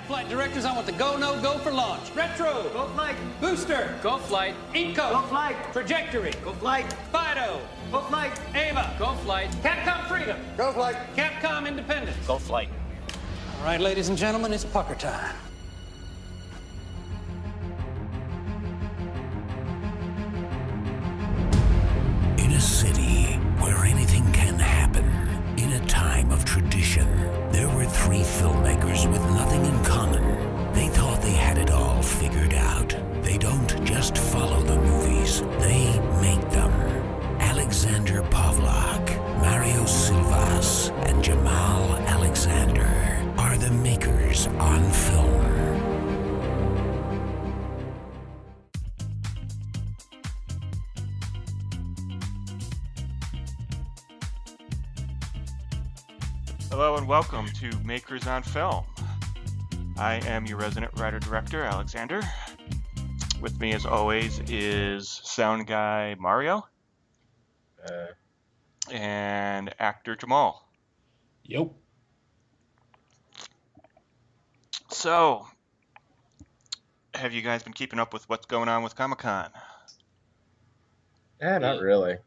Flight directors, I want the go, no, go for launch. Retro. Go flight. Booster. Go flight. Inco. Go flight. Trajectory. Go flight. Fido. Go flight. Ava. Go flight. Capcom Freedom. Go flight. Capcom Independence. Go flight. All right, ladies and gentlemen, it's pucker time. In a city where anything can happen, in a time of tradition, there were three filmmakers with nothing in common. They thought they had it all figured out. They don't just follow the movies, they make them. Alexander Pavlak, Mario Silvas, and Jamal Alexander are the makers on film. Hello and welcome to Makers on Film. I am your resident writer-director, Alexander. With me, as always, is sound guy Mario and actor Jamal. Yep. So, have you guys been keeping up with what's going on with Comic-Con? Not really.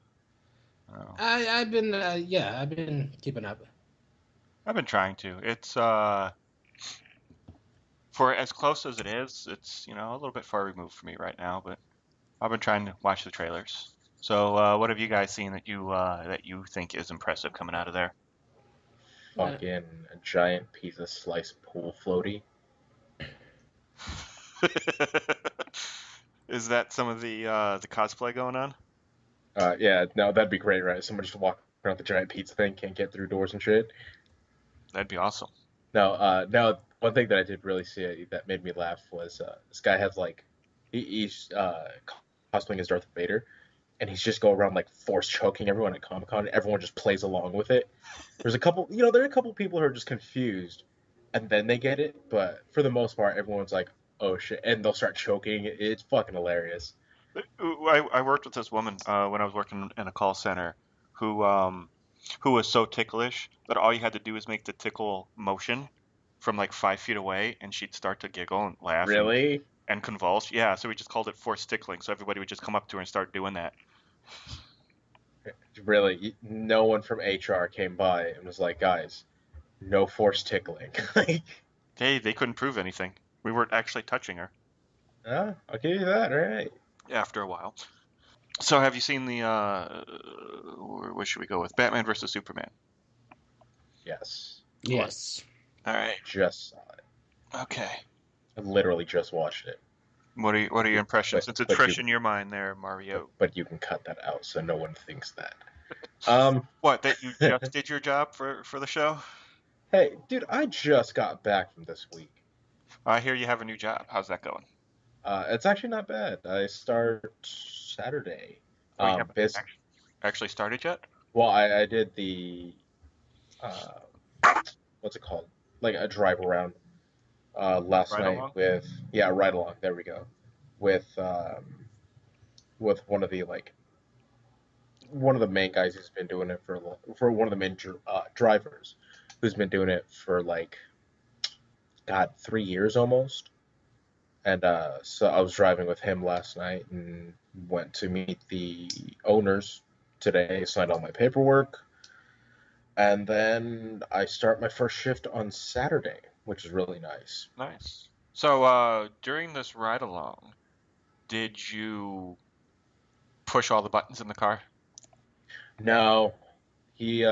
Oh. I've been keeping up. I've been trying to. It's for as close as it is, it's a little bit far removed for me right now, but I've been trying to watch the trailers. So, what have you guys seen that you think is impressive coming out of there? Fucking a giant piece of sliced pool floaty. Is that some of the cosplay going on? Yeah, no, that'd be great, right? Someone just walk around the giant pizza thing, can't get through doors and shit. That'd be awesome. No, one thing that I did really see that made me laugh was this guy has he's cosplaying as Darth Vader, and he's just go around force choking everyone at Comic-Con, and everyone just plays along with it. There's a couple, there are a couple people who are just confused, and then they get it, but for the most part, everyone's like, oh shit, and they'll start choking. It's fucking hilarious. I worked with this woman when I was working in a call center who was so ticklish that all you had to do was make the tickle motion from 5 feet away, and she'd start to giggle and laugh. Really? And convulse. Yeah, so we just called it forced tickling, so everybody would just come up to her and start doing that. Really? No one from HR came by and was like, guys, no forced tickling. Hey, they couldn't prove anything. We weren't actually touching her. I'll give you that, right? After a while. So have you seen the, what should we go with? Batman versus Superman. Yes. Yes. All right. Just saw it. Okay. I literally just watched it. What are your impressions? Since it's but fresh in your mind there, Mario. But you can cut that out so no one thinks that. What, that you just did your job for the show? Hey, dude, I just got back from this week. I hear you have a new job. How's that going? It's actually not bad. I start Saturday. You haven't actually started yet? Well, I did the what's it called? Like a drive around last night along? with ride along. There we go. With one of the main guys who's been doing it for one of the main drivers who's been doing it for 3 years almost. And so I was driving with him last night and went to meet the owners today, signed all my paperwork, and then I start my first shift on Saturday, which is really nice. Nice. So during this ride along, did you push all the buttons in the car? No, the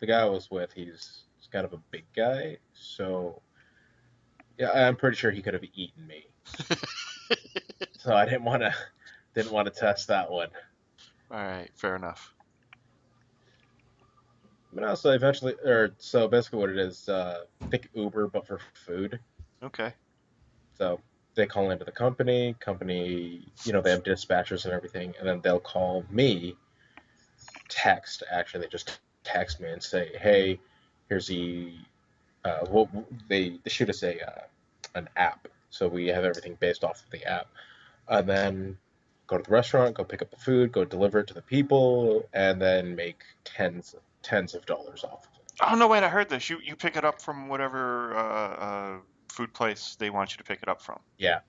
guy I was with, he's kind of a big guy, so yeah, I'm pretty sure he could have eaten me. So I didn't want to test that one. All right, fair enough. But also so basically what it is, think Uber but for food. Okay. So they call into the company, they have dispatchers and everything, and then they'll call me, they just text me and say, hey, here's they shoot us an app, so we have everything based off of the app, and then go to the restaurant, go pick up the food, go deliver it to the people, and then make tens of dollars off of it. Oh no! Wait, I heard this. You pick it up from whatever food place they want you to pick it up from. Yeah,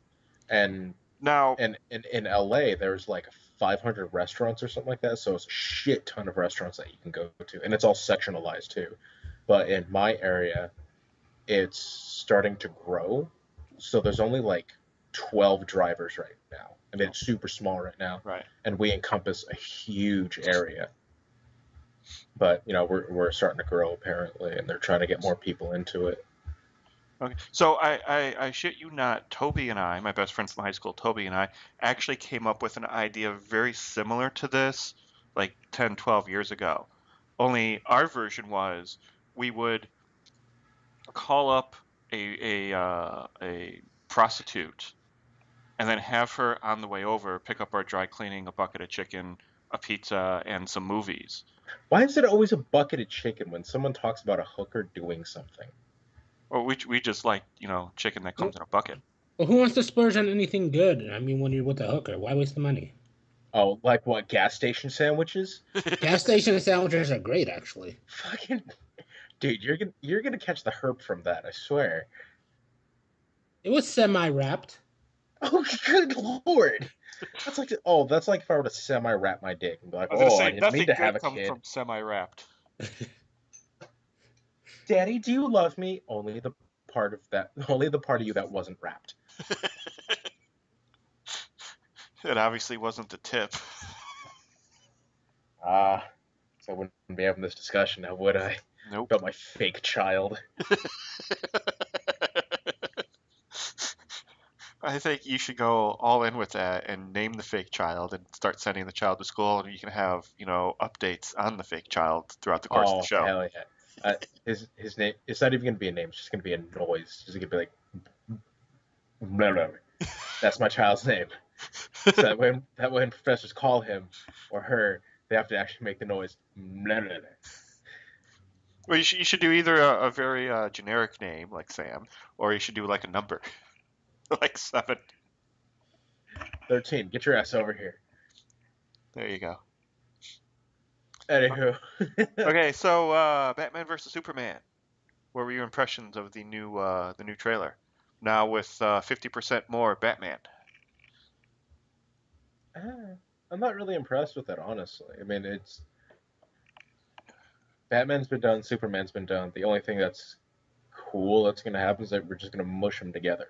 and Now, in LA, there's like 500 restaurants or something like that, so it's a shit ton of restaurants that you can go to, and it's all sectionalized too. But in my area, it's starting to grow, so there's only like 12 drivers right now. I mean, it's super small right now, right. and we encompass a huge area. But we're starting to grow apparently, and they're trying to get more people into it. Okay. So I shit you not, Toby and I, my best friends from high school, Toby and I, actually came up with an idea very similar to this like 10, 12 years ago. Only our version was we would call up a prostitute and then have her on the way over pick up our dry cleaning, a bucket of chicken, a pizza, and some movies. Why is it always a bucket of chicken when someone talks about a hooker doing something? Or we just like, chicken that comes in a bucket. Well, who wants to splurge on anything good? I mean, when you're with a hooker, why waste the money? Oh, like what? Gas station sandwiches? Gas station sandwiches are great, actually. Fucking dude, you're gonna catch the herp from that. I swear. It was semi-wrapped. Oh, good lord. That's like if I were to semi-wrap my dick and be like, I was gonna oh, say I didn't nothing mean to good have a comes kid. from semi-wrapped. Daddy, do you love me? Only the part of you that wasn't wrapped. It obviously wasn't the tip. So I wouldn't be having this discussion now, would I? Nope. About my fake child. I think you should go all in with that and name the fake child and start sending the child to school, and you can have, updates on the fake child throughout the course of the show. Hell yeah. His name, it's not even going to be a name, it's just going to be a noise. It's just going to be like, blah, blah, blah. That's my child's name. So that when professors call him or her, they have to actually make the noise. Blah, blah, blah. Well, you should do either a very generic name like Sam, or you should do like a number, like 7. 13, get your ass over here. There you go. Anywho. Okay, so Batman versus Superman. What were your impressions of the new trailer? Now with 50% more Batman. I'm not really impressed with it, honestly. I mean, it's Batman's been done, Superman's been done. The only thing that's cool that's going to happen is that we're just going to mush them together.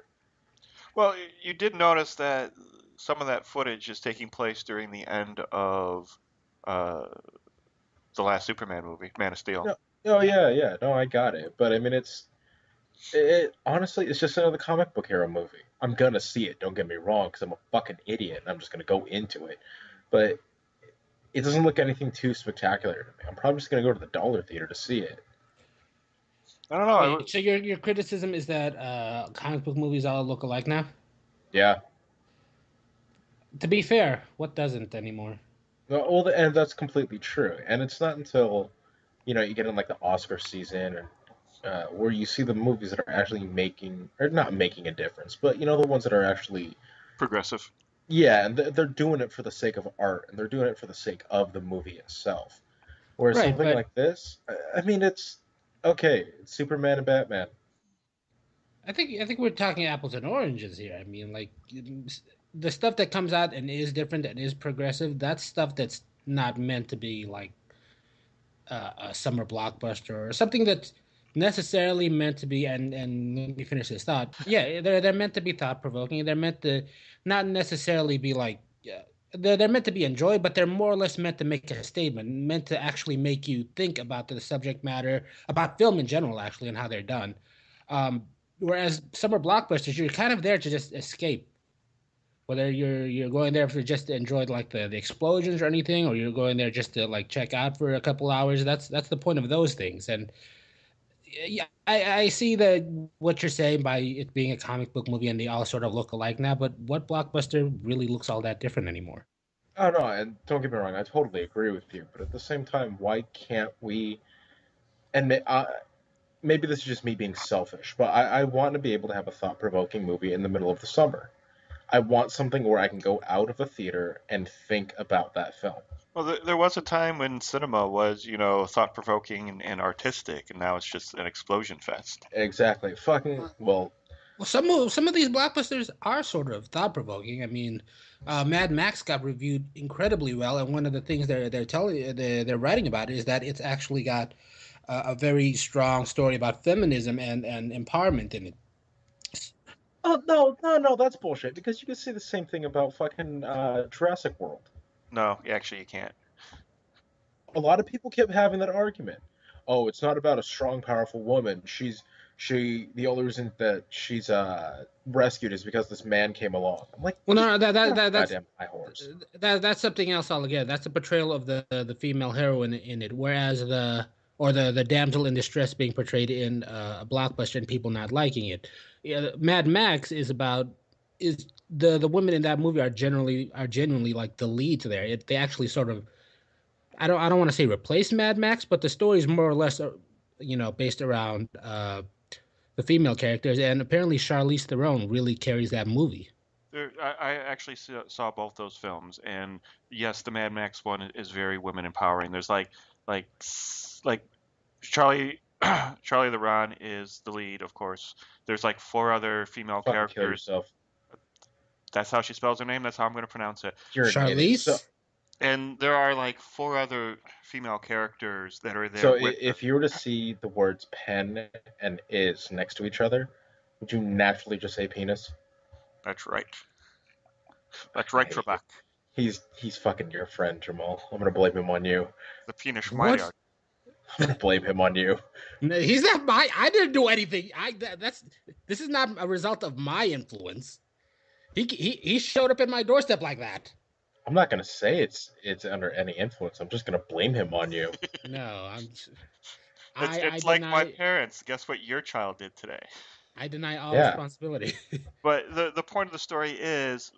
Well, you did notice that some of that footage is taking place during the end of the last Superman movie, Man of Steel. No, oh yeah. No, I got it. But I mean, it honestly, it's just another comic book hero movie. I'm gonna see it. Don't get me wrong, because I'm a fucking idiot and I'm just gonna go into it. But it doesn't look anything too spectacular to me. I'm probably just gonna go to the dollar theater to see it. I don't know. Wait, so your criticism is that comic book movies all look alike now? Yeah. To be fair, what doesn't anymore? Well, and that's completely true. And it's not until you get in like the Oscar season or where you see the movies that are actually not making a difference, but the ones that are actually progressive. Yeah, and they're doing it for the sake of art, and they're doing it for the sake of the movie itself. Whereas Right, something but- like this, I mean, it's okay. It's Superman and Batman. I think we're talking apples and oranges here. I mean, like the stuff that comes out and is different and is progressive. That's stuff that's not meant to be like a summer blockbuster or something that's necessarily meant to be. And let me finish this thought. Yeah, they're meant to be thought provoking. They're meant to not necessarily be like. They're meant to be enjoyed, but they're more or less meant to make a statement, meant to actually make you think about the subject matter, about film in general, actually, and how they're done. Whereas summer blockbusters, you're kind of there to just escape. Whether you're going there for just to enjoy like the explosions or anything, or you're going there just to like check out for a couple hours. That's the point of those things. And yeah, I see that what you're saying by it being a comic book movie and they all sort of look alike now. But what blockbuster really looks all that different anymore? Oh no, and don't get me wrong, I totally agree with you. But at the same time, why can't we? And maybe this is just me being selfish, but I want to be able to have a thought-provoking movie in the middle of the summer. I want something where I can go out of a theater and think about that film. Well, there was a time when cinema was, thought-provoking and artistic, and now it's just an explosion fest. Exactly. Fucking well, Well, some of these blockbusters are sort of thought provoking. I mean, Mad Max got reviewed incredibly well, and one of the things they're writing about is that it's actually got a very strong story about feminism and empowerment in it. Oh no, no, no, that's bullshit. Because you can say the same thing about fucking Jurassic World. No, actually, you can't. A lot of people kept having that argument. Oh, it's not about a strong, powerful woman. The only reason that she's rescued is because this man came along. I'm like, Well, no, just no, get off the that's goddamn high horse. that's something else altogether. That's a portrayal of the female heroine in it, whereas the damsel in distress being portrayed in a blockbuster and people not liking it. Yeah, Mad Max is the women in that movie are genuinely like the leads there. They actually sort of I don't want to say replace Mad Max, but the story is more or less based around the female characters, and apparently Charlize Theron really carries that movie. I actually saw both those films, and yes, the Mad Max one is very women empowering. There's like Charlie Charlie Theron is the lead, of course. There's like four other female Fucking kill characters. yourself. That's how she spells her name. That's how I'm going to pronounce it. You're an idiot. Charlize. And there are like four other female characters that are there So with her. if you were to see the words pen and is next to each other, would you naturally just say penis? That's right. That's I right, hate you. Trebek. He's fucking your friend, Jamal. I'm gonna blame him on you. The penis What? Mario. I'm gonna blame him on you. No, he's not my. I didn't do anything. That's this is not a result of my influence. He showed up at my doorstep like that. I'm not gonna say it's under any influence. I'm just gonna blame him on you. No, I It's like my deny parents. Guess what your child did today? I deny all Yeah. responsibility. But the point of the story is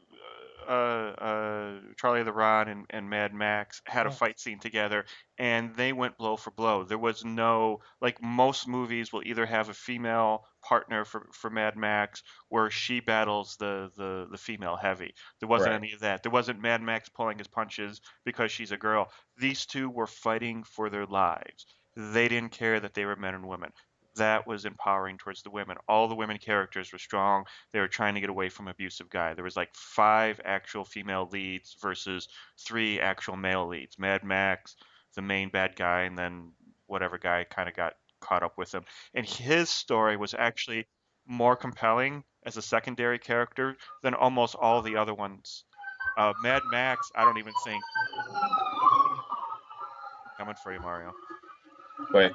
Charlie the Rod and Mad Max had a Well, fight scene together, and they went blow for blow. There was no, like, most movies will either have a female partner for Mad Max where she battles the female heavy. There wasn't Right. any of that. There wasn't Mad Max pulling his punches because she's a girl. These two were fighting for their lives. They didn't care that they were men and women. That was empowering towards the women. All the women characters were strong. They were trying to get away from abusive guy. There was like five actual female leads versus three actual male leads. Mad Max, the main bad guy, and then whatever guy kind of got caught up with him. And his story was actually more compelling as a secondary character than almost all the other ones. Mad Max, I don't even think. Coming for you, Mario. Wait,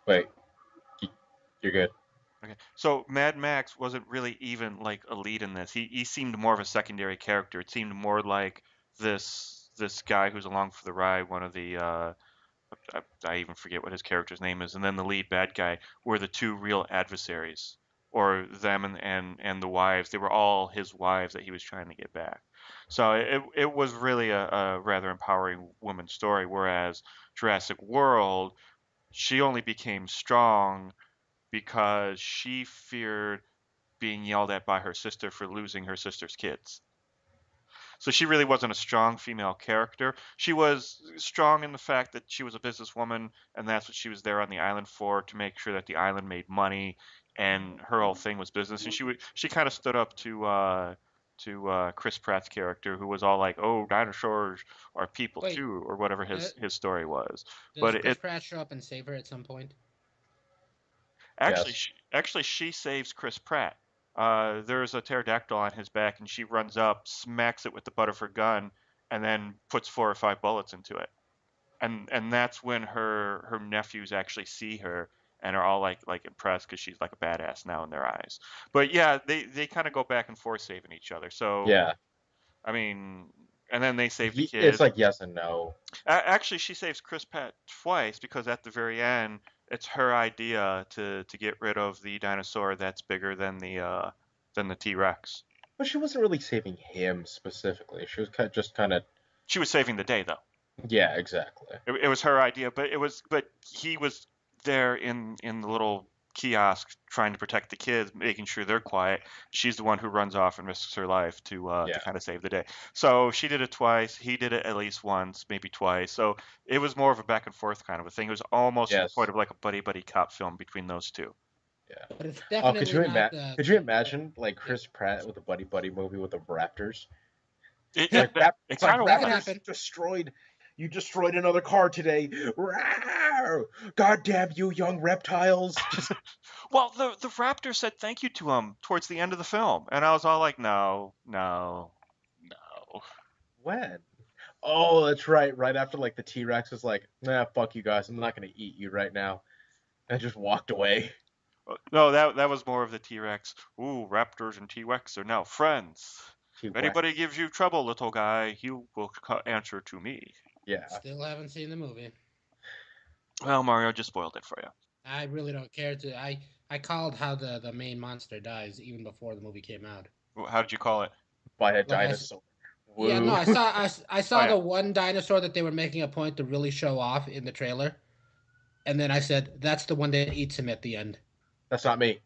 wait. You're good. Okay. So Mad Max wasn't really even like a lead in this. He seemed more of a secondary character. It seemed more like this guy who's along for the ride, one of the I even forget what his character's name is, and then the lead bad guy were the two real adversaries, or them and the wives. They were all his wives that he was trying to get back. So it was really a rather empowering woman's story. Whereas Jurassic World, she only became strong because she feared being yelled at by her sister for losing her sister's kids. So she really wasn't a strong female character. She was strong in the fact that she was a businesswoman, and that's what she was there on the island for, to make sure that the island made money, and her whole thing was business. And she kind of stood up to Chris Pratt's character, who was all like, "Oh, dinosaurs are people wait, too," or whatever uh, his story was. does But Chris it Pratt show up and save her at some point? Actually, Yes. she saves Chris Pratt. There's a pterodactyl on his back, and she runs up, smacks it with the butt of her gun, and then puts 4 or 5 bullets into it. And that's when her nephews actually see her and are all like impressed because she's like a badass now in their eyes. But yeah, they kind of go back and forth saving each other. So Yeah. I mean, and then they save the It's kid. like yes and no. Actually, she saves Chris Pratt twice because at the very end, it's her idea to get rid of the dinosaur that's bigger than the T-Rex. But she wasn't really saving him specifically. She was just kind of. She was saving the day though. Yeah, exactly. It was her idea, but he was there in the little kiosk trying to protect the kids, making sure they're quiet. She's the one who runs off and risks her life to Yeah. kind of save the day. So she did it twice. He did it at least once, maybe twice. So it was more of a back and forth kind of a thing. It was almost to the point Yes. of like a buddy cop film between those two. Yeah. but it's Oh, definitely not the. could you imagine like Chris Pratt with a buddy buddy movie with the Raptors? It It's like it, rap, it it's like kind of That could was. Raptors happen. you destroyed another car today. Rawr! God damn you, young reptiles! Just Well, the raptor said thank you to him towards the end of the film, and I was all like, no, no, no. when? Oh, that's right. Right after like the T Rex was like, nah, fuck you guys. I'm not gonna eat you right now, and just walked away. No, that was more of the T-Rex. Ooh, raptors and T-Rex are now friends. T If anybody gives you trouble, little guy, he will answer to me. Yeah. Still haven't seen the movie. Well, Mario just spoiled it for you. I really don't care to. I called how the main monster dies even before the movie came out. How did you call it? By a Like dinosaur. yeah, no, Woo. I saw Oh, yeah. the one dinosaur that they were making a point to really show off in the trailer, and then I said that's the one that eats him at the end. That's not me.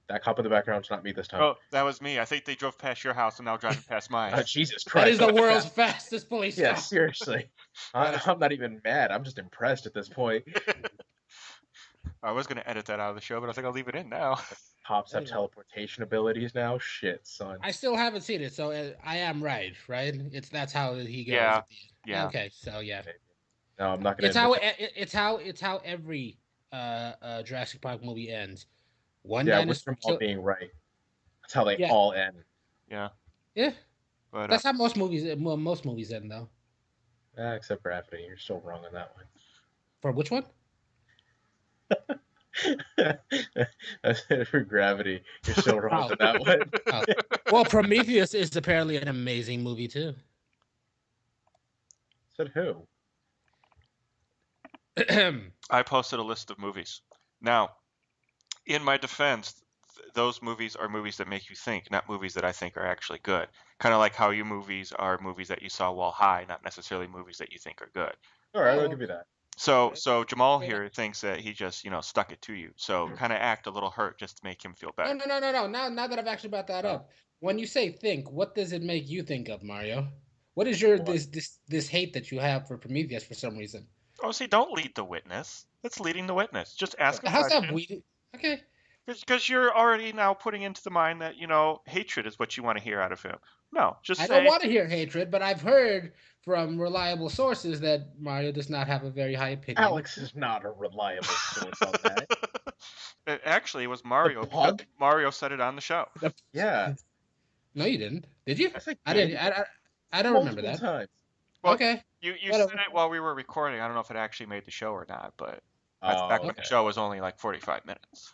That cop in the background's not me this time. Oh, that was me. I think they drove past your house and now driving past mine. Jesus That Christ. is the world's fastest police Yeah, car. seriously. I'm not even mad. I'm just impressed at this point. I was gonna edit that out of the show, but I think I'll leave it in now. Cops There have you go. teleportation abilities now. Shit, son. I still haven't seen it, so I am right? That's how he goes. Yeah, At the end. yeah. Okay, so yeah, Maybe. No, I'm not gonna. it's how it's how every Jurassic Park movie ends. One Yeah, with dinosaur them all kill. being right. That's how they Yeah, all end. Yeah, yeah. but That's how most movies end though. Except Gravity. You're still wrong on that For which one? one. I said for Gravity. You're still wrong Oh. on that one. Oh. Well, Prometheus is apparently an amazing movie too. Said who? I posted a list of movies. Now, in my defense, those movies are movies that make you think, not movies that I think are actually good. Kind of like how you movies are movies that you saw while high, not necessarily movies that you think are good. All right, I'll Oh, give you that. So Okay. so Jamal Yeah. here thinks that he just, stuck it to you. So kind of act a little hurt just to make him feel better. No. Now that I've actually brought that Oh. up, when you say think, what does it make you think of, Mario? What is your What? this hate that you have for Prometheus for some reason? Oh, see, don't lead the witness. That's leading the witness. Just ask a How's that question. weird? Okay. Because you're already now putting into the mind that, hatred is what you want to hear out of him. No, just I don't say, want to hear hatred, but I've heard from reliable sources that Mario does not have a very high opinion. Alex is not a reliable source on that. Actually, it was Mario. pug? Mario said it on the show. Yeah, No, you didn't. Did you? I think I didn't. I don't remember multiple that. times. Well, Okay. You Whatever. said it while we were recording. I don't know if it actually made the show or not, but that's Oh, back when okay. the show was only like 45 minutes.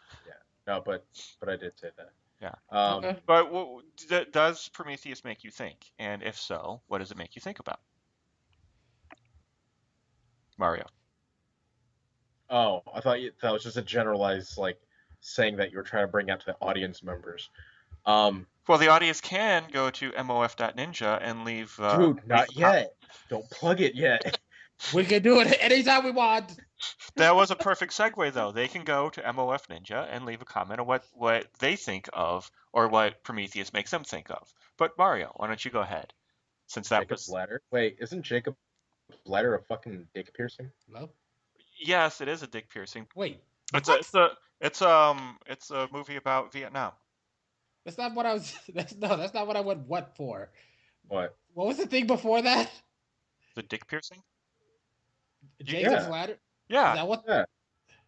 No, but I did say that. Yeah. Okay. But does Prometheus make you think? And if so, what does it make you think about? Mario. Oh, I thought that was just a generalized like saying that you were trying to bring out to the audience members. Well, the audience can go to mof.ninja and leave. Dude, not leave yet. Don't plug it yet. We can do it anytime we want. That was a perfect segue, though. They can go to MOF Ninja and leave a comment on what they think of or what Prometheus makes them think of. But Mario, why don't you go ahead? Since that Jacob's was ladder. Wait, isn't Jacob's ladder a fucking dick piercing? No. yes, it is a dick piercing. Wait. It's what? it's a movie about Vietnam. That's not what I was. That's not what I went. What for? What? What was the thing before that? The dick piercing? Jacob's Yeah. ladder. Is Yeah, that what? Yeah.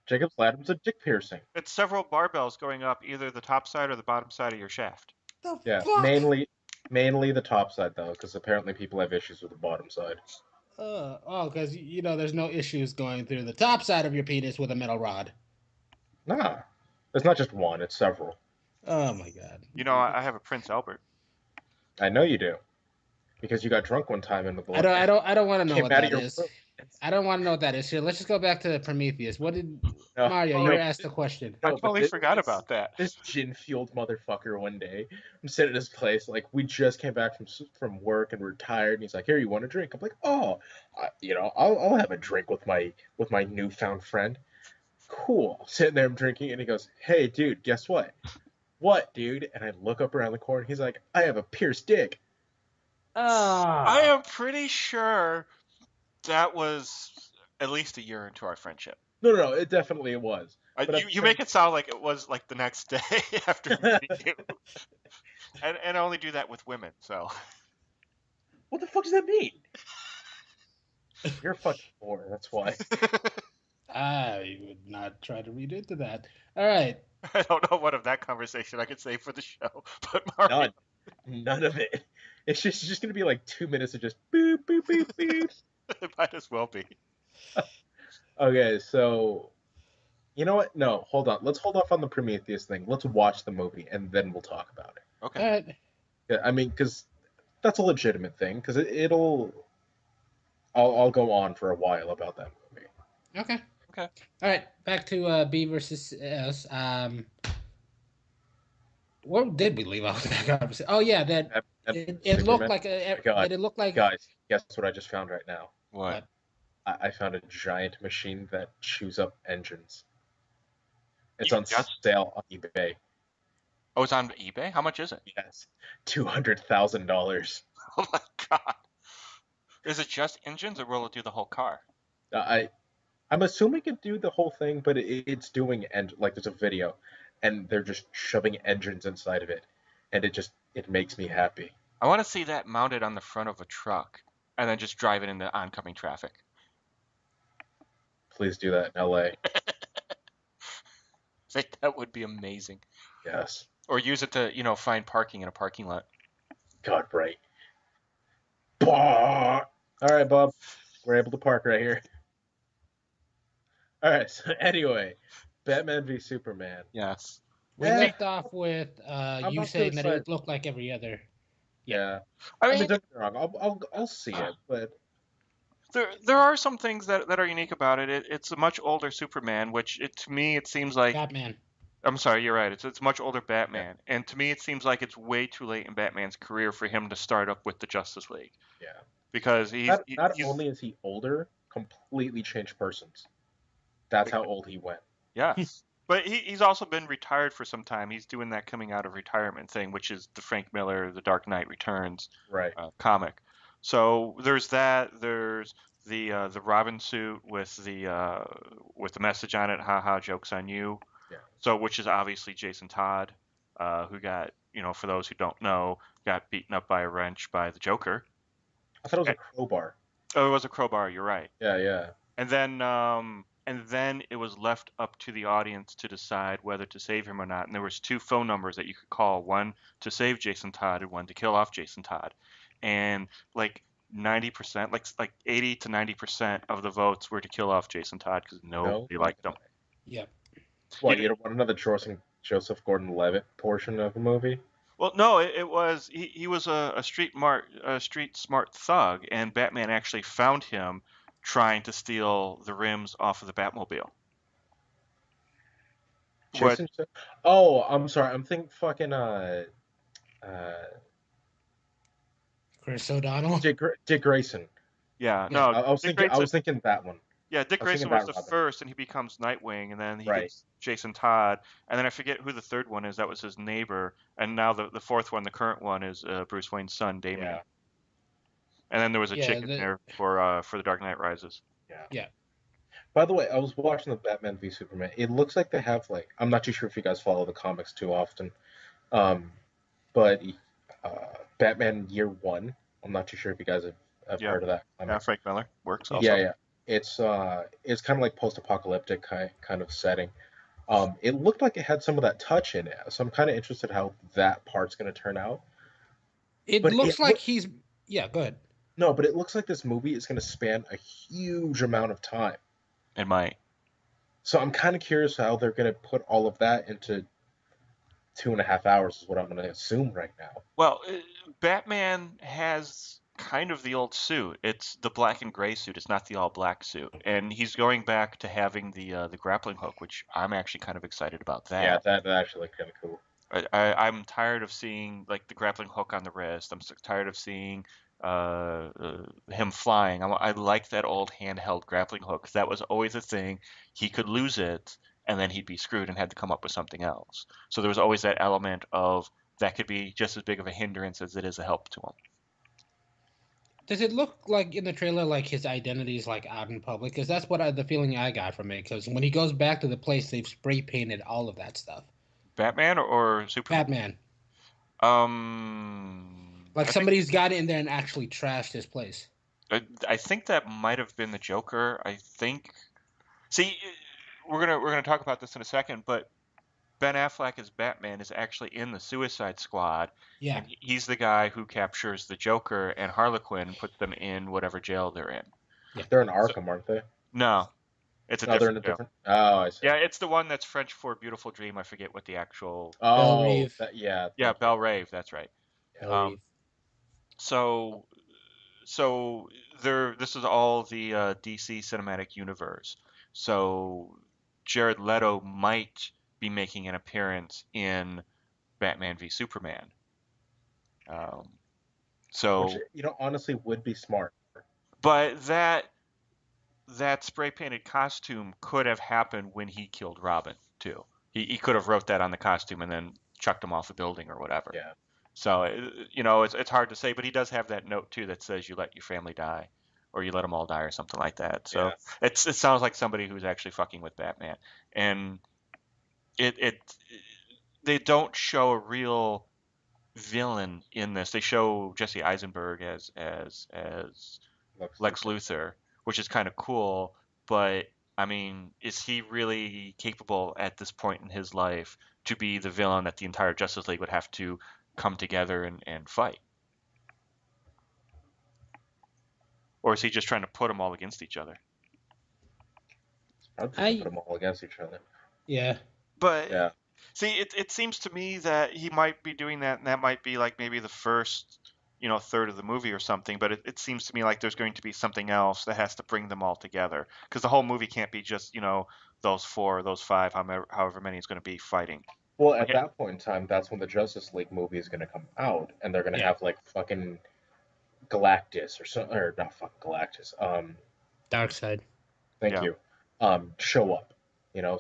Jacob's ladder's a dick piercing. it's several barbells going up either the top side or the bottom side of your shaft. The Yeah, fuck? mainly the top side though, because apparently people have issues with the bottom side. Because there's no issues going through the top side of your penis with a metal rod. Nah, it's not just one; it's several. Oh my god. I have a Prince Albert. I know you do, because you got drunk one time and the blood I don't want to know came what out of that your is. throat. I don't want to know what that is. Here, let's just go back to Prometheus. What did No, Mario? no, You asked the question. I no, but totally forgot about that. This gin-fueled motherfucker one day. I'm sitting at his place, like we just came back from work and we're tired. And he's like, "Here, you want a drink?" I'm like, "Oh, I'll have a drink with my newfound friend." Cool. Sitting there, I'm drinking, and he goes, "Hey, dude, guess what?" "What, dude?" And I look up around the corner. He's like, "I have a pierced dick." I am pretty sure that was at least a year into our friendship. No, it definitely was. But at You the you same- make it sound like it was like the next day after meeting you, and I only do that with women. So What the fuck does that mean? You're a fucking whore. That's why. I would not try to read into that. All right. I don't know what of that conversation I could say for the show, but Mario, None of it. It's just gonna be like 2 minutes of just boop boop boop boop. it might as well be. Okay, so you know what? No, hold on. Let's hold off on the Prometheus thing. Let's watch the movie and then we'll talk about it. Okay. All right. Yeah, I mean, because that's a legitimate thing. Because it'll, I'll go on for a while about that movie. Okay. Okay. All right. Back to B versus S. Where did we leave off that conversation? Oh yeah, that it looked Superman. like God, it looked like guys, guess what I just found right now? What? I found a giant machine that chews up engines. It's You on just- sale on eBay. Oh, it's on eBay. How much is it? Yes, $200,000. Oh my god. Is it just engines, or will it do the whole car? I'm assuming it do the whole thing, but it's doing like there's a video, and they're just shoving engines inside of it, and it makes me happy. I want to see that mounted on the front of a truck, and then just drive it into oncoming traffic. Please do that in LA. Like, that would be amazing. Yes. Or use it to, find parking in a parking lot. God, right. Bah! All right, Bob. We're able to park right here. All right. So anyway, Batman v Superman. Yes. we left off with I'm you not saying gonna that say- it looked like every other. Yeah. I I mean, mean, don't get me wrong. I'll see it, but there are some things that are unique about it. It's a much older Superman, which to me it seems like. Batman. I'm sorry, you're right. It's much older Batman, and to me it seems like it's way too late in Batman's career for him to start up with the Justice League. yeah. Because Not he's only is he older, completely changed persons. That's how old he went. yes, but he's also been retired for some time. He's doing that coming out of retirement thing, which is the Frank Miller, The Dark Knight Returns Right. comic. So there's that. There's the Robin suit with the message on it. Haha, jokes on you. Yeah. So which is obviously Jason Todd, who got for those who don't know, got beaten up by a wrench by the Joker. I thought it was a crowbar. Oh, it was a crowbar. You're right. Yeah, yeah. And then it was left up to the audience to decide whether to save him or not. And there was two phone numbers that you could call: one to save Jason Todd and one to kill off Jason Todd. And like 90%, like 80 to 90% of the votes were to kill off Jason Todd because nobody liked him. Yep. What, you don't want another Joseph Gordon-Levitt portion of the movie? Well, no, it was he was a street smart thug, and Batman actually found him trying to steal the rims off of the Batmobile. What? Jason? Oh, I'm sorry. I'm thinking fucking Chris O'Donnell. Dick Grayson. Yeah, Yeah, no, I was Dick thinking. I Grayson- was thinking that one. Yeah, Dick I was thinking Grayson was that the Robin. first, and he becomes Nightwing, and then he Right. gets Jason Todd, and then I forget who the third one is. That was his neighbor, and now the fourth one, the current one, is Bruce Wayne's son, Damian. Yeah. And then there was a Yeah, chick in there for The Dark Knight Rises. By the way, I was watching the Batman v Superman. It looks like they have like I'm not too sure if you guys follow the comics too often, but Batman Year One. I'm not too sure if you guys have Yeah. heard of that. Yeah, Frank Miller works also. Yeah, yeah. It's kind of like post-apocalyptic kind of setting. It looked like it had some of that touch in it, so I'm kind of interested how that part's going to turn out. It But looks it like look- he's. Yeah, go ahead. No, but it looks like this movie is going to span a huge amount of time. It might. So I'm kind of curious how they're going to put all of that into 2.5 hours, is what I'm going to assume right now. Well, Batman has kind of the old suit. It's the black and gray suit. It's not the all black suit, and he's going back to having the grappling hook, which I'm actually kind of excited about that. Yeah, that actually looked kind of cool. I'm tired of seeing like the grappling hook on the wrist. I'm so tired of seeing him flying. I like that old handheld grappling hook. That was always a thing. He could lose it, and then he'd be screwed and had to come up with something else. So there was always that element of that could be just as big of a hindrance as it is a help to him. Does it look like in the trailer like his identity is like out in public? Because that's what the feeling I got from it. Because when he goes back to the place, they've spray painted all of that stuff. Batman or Superman? Batman, like I think somebody's got in there and actually trashed his place. I think that might have been the Joker. I think. See, we're gonna talk about this in a second, but Ben Affleck as Batman is actually in the Suicide Squad, Yeah, and he's the guy who captures the Joker and Harlequin, puts them in whatever jail they're in. yeah. They're in So, Arkham, aren't they? no, it's a No, they're in different a jail. different. Oh, I see. Yeah, it's the one that's French for Beautiful Dream. I forget what the actual. Bell Oh, Reeve, that yeah. Yeah, Thank you. Belle Rave. That's right. Bell Um, Reeve. so so there. This is all the DC cinematic universe. So Jared Leto might be making an appearance in Batman v Superman. Um, Which so, honestly would be smart. but that spray painted costume could have happened when he killed Robin too. He could have wrote that on the costume and then chucked him off a building or whatever. Yeah. So it's hard to say, but he does have that note too that says you let your family die, or you let them all die, or something like that. So Yeah. it sounds like somebody who's actually fucking with Batman, and it they don't show a real villain in this. They show Jesse Eisenberg as Lex Luthor, which is kind of cool. But I mean, is he really capable at this point in his life to be the villain that the entire Justice League would have to come together and fight? Or is he just trying to put them all against each other? I'd just I put them all against each other. yeah. But Yeah. see, it seems to me that he might be doing that, and that might be like maybe the first, third of the movie or something. But it seems to me like there's going to be something else that has to bring them all together, because the whole movie can't be just those four, those five, however many is going to be fighting. Well, at that point in time, that's when the Justice League movie is going to come out, and they're going to Yeah. have like fucking Galactus or not fucking Galactus. Dark Side. Thank Yeah. you. Show up.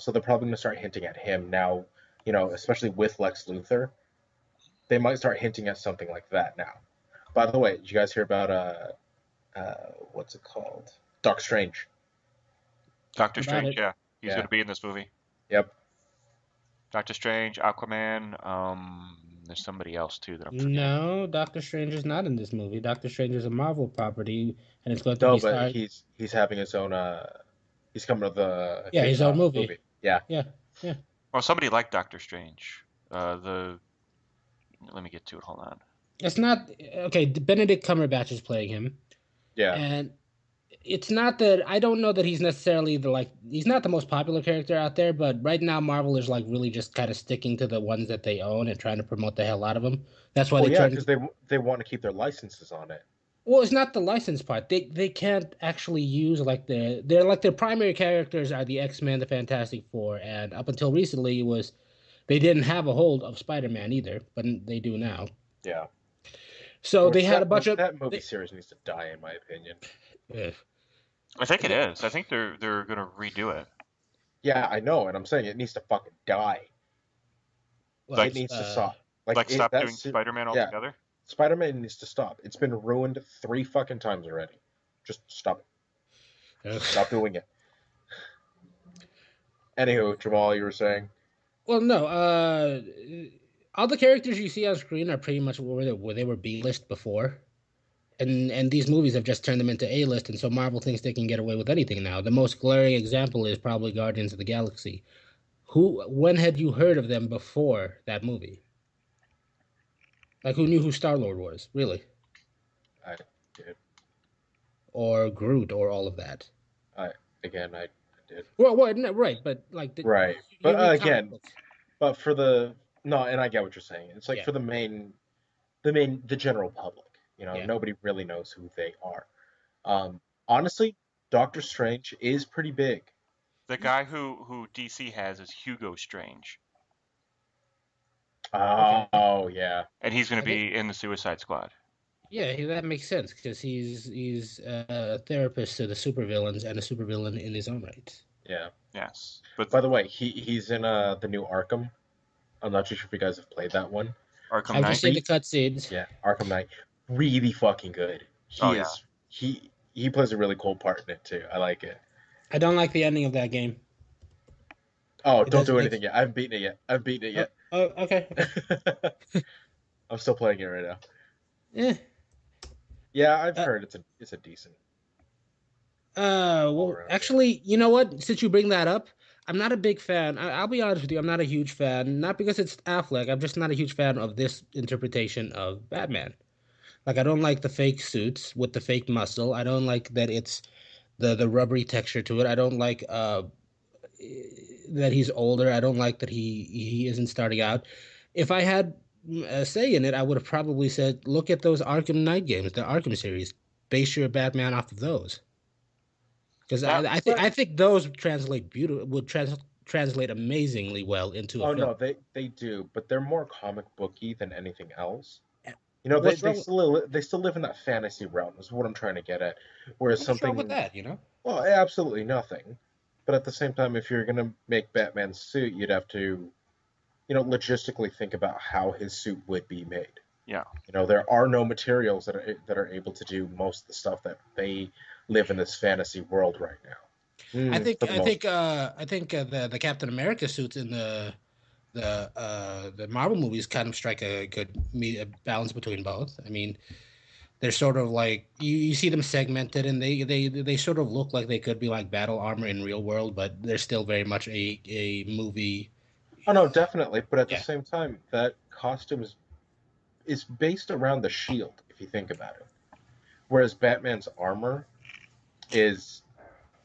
So they're probably going to start hinting at him now. Especially with Lex Luthor, they might start hinting at something like that now. By the way, did you guys hear about what's it called? Doctor Strange. Doctor About Strange, it. yeah, he's Yeah. going to be in this movie. Yep. Doctor Strange, Aquaman. There's somebody else too that I'm forgetting. No, Doctor Strange is not in this movie. Doctor Strange is a Marvel property, and it's going to No, be but starred. he's having his own. He's coming to the His own movie. Yeah. Yeah. Well, somebody like Doctor Strange. Let me get to it. Hold on. It's not okay. Benedict Cumberbatch is playing him, Yeah. and it's not that I don't know that he's necessarily he's not the most popular character out there, but right now Marvel is like really just kind of sticking to the ones that they own and trying to promote the hell out of them. That's why Well, they yeah, turned. because they want to keep their licenses on it. Well, it's not the license part. They can't actually use like their primary characters are the X-Men, the Fantastic Four, and up until recently they didn't have a hold of Spider-Man either, but they do now. Yeah. So they Which had a bunch of that movie series needs to die, in my opinion. Yeah. I think it is. I think they're going to redo it. Yeah, I know, and I'm saying it needs to fucking die. Well, It needs to stop. Like stop doing that's Spider-Man yeah. altogether. Spider-Man needs to stop. It's been ruined 3 fucking times already. Just stop it. Stop doing it. Anywho, Jamal, you were saying? Well, no. All the characters you see on screen are pretty much where they were B-list before, and these movies have just turned them into A-list, and so Marvel thinks they can get away with anything now. The most glaring example is probably Guardians of the Galaxy. When had you heard of them before that movie? Like, who knew who Star-Lord was, really? I did. Or Groot, or all of that. I did. Well, no, right, but like... Right. you But read comic again, books. but for the... No, and I get what you're saying. It's like Yeah. for the general public. Yeah. Nobody really knows who they are. Honestly, Doctor Strange is pretty big. The guy who DC has is Hugo Strange, Oh, yeah. and he's going to be in the Suicide Squad. Yeah, that makes sense because he's a therapist to the supervillains and a supervillain in his own right. Yeah. Yes, but By the way, he's in the new Arkham. I'm not too sure if you guys have played that one. Arkham I've Knight. just seen the cutscenes. Yeah, Arkham Knight. Really fucking good. Oh He yeah. is he plays a really cool part in it too. I like it. I don't like the ending of that game. Oh, It don't doesn't do make. anything yet. I haven't beaten it yet. I haven't beaten it Oh, yet. oh okay, okay. I'm still playing it right now. Eh. Yeah, I've Uh, heard it's a decent all well, around game. actually, you know what? Since you bring that up, I'm not a big fan. I'll be honest with you, I'm not a huge fan. Not because it's Affleck. I'm just not a huge fan of this interpretation of Batman. Like, I don't like the fake suits with the fake muscle. I don't like that it's the rubbery texture to it. I don't like that he's older. I don't like that he isn't starting out. If I had a say in it, I would have probably said, look at those Arkham Knight games, the Arkham series. Base your Batman off of those. Because Now, I think those translate amazingly well into a Oh film. no, they do, but they're more comic booky than anything else. Eh, You know, What's wrong? they still live in that fantasy realm. Is what I'm trying to get at. Whereas What's wrong with something, that? You know? well, absolutely nothing. But at the same time, if you're gonna make Batman's suit, you'd have to, logistically think about how his suit would be made. yeah. There are no materials that are able to do most of the stuff that they live in this fantasy world right now. For the most part. I think the Captain America suits in the Marvel movies kind of strike a good balance between both. I mean, they're sort of like you see them segmented, and they sort of look like they could be like battle armor in real world, but they're still very much a movie. Oh no, definitely. But at the Yeah, same time, that costume is based around the shield, if you think about it. Whereas Batman's armor is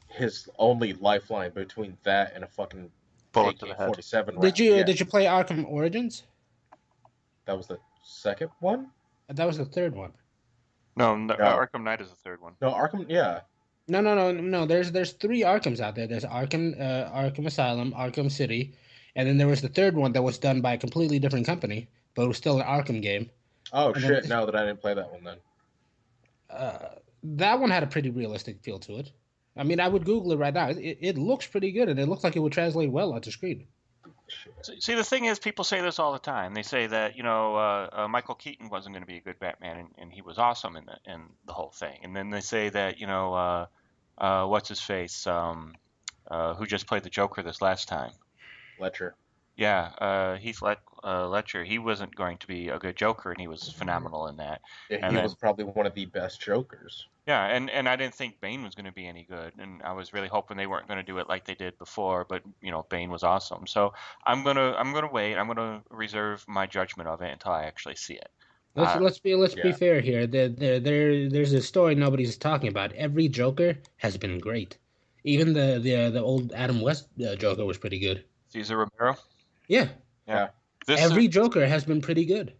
his only lifeline between that and a fucking Bullet to the head. AK-47 round. Yeah, did you play Arkham Origins? that was the second one. That was the third one. No, No, Arkham Knight is the third one. no, Arkham. Yeah. No. There's three Arkhams out there. There's Arkham Asylum, Arkham City, and then there was the third one that was done by a completely different company, but it was still an Arkham game. Oh And then shit! No, that I didn't play that one then. that one had a pretty realistic feel to it. I mean, I would Google it right now. It looks pretty good, and it looks like it would translate well onto screen. Shit. See, the thing is, people say this all the time. They say that Michael Keaton wasn't going to be a good Batman, and he was awesome in the whole thing. And then they say that what's his face, who just played the Joker this last time. Fletcher. Yeah, Ledger. He wasn't going to be a good Joker, and he was phenomenal in that. Yeah, And he then was probably one of the best Jokers. yeah, and I didn't think Bane was going to be any good, and I was really hoping they weren't going to do it like they did before. But Bane was awesome, so I'm gonna wait. I'm gonna reserve my judgment of it until I actually see it. Uh, Let's be Yeah. fair here. There's a story nobody's talking about. Every Joker has been great. Even the old Adam West Joker was pretty good. Cesar Romero. Yeah, Yeah, Yeah. this is every Joker has been pretty good.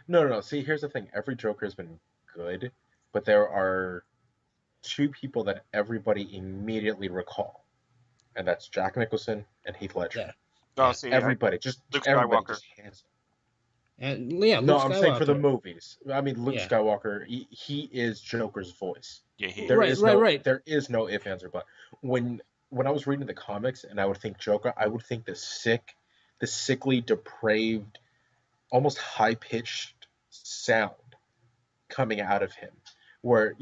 No, no, no. See, here's the thing. Every Joker has been good, but there are two people that everybody immediately recall, and that's Jack Nicholson and Heath Ledger. Yeah, oh, yeah, see, Everybody, Luke everybody, Skywalker. just hands. and yeah, No, Luke I'm saying for the Skywalker. movies. I mean, Luke Yeah, Skywalker, he is Joker's voice. Yeah, he There is. is right. there is no if, ands, or but. When I was reading the comics and I would think Joker, I would think the sickly, depraved, almost high pitched sound coming out of him. Where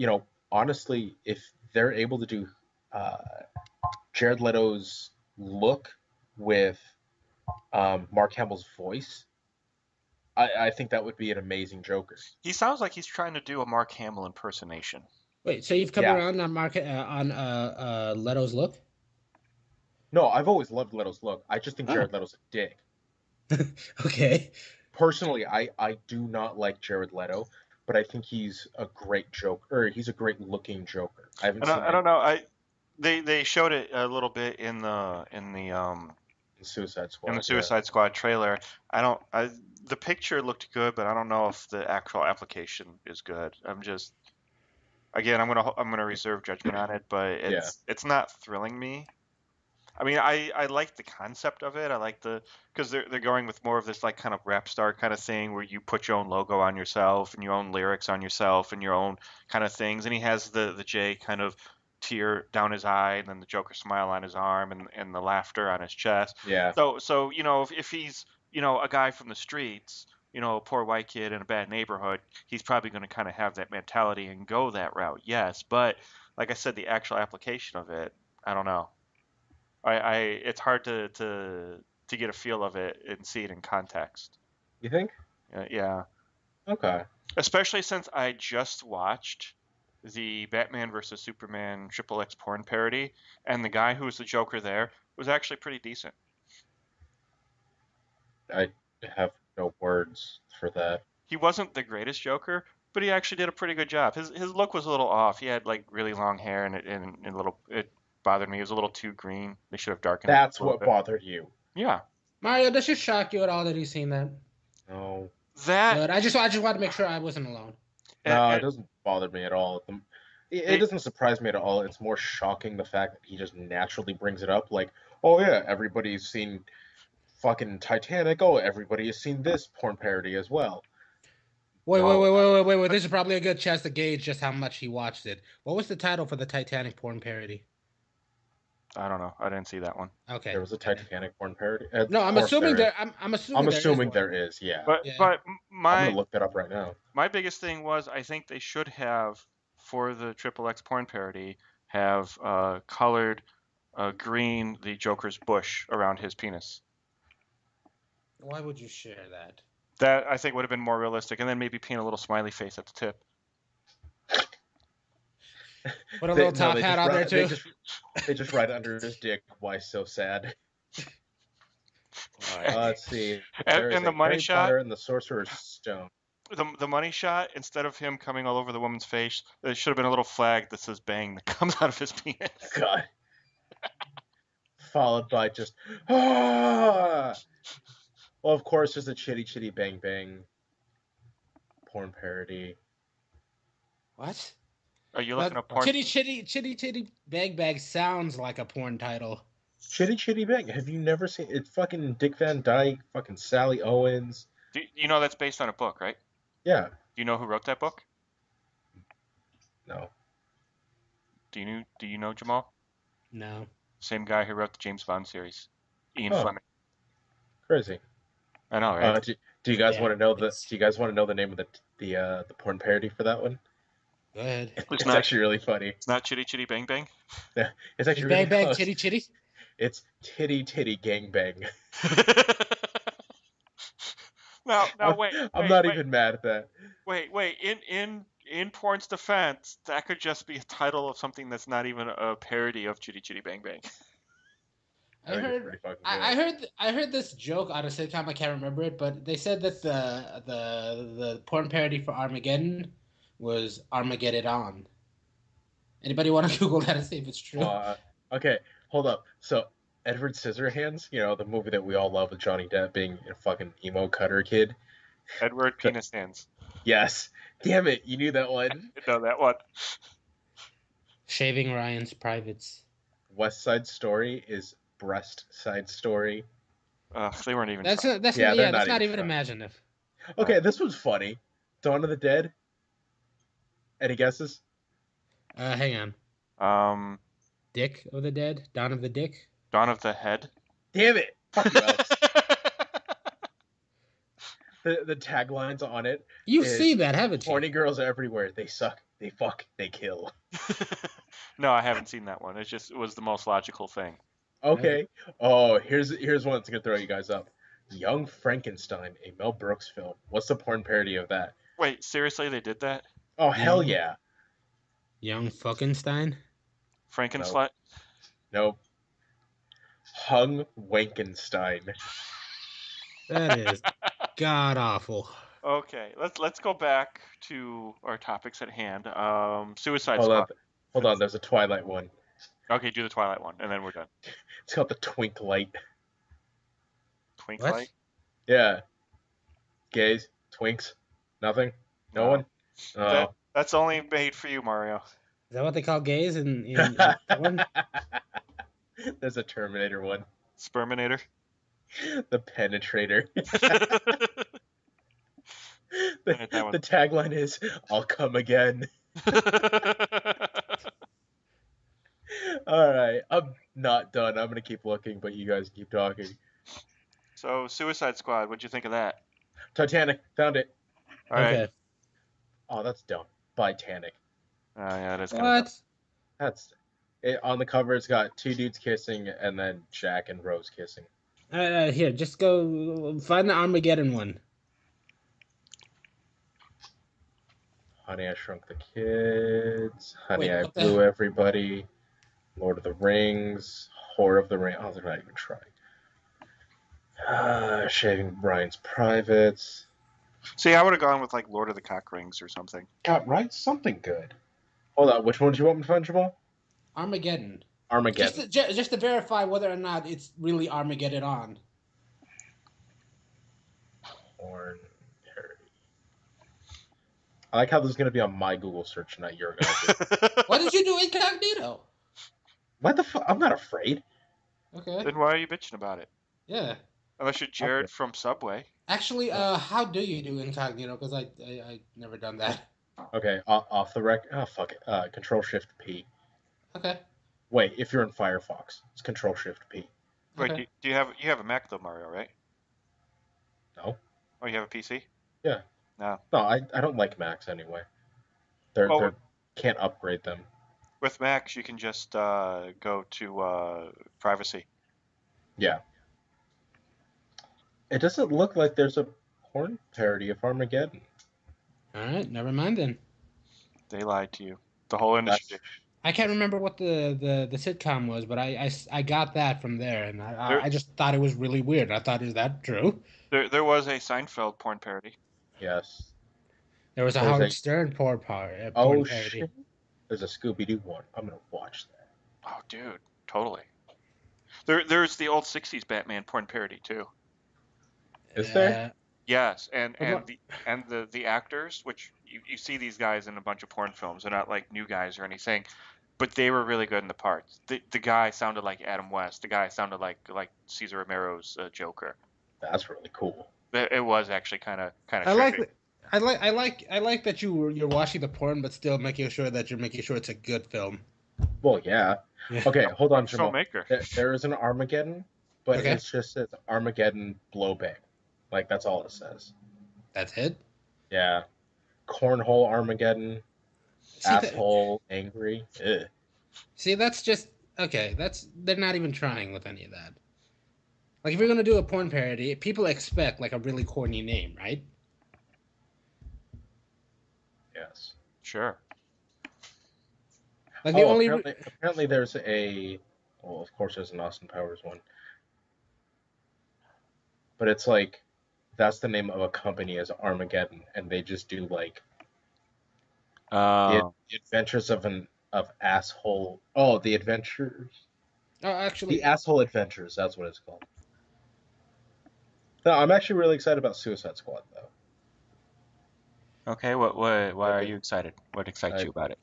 honestly, if they're able to do uh, Jared Leto's look with Mark Hamill's voice, I think that would be an amazing Joker. He sounds like he's trying to do a Mark Hamill impersonation. Wait, so you've come Yeah. around on Leto's look? No, I've always loved Leto's look. I just think Oh, Jared Leto's a dick. okay. Personally, I do not like Jared Leto, but I think he's a great Joker. Or he's a great looking Joker. I haven't seen I don't know. They showed it a little bit in Suicide Squad. the Suicide Squad trailer. The picture looked good, but I don't know if the actual application is good. Again, I'm gonna reserve judgment on it, but Yeah. it's not thrilling me. I mean, I like the concept of it. I like because they're going with more of this like kind of rap star kind of thing where you put your own logo on yourself and your own lyrics on yourself and your own kind of things. And he has the J kind of tear down his eye and then the Joker smile on his arm and the laughter on his chest. Yeah. So if he's a guy from the streets, a poor white kid in a bad neighborhood, he's probably going to kind of have that mentality and go that route. Yes, but like I said, the actual application of it, I don't know. It's hard to get a feel of it and see it in context. You think? Yeah. Okay. Especially since I just watched the Batman versus Superman Triple X porn parody, and the guy who was the Joker there was actually pretty decent. I have no words for that. He wasn't the greatest Joker, but he actually did a pretty good job. His look was a little off. He had like really long hair, it bothered me. It was a little too green. They should have darkened it That's a little what bit. bothered you. Yeah. Mario, does it shock you at all that he's seen that? No. That Good. I just wanted to make sure I wasn't alone. No, and it doesn't bother me at all. It they, doesn't surprise me at all. It's more shocking the fact that he just naturally brings it up. Like, oh yeah, everybody's seen fucking Titanic. Oh, everybody has seen this porn parody as well. Wait. This is probably a good chance to gauge just how much he watched it. What was the title for the Titanic porn parody? I don't know. I didn't see that one. Okay. There was a Titanic porn parody. No, Of I'm course assuming there is. I'm I'm assuming there there is. Yeah. But Yeah. but I'm my gonna look that up right now. my biggest thing was I think they should have for the Triple X porn parody have colored green the Joker's bush around his penis. Why would you share that? That I think would have been more realistic, and then maybe paint a little smiley face at the tip. Put a little top hat on there too. They just write under his dick. Why so sad? Let's see. And the money Harry shot. Potter and the Sorcerer's Stone. The money shot, instead of him coming all over the woman's face, there should have been a little flag that says "bang" that comes out of his penis. God. Followed by just ah. Well, of course, there's a Chitty Chitty Bang Bang porn parody. What? Are you looking up porn? Chitty Bang Bang sounds like a porn title. Chitty Chitty Bang. Have you never seen it? Fucking Dick Van Dyke, fucking Sally Owens. You know that's based on a book, right? Yeah. Do you know who wrote that book? No. Do you know Jamal? No. Same guy who wrote the James Bond series, Ian Oh. Fleming. Crazy. I know, right? Do you guys Yeah, want to know it's- Do you guys want to know the name of the porn parody for that one? Go ahead. It's actually really funny. It's not Chitty Chitty Bang Bang. Yeah, it's actually Bang really Bang close. Chitty. It's Titty Titty Gang Bang. No, wait. I'm not even mad at that. Wait. In porn's defense, that could just be a title of something that's not even a parody of Chitty Chitty Bang Bang. I heard this joke on a sitcom. I can't remember it, but they said that the porn parody for Armageddon was Armageddon. Anybody want to Google that and see if it's true? Okay, hold up. So Edward Scissorhands, the movie that we all love with Johnny Depp being a fucking emo cutter kid. Edward Penis Hands. Yes. Damn it, you knew that one. No, that one. Shaving Ryan's Privates. West Side Story is Breast Side Story. They weren't even. That's trying. not even imaginative. Okay, this one's funny. Dawn of the Dead. Any guesses? Hang on. Dick of the Dead? Dawn of the Dick? Dawn of the Head. Damn it! Fuck you, Alex. The taglines on it. You've seen that, haven't you? Horny girls everywhere. They suck. They fuck. They kill. No, I haven't seen that one. It was the most logical thing. Okay. Oh, here's one that's gonna throw you guys up. Young Frankenstein, a Mel Brooks film. What's the porn parody of that? Wait, seriously, they did that? Oh, hell yeah. Young Fuckenstein? Frankenslut? Nope. Hung Wankenstein. That is god awful. Okay, let's go back to our topics at hand. Suicide Squad. Hold on, there's a Twilight one. Okay, do the Twilight one, and then we're done. It's called the Twink Light. Twink What? Light? Yeah. Gays? Twinks? Nothing? No one? Oh. That's only made for you, Mario. Is that what they call gays in porn? There's a Terminator one. Sperminator? The Penetrator. That one. The tagline is, I'll come again. Alright, I'm not done. I'm going to keep looking, but you guys keep talking. So, Suicide Squad, what'd you think of that? Titanic. Found it. All right. Okay. Oh, that's dumb. Titanic. Yeah, that's kind of What? That's it. On the cover, it's got two dudes kissing and then Jack and Rose kissing. Here, just go find the Armageddon one. Honey, I Shrunk the Kids. Honey, Wait, I what Blew the? Everybody. Lord of the Rings. Whore of the Ring. Oh, they're not even trying. Shaving Brian's Privates. See, I would have gone with like Lord of the Cock Rings or something. God, write something good. Hold on, which one do you want me to find, Jamal? Armageddon. Armageddon. Just to verify whether or not it's really Armageddon on. Porn parody. I like how this is going to be on my Google search, not your guys'. Why did you do incognito? What the fuck? I'm not afraid. Okay. Then why are you bitching about it? Yeah. Unless you're Jared Okay. from Subway. Actually, how do you do incognito? Because I never done that. Okay, off the record. Oh, fuck it. Control Shift P. Okay. Wait, if you're in Firefox, it's Control Shift P. Wait, Okay. do you have a Mac though, Mario, right? No? Oh, you have a PC? Yeah. No. No, I don't like Macs anyway. Well, They're can't upgrade them. with Macs, you can just go to privacy. Yeah. It doesn't look like there's a porn parody of Armageddon. All right. Never mind then. They lied to you. The whole industry. I can't remember what the sitcom was, but I got that from there, and There, I just thought it was really weird. I thought, is that true? there was a Seinfeld porn parody. Yes. There was a There's Howard a- Stern porn Oh parody. shit. There's a Scooby Doo one. I'm gonna watch that. Oh, dude, totally. There's the old '60s Batman porn parody too. Is there? Yes, and What- the actors, which you see these guys in a bunch of porn films, they're not like new guys or anything, but they were really good in the parts. The guy sounded like Adam West. The guy sounded like Cesar Romero's Joker. That's really cool. It was actually kind of I like trippy. that. I like that you're watching the porn, but still making sure that you're making sure it's a good film. Well, yeah. Yeah. Okay, hold on, Jamal. Filmmaker. There is an Armageddon, but Okay. it just says Armageddon Blowbang. Like, that's all it says. That's it. Yeah. Cornhole Armageddon. See, Asshole Angry. Ugh. see, that's just okay. They're not even trying with any of that. Like if you're gonna do a porn parody, people expect like a really corny name, right? Yes. Sure. Like the only apparently there's a... Well, of course there's an Austin Powers one. But it's like... That's the name of a company as Armageddon, and they just do like the Adventures of Asshole. Oh, the Adventures. oh, actually, The Asshole Adventures. That's what it's called. No, I'm actually really excited about Suicide Squad though. Okay. Why are you excited? What excites you about it?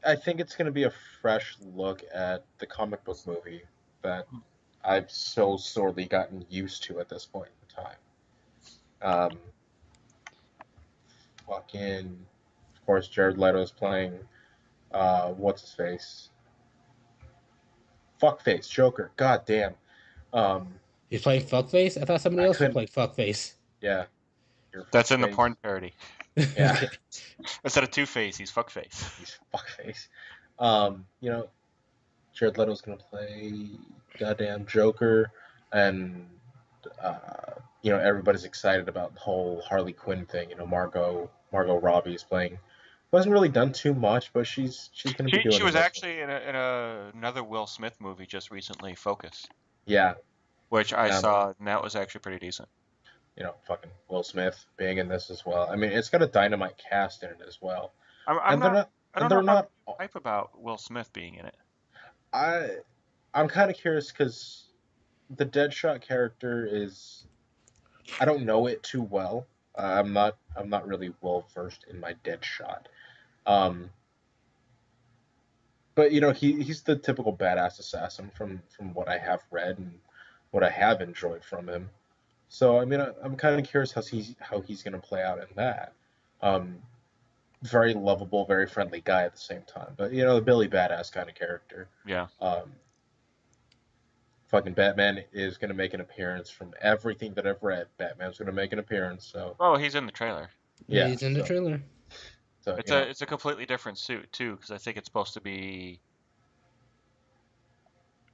I think it's going to be a fresh look at the comic book movie that I've so sorely gotten used to at this point in time. Of course, Jared Leto's playing, what's his face? Fuckface, Joker. God damn. he's playing fuckface. I thought somebody else would play fuckface. Yeah. That's in the Fuckface. porn parody. Yeah. Okay. Instead of Two-Face, he's Fuckface. He's fuckface. Jared Leto's gonna play goddamn Joker, and everybody's excited about the whole Harley Quinn thing. Margot Robbie's playing. Wasn't really done too much, but she's gonna be doing. She was it. actually in another Will Smith movie just recently, Focus. Yeah. Which I saw, and that was actually pretty decent. Fucking Will Smith being in this as well. I mean, it's got a dynamite cast in it as well. I don't know hype about Will Smith being in it. I'm kind of curious because the Deadshot character is, I don't know it too well. I'm not really well versed in my Deadshot. But he's the typical badass assassin from what I have read and what I have enjoyed from him. So I mean, I'm kind of curious how he's going to play out in that. Very lovable, very friendly guy at the same time, but the Billy Badass kind of character. Yeah. fucking Batman is gonna make an appearance. From everything that I've read, Batman's gonna make an appearance. So Oh, he's in the trailer. Yeah, yeah, he's in the trailer. so It's a completely different suit too, because I think it's supposed to be.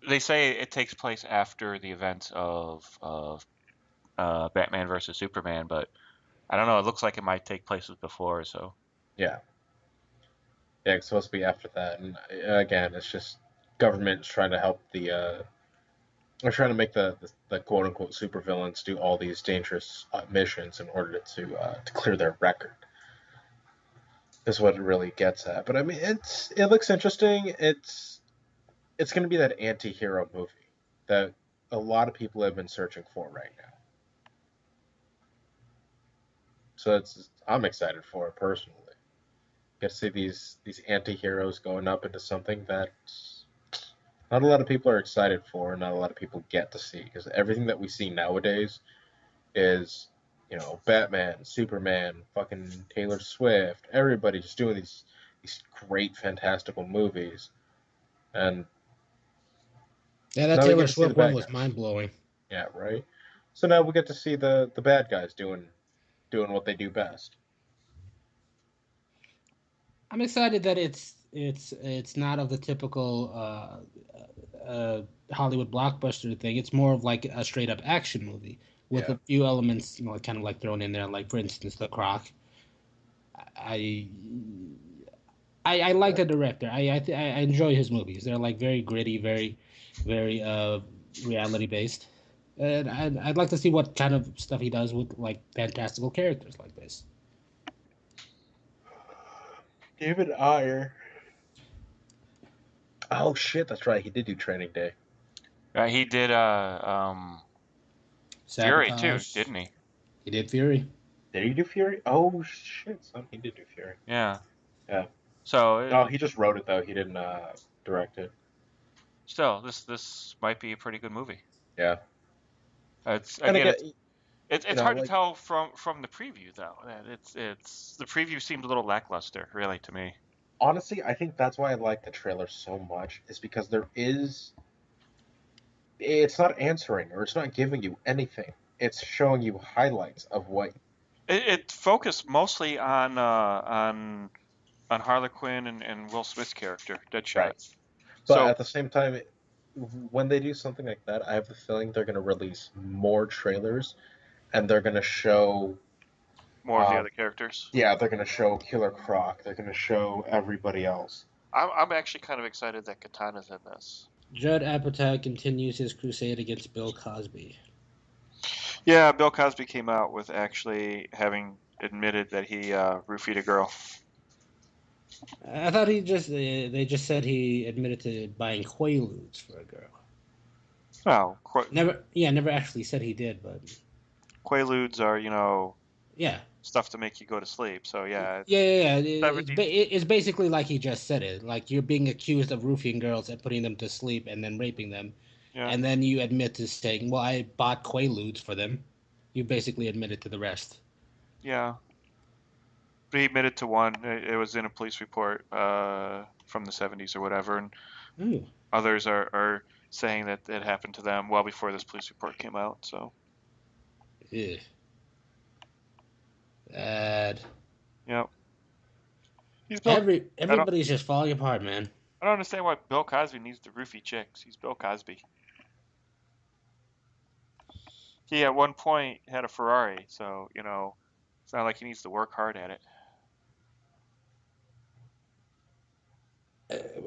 They say it takes place after the events of Batman versus Superman, but I don't know. It looks like it might take place before. So yeah, it's supposed to be after that. And again, it's just government trying to help they're trying to make the quote unquote supervillains do all these dangerous missions in order to clear their record. Is what it really gets at. But I mean, it looks interesting. It's going to be that anti-hero movie that a lot of people have been searching for right now. So I'm excited for it personally. Get to see these anti-heroes going up into something that not a lot of people are excited for, and not a lot of people get to see, because everything that we see nowadays is, Batman, Superman, fucking Taylor Swift, everybody just doing these great fantastical movies, and Yeah, that now we Taylor get to see the Swift one bad was guys. mind blowing. Yeah, right. So now we get to see the bad guys doing what they do best. I'm excited that it's not of the typical Hollywood blockbuster thing. It's more of like a straight up action movie with Yeah. a few elements, kind of like thrown in there. Like for instance, the Croc. I I like the director. I enjoy his movies. They're like very gritty, very reality based. And I'd like to see what kind of stuff he does with like fantastical characters like this. David Ayer. Oh shit, that's right. He did do Training Day. he did Fury too, Sabotage. didn't he? He did Fury. Did he do Fury? Oh shit, son, he did do Fury. Yeah. Yeah. So No, he just wrote it though. He didn't direct it. still, this might be a pretty good movie. Yeah. It's And again, again, it's hard to tell from the preview though. It's the preview seemed a little lackluster, really, to me. honestly, I think that's why I like the trailer so much, is because it's not answering or it's not giving you anything. It's showing you highlights of what. It focused mostly on Harley Quinn and Will Smith's character, Deadshot. Right. But So at the same time, when they do something like that, I have the feeling they're going to release more trailers, and they're going to show. more of the other characters. Yeah, they're going to show Killer Croc. They're going to show everybody else. I'm actually kind of excited that Katana's in this. Judd Apatow continues his crusade against Bill Cosby. Yeah, Bill Cosby came out with actually having admitted that he roofied a girl. I thought they just said he admitted to buying Quaaludes for a girl. Oh, Never actually said he did, but Quaaludes are, yeah. stuff to make you go to sleep. So yeah, Yeah. Seventies. It's basically like he just said it. Like you're being accused of roofing girls and putting them to sleep and then raping them, Yeah, and then you admit to saying, "Well, I bought Quaaludes for them." You basically admitted to the rest. yeah. But he admitted to one. It was in a police report from the 70s or whatever, and Ooh, others are saying that it happened to them well before this police report came out. So yeah. Bad. yeah, he's Bill. Everybody's just falling apart, man. I don't understand why Bill Cosby needs to roofie chicks. He's Bill Cosby. He at one point had a Ferrari, so it's not like he needs to work hard at it.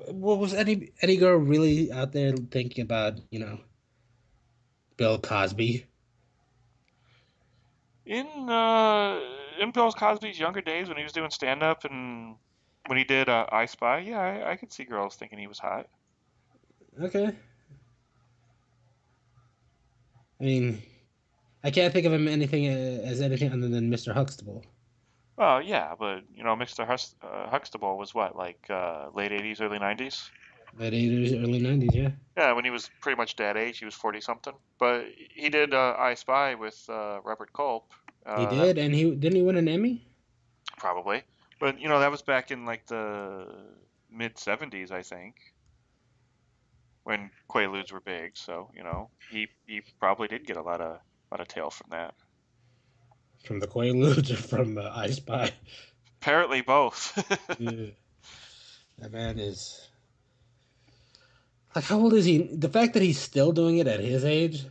What was any girl really out there thinking about Bill Cosby? In Bill Cosby's younger days when he was doing stand up and when he did I Spy, yeah, I could see girls thinking he was hot. Okay. I mean, I can't think of him anything as anything other than Mr. Huxtable. Well, yeah, but Mr. Huxtable was what, like late '80s, early '90s? Late 80s, early 90s, yeah. Yeah, when he was pretty much that age, he was 40 something. But he did I Spy with Robert Culp. He did, and he didn't he win an Emmy? Probably, but that was back in like the mid '70s, I think. when Quaaludes were big. So he probably did get a lot of tail from that. From the Quaaludes or from I Spy? Apparently both. Yeah. That man is like, how old is he? The fact that he's still doing it at his age,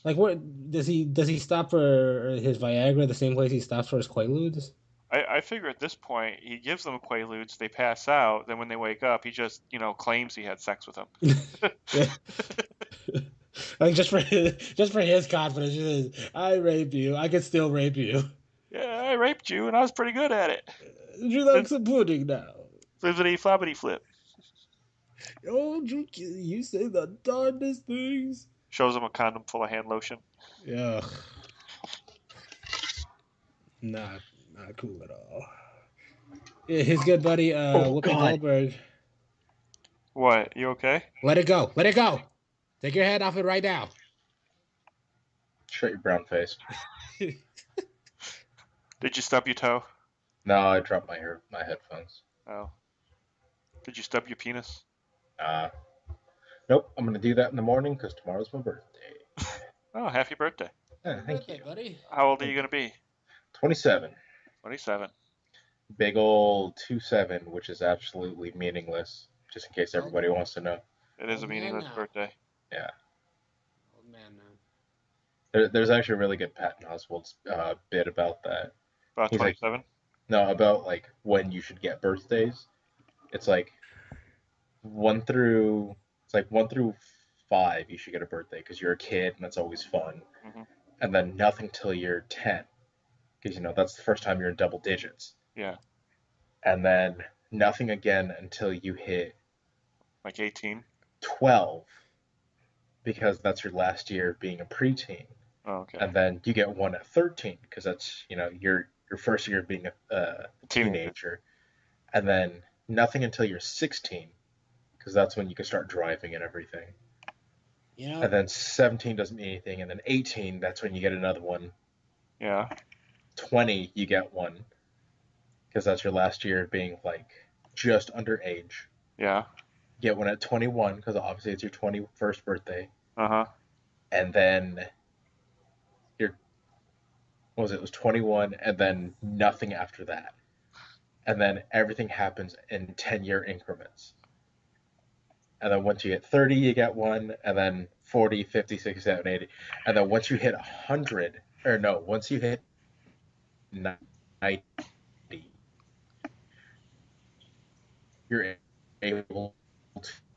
like what does he stop for his Viagra the same place he stops for his Quaaludes? I figure at this point he gives them Quaaludes, they pass out, then when they wake up, he just claims he had sex with them. Yeah. Like just for his confidence, he says, "I raped you. I can still rape you. Yeah, I raped you and I was pretty good at it. Would you like some pudding now? Flippity floppity flip. Oh, you say the darndest things." Shows him a condom full of hand lotion. Yeah, not cool at all. Yeah, his good buddy, Whoopi God. Goldberg. What? You okay? Let it go. Let it go. Take your head off it right now. Shut your brown face. Did you stub your toe? No, I dropped my headphones. Oh. Did you stub your penis? Nope. I'm gonna do that in the morning because tomorrow's my birthday. Oh, happy birthday. Yeah, thank you. buddy. How old are you gonna be? 27. 27. Big old 27, which is absolutely meaningless. Just in case everybody wants to know. It is Oh, a man, meaningless now. birthday. Yeah. Old man now. There's actually a really good Patton Oswalt bit about that. About He's like, 27? no, about like when you should get birthdays. It's like 1 through 5 you should get a birthday because you're a kid and that's always fun. Mhm. And then nothing till you're 10 because that's the first time you're in double digits. Yeah. And then nothing again until you hit Like 18? 12 because that's your last year of being a preteen. Oh, okay. And then you get one at 13 because that's your first year of being a teenager. And then nothing until you're 16 because that's when you can start driving and everything. And then 17 doesn't mean anything, and then 18, that's when you get another one. Yeah. 20, you get one because that's your last year of being like just underage. Yeah. Get one at 21 because obviously it's your 21st birthday. Uh-huh. And then it was 21 and then nothing after that. And then everything happens in 10-year increments. And then once you hit 30, you get one, and then 40, 50, 60, 70, 80. And then once you hit 100, once you hit 90, you're able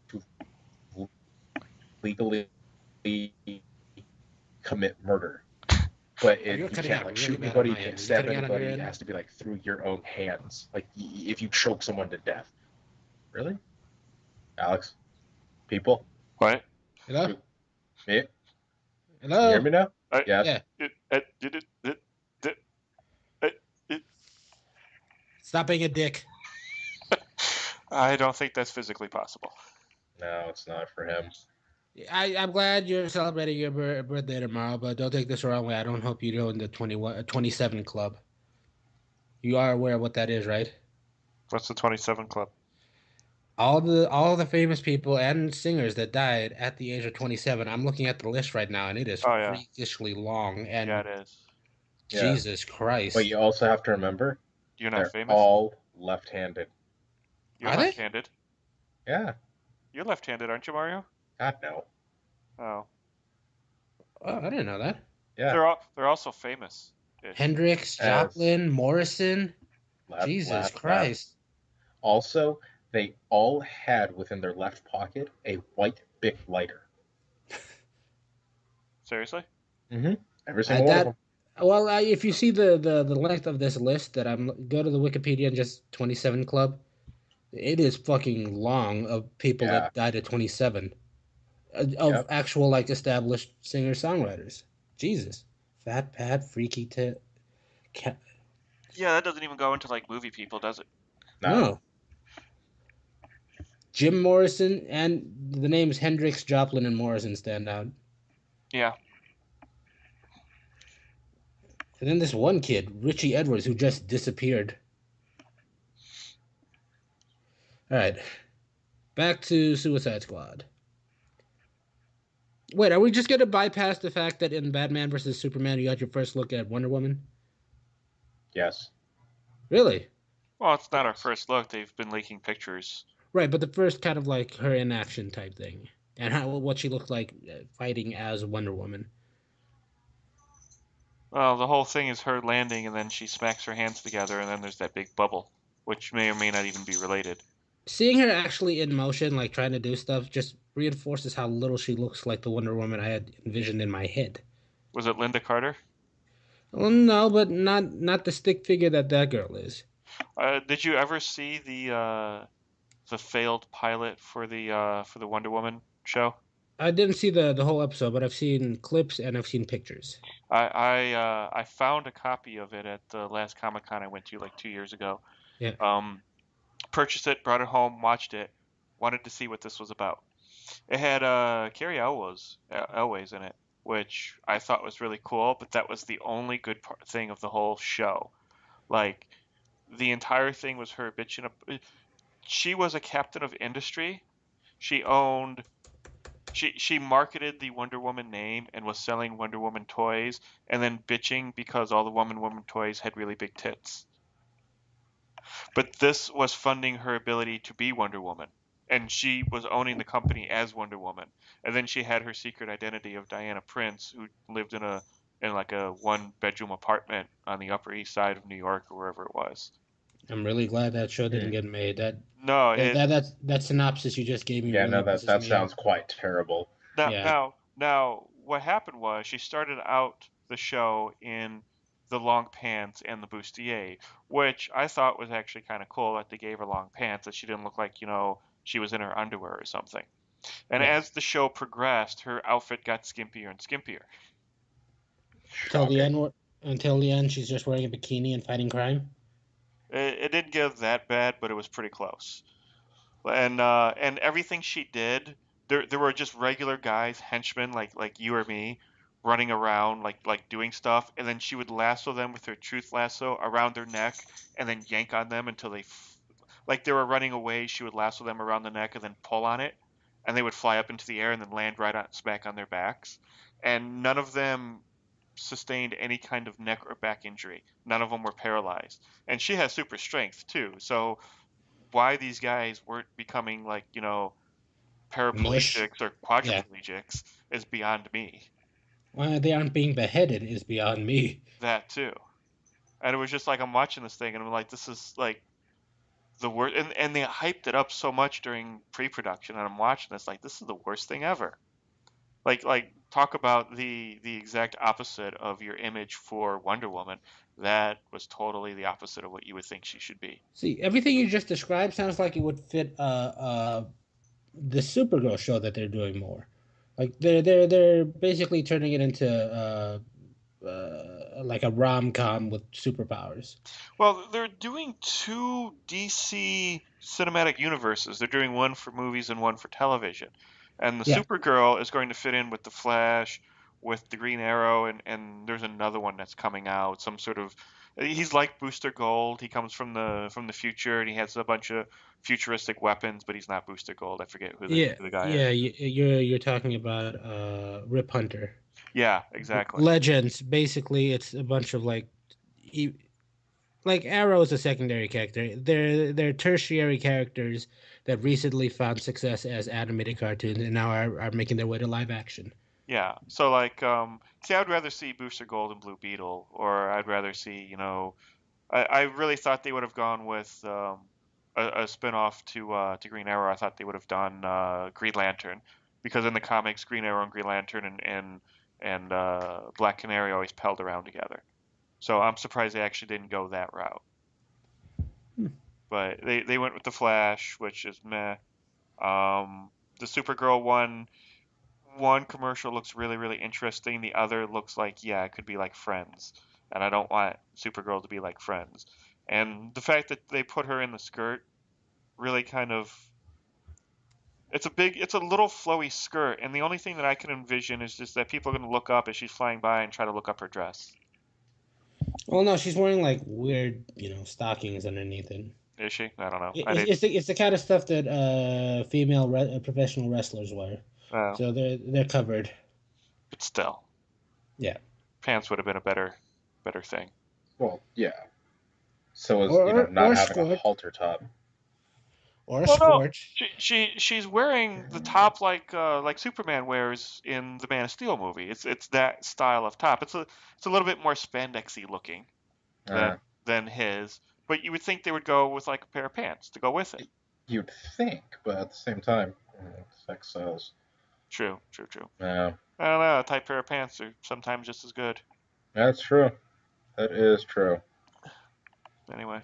to legally commit murder. But you can't like shoot anybody, you can't stab anybody. It has to be like through your own hands. Like if you choke someone to death. Really? Alex? People? What? Hello? Me? Hello? Can you hear me now? Yes. Yeah. Stop being a dick. I don't think that's physically possible. No, it's not for him. I'm glad you're celebrating your birthday tomorrow, but don't take this the wrong way. I don't hope you join the 27 club. You are aware of what that is, right? What's the 27 club? All the famous people and singers that died at the age of 27. I'm looking at the list right now, and it is freakishly long. And yeah, it is. Jesus Christ! But you also have to remember, You're not they're famous. all left-handed. You're Are they? left-handed. Yeah. You're left-handed, aren't you, Mario? God no. Oh. Oh, I didn't know that. Yeah. They're also famous. Hendrix, Joplin, Morrison. Jesus Christ! Also, they all had within their left pocket a white Bic lighter. Seriously? Mm-hmm. Every single one of them. Well, if you see the length of this list, go to the Wikipedia and just 27 Club. It is fucking long of people that died at 27, of actual like established singer songwriters. Jesus, Fat Pat, Freaky Tit. Yeah, that doesn't even go into like movie people, does it? No. Jim Morrison and the names Hendrix, Joplin, and Morrison stand out. Yeah. And then this one kid, Richie Edwards, who just disappeared. All right. Back to Suicide Squad. Wait, are we just gonna bypass the fact that in Batman versus Superman you got your first look at Wonder Woman? Yes. Really? Well, it's not our Yes. first look. They've been leaking pictures. Right, but the first kind of like her in action type thing, and how what she looked like fighting as Wonder Woman. Well, the whole thing is her landing, and then she smacks her hands together, and then there's that big bubble, which may or may not even be related. Seeing her actually in motion, like trying to do stuff, just reinforces how little she looks like the Wonder Woman I had envisioned in my head. Was it Linda Carter? Well, no, but not the stick figure that that girl is. Did you ever see the failed pilot for the Wonder Woman show? I didn't see the whole episode, but I've seen clips and I've seen pictures. I found a copy of it at the last Comic Con I went to like 2 years ago. Yeah, Um, Purchased it, brought it home, watched it, wanted to see what this was about. It had Carrie Elways in it, which I thought was really cool, but that was the only good thing of the whole show. Like the entire thing was her bitching up. She was a captain of industry. She owned she marketed the Wonder Woman name and was selling Wonder Woman toys and then bitching because all the Woman toys had really big tits. But this was funding her ability to be Wonder Woman. And she was owning the company as Wonder Woman. And then she had her secret identity of Diana Prince, who lived in like a one bedroom apartment on the Upper East Side of New York or wherever it was. I'm really glad that show didn't Hmm. get made. No, That synopsis you just gave me Yeah, really no, that pisses that me off. sounds quite terrible. Now, Yeah, now, now, what happened was she started out the show in the long pants and the bustier, which I thought was actually kind of cool that they gave her long pants, that she didn't look like, she was in her underwear or something. And yeah. as the show progressed, her outfit got skimpier and skimpier. Till the Shocking. end, until the end, she's just wearing a bikini and fighting crime. It didn't get that bad, but it was pretty close. And everything she did, there were just regular guys, henchmen like you or me, running around like doing stuff, and then she would lasso them with her truth lasso around their neck, and then yank on them until like they were running away. She would lasso them around the neck and then pull on it, and they would fly up into the air and then land right on smack on their backs, and none of them sustained any kind of neck or back injury. None of them were paralyzed, and she has super strength too. So why these guys weren't becoming like, Mush. paraplegics or Yeah. quadriplegics is beyond me. Why they aren't being beheaded is beyond me. That too. And it was just like I'm watching this thing and I'm like, this is like the worst. And they hyped it up so much during pre-production, and I'm watching this like this is the worst thing ever. Like talk about the exact opposite of your image for Wonder Woman. That was totally the opposite of what you would think she should be. See, everything you just described sounds like it would fit the Supergirl show that they're doing more. Like they're basically turning it into like a rom com with superpowers. Well, they're doing two DC cinematic universes. They're doing one for movies and one for television. And the Yeah, Supergirl is going to fit in with the Flash, with the Green Arrow, and there's another one that's coming out. Some sort of he's like Booster Gold. He comes from the future and he has a bunch of futuristic weapons, but he's not Booster Gold. I forget yeah, who the guy is. yeah. You're talking about Rip Hunter. Yeah, exactly. Legends. Basically, it's a bunch of e- like Arrow is a secondary character. They're tertiary characters that recently found success as animated cartoons and now are making their way to live action. Yeah. So like see I'd rather see Booster Gold and Blue Beetle, or I'd rather see, I really thought they would have gone with a spin-off to Green Arrow. I thought they would have done Green Lantern, because in the comics, Green Arrow and Green Lantern and Black Canary always pelled around together. So I'm surprised they actually didn't go that route. But they went with the Flash, which is meh. The Supergirl one commercial looks really really interesting. The other looks like, yeah, it could be like Friends, and I don't want Supergirl to be like Friends. And the fact that they put her in the skirt really kind of it's a little flowy skirt, and the only thing that I can envision is just that people are going to look up as she's flying by and try to look up her dress. Well, no, she's wearing like weird, stockings underneath it. Is she? I don't know. I It's didn't. it's the kind of stuff that female professional wrestlers wear. Oh. So they're covered But still, Yeah. pants would have been a better thing. Well, yeah. So was not Or having a skirt. halter top. Or a Well, no, skirt. she's wearing the top like Superman wears in the Man of Steel movie. It's that style of top. It's a little bit more spandexy looking Uh, than his. But you would think they would go with like a pair of pants to go with it. you'd think, but at the same time, sex sells. True. Yeah, I don't know. A tight pair of pants are sometimes just as good. that's true. That is true. Anyway,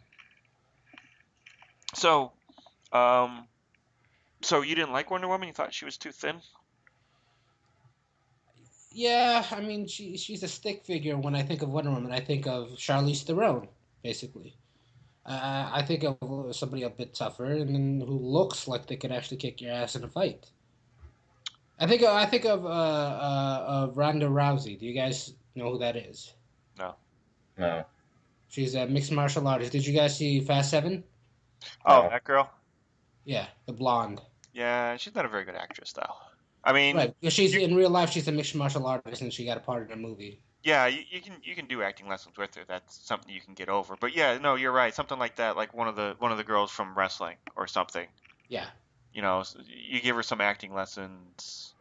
so um, so you didn't like Wonder Woman? You thought she was too thin? Yeah, I mean, she's a stick figure. When I think of Wonder Woman, I think of Charlize Theron, basically. I think of somebody a bit tougher and then who looks like they could actually kick your ass in a fight. I think of Ronda Rousey. Do you guys know who that is? No. No, She's a mixed martial artist. Did you guys see Fast Seven? Oh, no. that girl. Yeah, the blonde. Yeah, she's not a very good actress, though. I mean, Right, because she's you, in real life. She's a mixed martial artist, and she got a part in a movie. yeah, you can do acting lessons with her. That's something you can get over. But yeah, no, you're right. Something like that, like one of the girls from wrestling or something. Yeah. You know, you give her some acting lessons.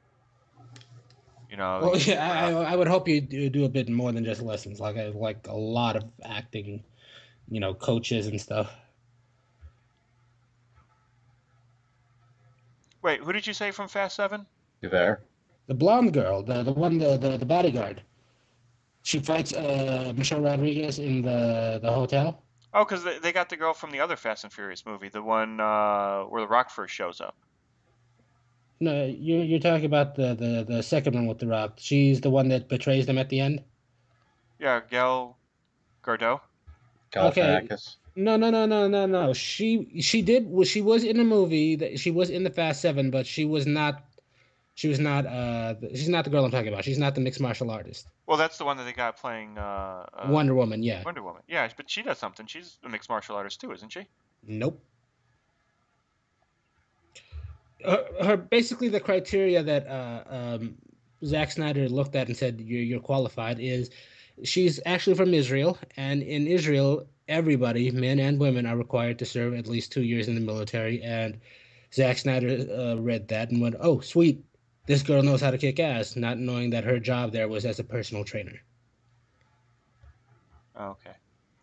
You know, Well, you yeah, put her up. I would hope you do a bit more than just lessons, like a lot of acting, coaches and stuff. Wait, who did you say from Fast Seven? You there? The blonde girl, the one, the bodyguard. She fights Michelle Rodriguez in the hotel. Oh, because they got the girl from the other Fast and Furious movie, the one where the Rock first shows up. No, you're talking about the second one with the Rock. She's the one that betrays them at the end. Yeah, Gal Gadot. Okay, Galifianakis. no. She was in a movie that she was in the Fast Seven, but she was not. She was not. She's not the girl I'm talking about. She's not the mixed martial artist. Well, that's the one that they got playing Wonder Woman. Yeah. Wonder Woman. Yeah, but she does something. She's a mixed martial artist too, isn't she? Nope. Her basically the criteria that Zack Snyder looked at and said you're qualified is she's actually from Israel, and in Israel everybody, men and women, are required to serve at least 2 years in the military. And Zack Snyder read that and went, "Oh, sweet, this girl knows how to kick ass," not knowing that her job there was as a personal trainer. Oh, okay.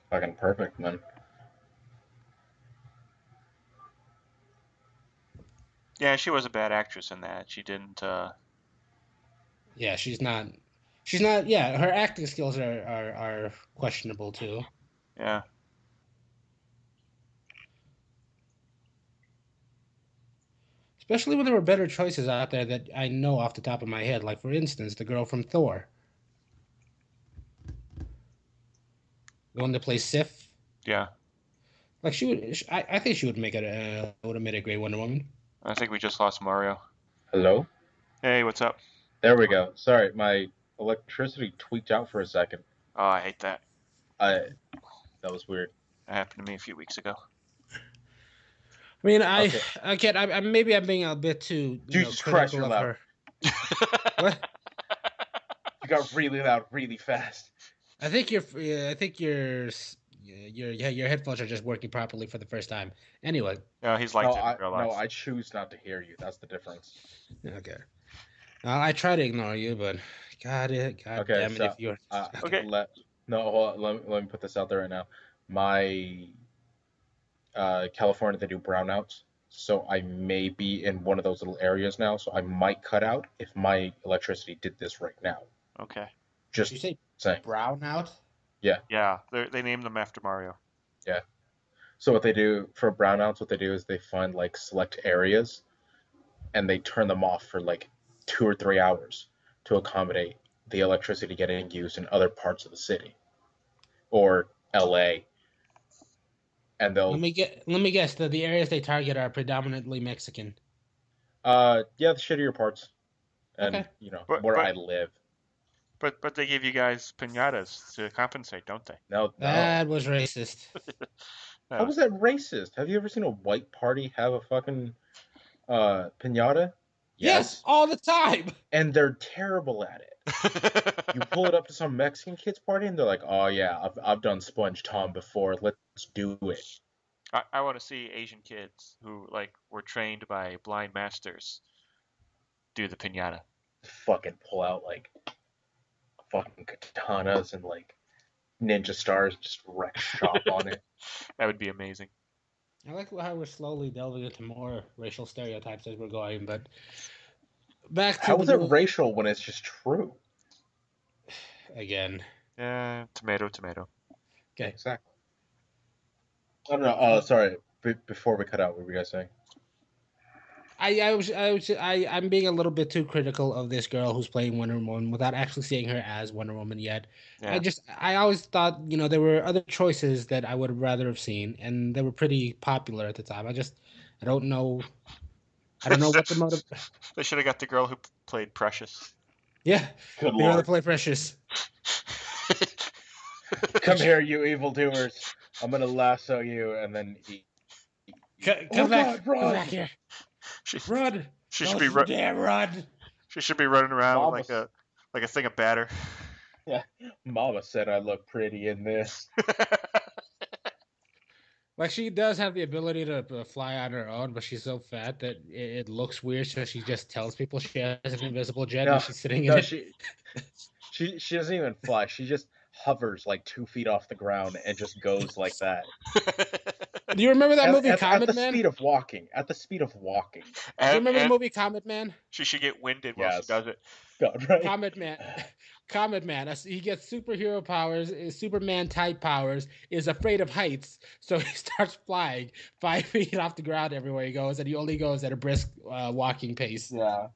Fucking perfect, man. Yeah, she was a bad actress in that. She didn't. Yeah, she's not. She's not. Yeah, her acting skills are questionable too. Yeah. Especially when there were better choices out there that I know off the top of my head. Like, for instance, the girl from Thor, the one that plays Sif. Yeah. Like, I think she would would have made a great Wonder Woman. I think we just lost Mario. Hello? Hey, what's up? There we go. Sorry, my electricity tweaked out for a second. Oh, I hate that. That was weird. That happened to me a few weeks ago. I mean, Okay. maybe I'm being a bit too Jesus Christ, critical you're of loud. her. What? You got really loud really fast. I think your headphones are just working properly for the first time. Anyway, Yeah, he's like that in real life. No, I choose not to hear you. That's the difference. okay. I try to ignore you, but God Okay, damn it, so, if you're Okay. Hold on, let me put this out there right now. My California, they do brownouts, so I may be in one of those little areas now. So I might cut out if my electricity did this right now. Okay. Did you Just say saying. brownout? Yeah, they named them after Mario. Yeah. So what they do for brownouts, what they do is they find like select areas, and they turn them off for like 2 or 3 hours to accommodate the electricity getting used in other parts of the city or LA. And they'll Let me guess. The areas they target are predominantly Mexican. yeah, the shittier parts. And Okay. where I But live. but they give you guys pinatas to compensate, don't they? No. That was racist. How was that racist? Have you ever seen a white party have a fucking pinata? Yes, all the time. And they're terrible at it. You pull it up to some Mexican kids party, and they're like, "Oh yeah, I've done Sponge Tom before. Let's do it." I want to see Asian kids who like were trained by blind masters do the piñata. Fucking pull out like fucking katanas and like ninja stars, just wreck shop on it. That would be amazing. I like how we're slowly delving into more racial stereotypes as we're going, but back to How the is it movie racial when it's just true? again. Yeah, tomato, tomato. Okay. Exactly. I don't know. Oh, sorry. Before we cut out, what were you guys saying? I'm being a little bit too critical of this girl who's playing Wonder Woman without actually seeing her as Wonder Woman yet. Yeah. I always thought, there were other choices that I would rather have seen, and they were pretty popular at the time. I don't know. I don't know what the motive. They should have got the girl who played Precious. Yeah, Good the girl that lord. played Precious. Come here, you evildoers. I'm gonna lasso you, and then Come back. God, run! Come back here. She, Run. she Don't should be you dare run. she should be running around Mama, with like a thing of batter. yeah. Mama said I look pretty in this. Like, she does have the ability to fly on her own, but she's so fat that it looks weird. So she just tells people she has an invisible jet No, and she's sitting in no, it. she doesn't even fly. She just hovers like 2 feet off the ground and just goes like that. Do you remember that movie At Comet the Man? speed of walking. At the speed of walking. Do you remember the And movie Comet Man? she should get winded while she Yes. does it. God, right? Comet Man. Comet Man. He gets superhero powers, Superman type powers, is afraid of heights, so he starts flying 5 feet off the ground everywhere he goes, and he only goes at a brisk walking pace. Yeah.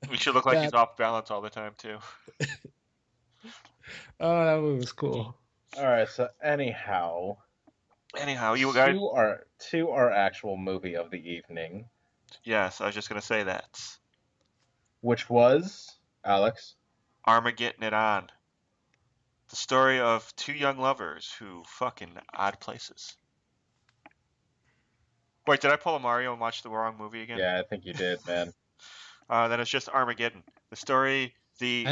He should look like he's off balance all the time too. Oh, that movie was cool. All right. So anyhow, You guys. to our actual movie of the evening, Yes, I was just gonna say that. which was Alex. Armageddon it on. The story of two young lovers who fuck in odd places. Wait, did I pull a Mario and watch the wrong movie again? Yeah, I think you did, man. Then it's just Armageddon. The story, the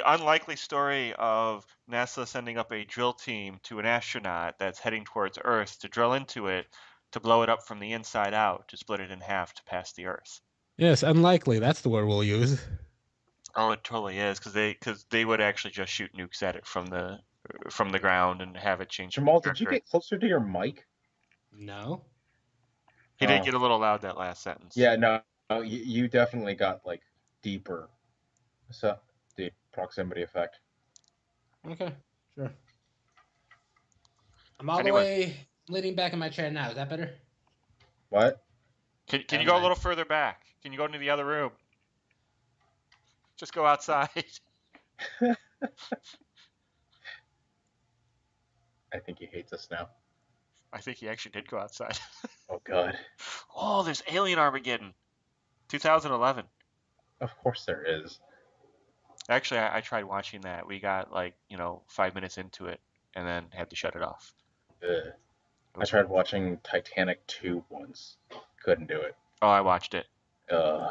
unlikely story of NASA sending up a drill team to an astronaut that's heading towards Earth to drill into it, to blow it up from the inside out, to split it in half to pass the Earth. Yes, unlikely. That's the word we'll use. Oh, it totally is, because they would actually just shoot nukes at it from the ground and have it change. Jamal, did you get closer to your mic? No. He did get a little loud that last sentence. Yeah, no, you definitely got like deeper. So the proximity effect. Okay, sure. I'm all the way leaning back in my chair now. Is that better? What? Can you go a little further back? Can you go into the other room? Just go outside. I think he hates us now. I think he actually did go outside. Oh God. Oh, there's Alien Armageddon, 2011. Of course there is. Actually, I tried watching that. We got 5 minutes into it and then had to shut it off. Ugh. I tried watching Titanic 2 once. Couldn't do it. Oh, I watched it. Ugh.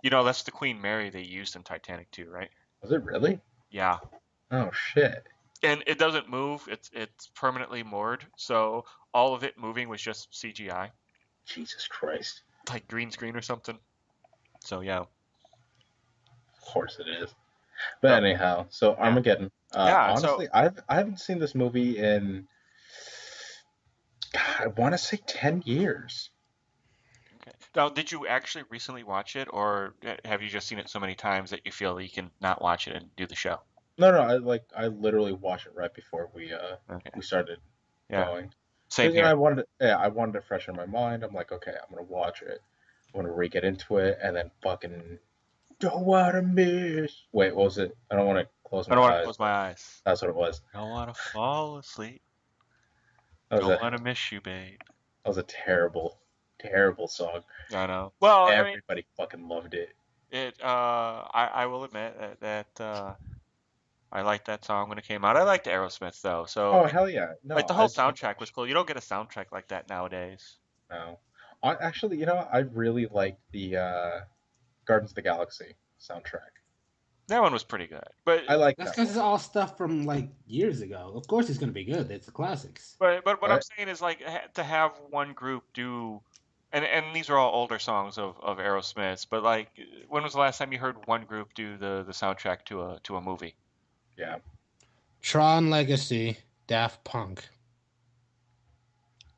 That's the Queen Mary they used in Titanic 2, right? Was it really? Yeah. Oh shit. And it doesn't move. It's permanently moored. So all of it moving was just CGI. Jesus Christ. Like green screen or something. So yeah. Of course it is. But anyhow, so Armageddon. Honestly, I haven't seen this movie in, God, I want to say 10 years. Okay. Now, did you actually recently watch it, or have you just seen it so many times that you feel you can not watch it and do the show? No, I literally watched it right before we started going. Same here. I wanted to freshen my mind. I'm like, okay, I'm gonna watch it. I'm gonna re-get into it, and then fucking don't wanna miss. Wait, what was it? I don't want to close my eyes. I don't want to close my eyes. That's what it was. I don't want to fall asleep. Don't want to miss you, babe. That was a terrible, terrible song. I know. Well, everybody fucking loved it. I will admit that I liked that song when it came out. I liked Aerosmith though, so. Oh hell yeah! No, the whole soundtrack was cool. You don't get a soundtrack like that nowadays. No, actually, I really liked the Guardians of the Galaxy soundtrack. That one was pretty good, but I like That's that because one. it's all stuff from like years ago. Of course, it's gonna be good. It's the classics. what I'm What? saying is like to have one group do, and these are all older songs of Aerosmith's, but like when was the last time you heard one group do the soundtrack to a movie? Yeah. Tron Legacy, Daft Punk,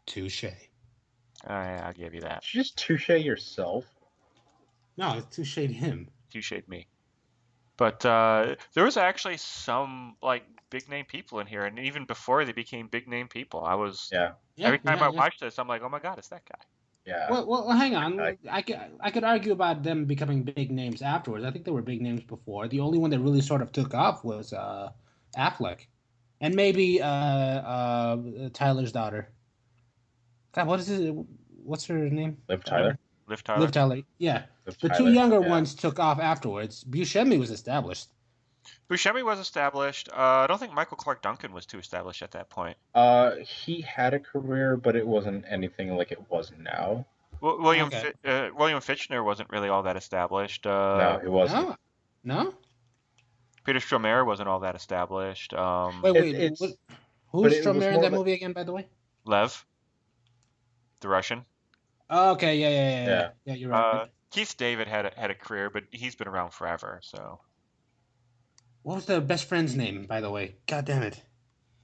Touche. I'll give you that. Did you just touche yourself? No, it's Touche to him. Touche me. But there was actually some like big name people in here, and even before they became big name people, I was Yeah. Yeah, every time yeah, I yeah. watched this, I'm like, oh my god, it's that guy. Yeah. Well, hang I, on. I could argue about them becoming big names afterwards. I think they were big names before. The only one that really sort of took off was Affleck, and maybe Tyler's daughter. God, what is it? What's her name? Liv Tyler. Liv Liv Tyler. Tyler. Yeah, Liv the two Tyler. younger Yeah. ones took off afterwards. Buscemi was established. Buscemi was established. I don't think Michael Clark Duncan was too established at that point. He had a career, but it wasn't anything like it was now. Okay. William Fichtner wasn't really all that established. No, it wasn't. No, no. Peter Stormare wasn't all that established. Wait. It's but Who's it was Stromae in more that like movie again? By the way. Lev, the Russian. Oh, okay. Yeah. yeah. Yeah, you're right. Keith David had a career, but he's been around forever. So What was the best friend's name, by the way? God damn it.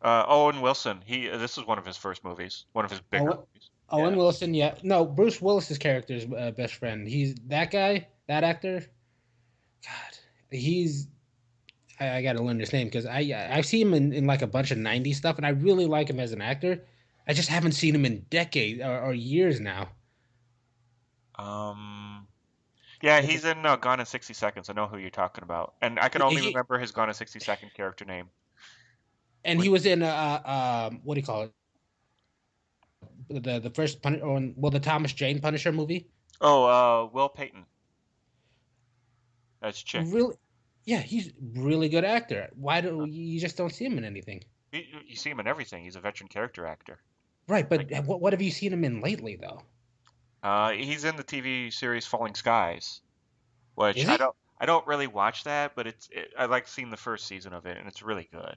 Owen Wilson. This was one of his first movies, one of his bigger Owen, movies. Owen Yeah. Wilson, yeah. No, Bruce Willis's character's best friend. He's that guy, that actor. God, he's. I got to learn his name because I see him in like a bunch of '90s stuff, and I really like him as an actor. I just haven't seen him in decades or years now. Yeah, he's in Gone in 60 Seconds. I know who you're talking about, and I can only He remember his Gone in 60 Second character name. and he was in what do you call it? The first the Thomas Jane Punisher movie. Oh, Will Payton. That's Chick. Really, yeah, he's really good actor. Why do you just don't see him in anything? You see him in everything. He's a veteran character actor. Right, but what have you seen him in lately though? He's in the TV series Falling Skies, which Is he? I don't really watch that, but I like seeing the first season of it, and it's really good.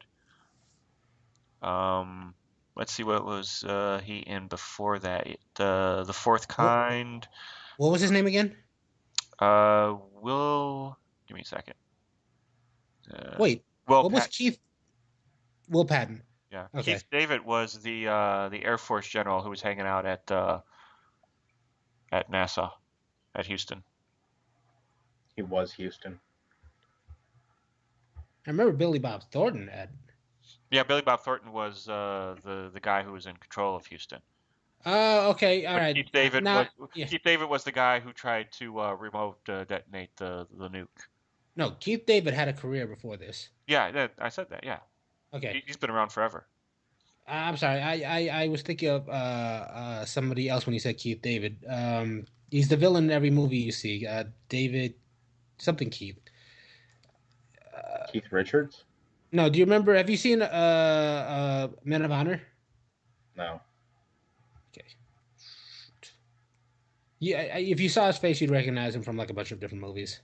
Let's see what was he in before that. The Fourth Kind. What was his name again? Will give me a second. Wait, Will what was Pat- Keith? Will Patton. Yeah, Okay. Keith David was the Air Force general who was hanging out at NASA at Houston. He was Houston. I remember Billy Bob Thornton at. Yeah, Billy Bob Thornton was the guy who was in control of Houston. Oh, okay, all But right. Keith David Now, was yeah. Keith David was the guy who tried to remote detonate the nuke. No, Keith David had a career before this. Yeah, I said that. Yeah, Okay, he's been around forever. I'm sorry. I was thinking of somebody else when you said Keith David. He's the villain in every movie you see. David, something Keith. Keith Richards? No, do you remember? Have you seen Men of Honor? No. Okay. Yeah, if you saw his face, you'd recognize him from like a bunch of different movies.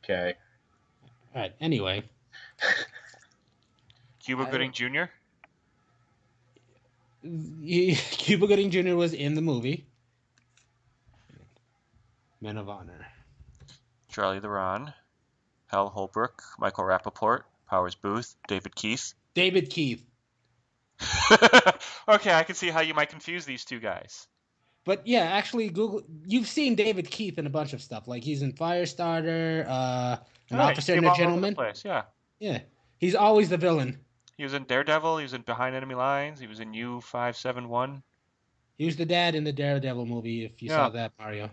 Okay. All right. Anyway, Cuba Gooding Jr. Cuba Gooding Jr. was in the movie Men of Honor. Charlie Theron, Hal Holbrook, Michael Rappaport, Powers Booth, David Keith. David Keith. Okay, I can see how you might confuse these two guys. But yeah, actually, Google. You've seen David Keith in a bunch of stuff. Like he's in Firestarter, An Right, Officer you and see him a all over the Gentleman. place, yeah. Yeah, he's always the villain. He was in Daredevil. He was in Behind Enemy Lines. He was in U-571. He was the dad in the Daredevil movie. If you Yeah. saw that, Mario.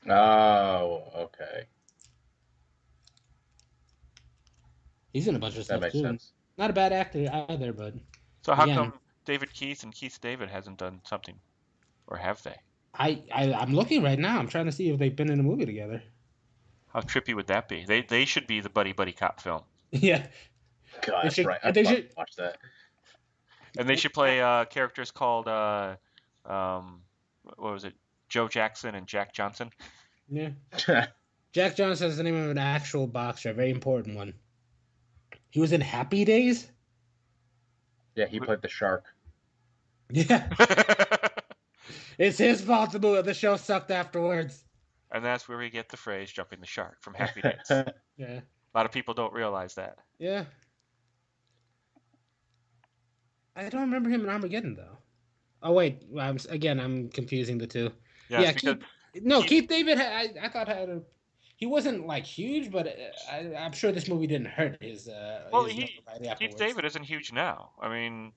Oh, okay. He's in a bunch of That stuff makes too. sense. Not a bad actor either, but So how Again. come David Keith and Keith David hasn't done something, or have they? I'm looking right now. I'm trying to see if they've been in a movie together. How trippy would that be? They should be the buddy cop film, Yeah, God, They that's should- right. I'd they love should- to watch that. and they should play characters called what was it? Joe Jackson and Jack Johnson. Yeah. Jack Johnson is the name of an actual boxer, a very important one. He was in Happy Days? Yeah, he played the shark. Yeah. It's his fault the show sucked afterwards. And that's where we get the phrase "jumping the shark" from Happy Days. Yeah. A lot of people don't realize that. Yeah. I don't remember him in Armageddon though. Oh wait, I'm confusing the two. Yes, Yeah, because Keith David. I thought he wasn't like huge, but I'm sure this movie didn't hurt his well, his notoriety Keith afterwards. David isn't huge now. I mean,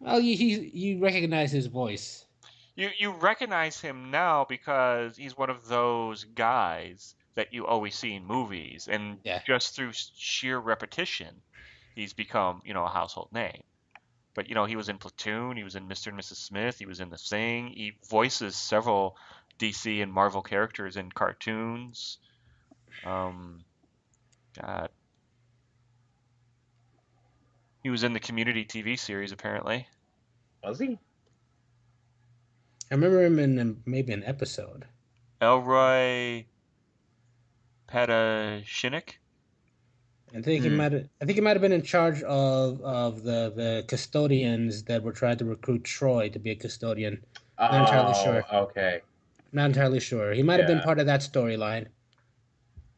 Well, you recognize his voice. you recognize him now because he's one of those guys that you always see in movies, and Yeah. just through sheer repetition, he's become a household name. But he was in Platoon, he was in Mr. and Mrs. Smith, he was in The Thing. He voices several DC and Marvel characters in cartoons. God. He was in the Community TV series apparently. Was he? I remember him in maybe an episode. Elroy Patashinik. I think he might have been in charge of the custodians that were trying to recruit Troy to be a custodian. Not entirely sure. Okay. Not entirely sure. He might have been Yeah. part of that storyline.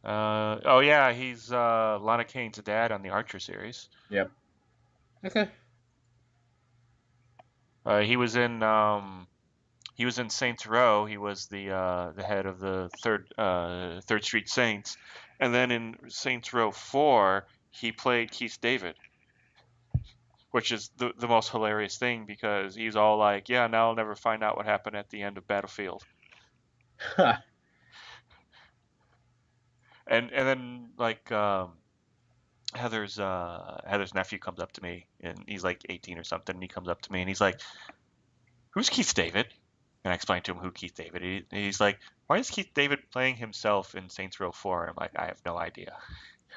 Oh yeah, he's Lana Kane's dad on the Archer series. Yep. Okay. He was in Saints Row. He was the head of the Third Street Saints, and then in Saints Row 4, he played Keith David, which is the most hilarious thing because he's all like, "Yeah, now I'll never find out what happened at the end of Battlefield." And then like Heather's nephew comes up to me and he's like 18 or something, and he comes up to me and he's like, "Who's Keith David?" And I explained to him who Keith David is. He's like, "Why is Keith David playing himself in Saints Row 4?" And I'm like, "I have no idea."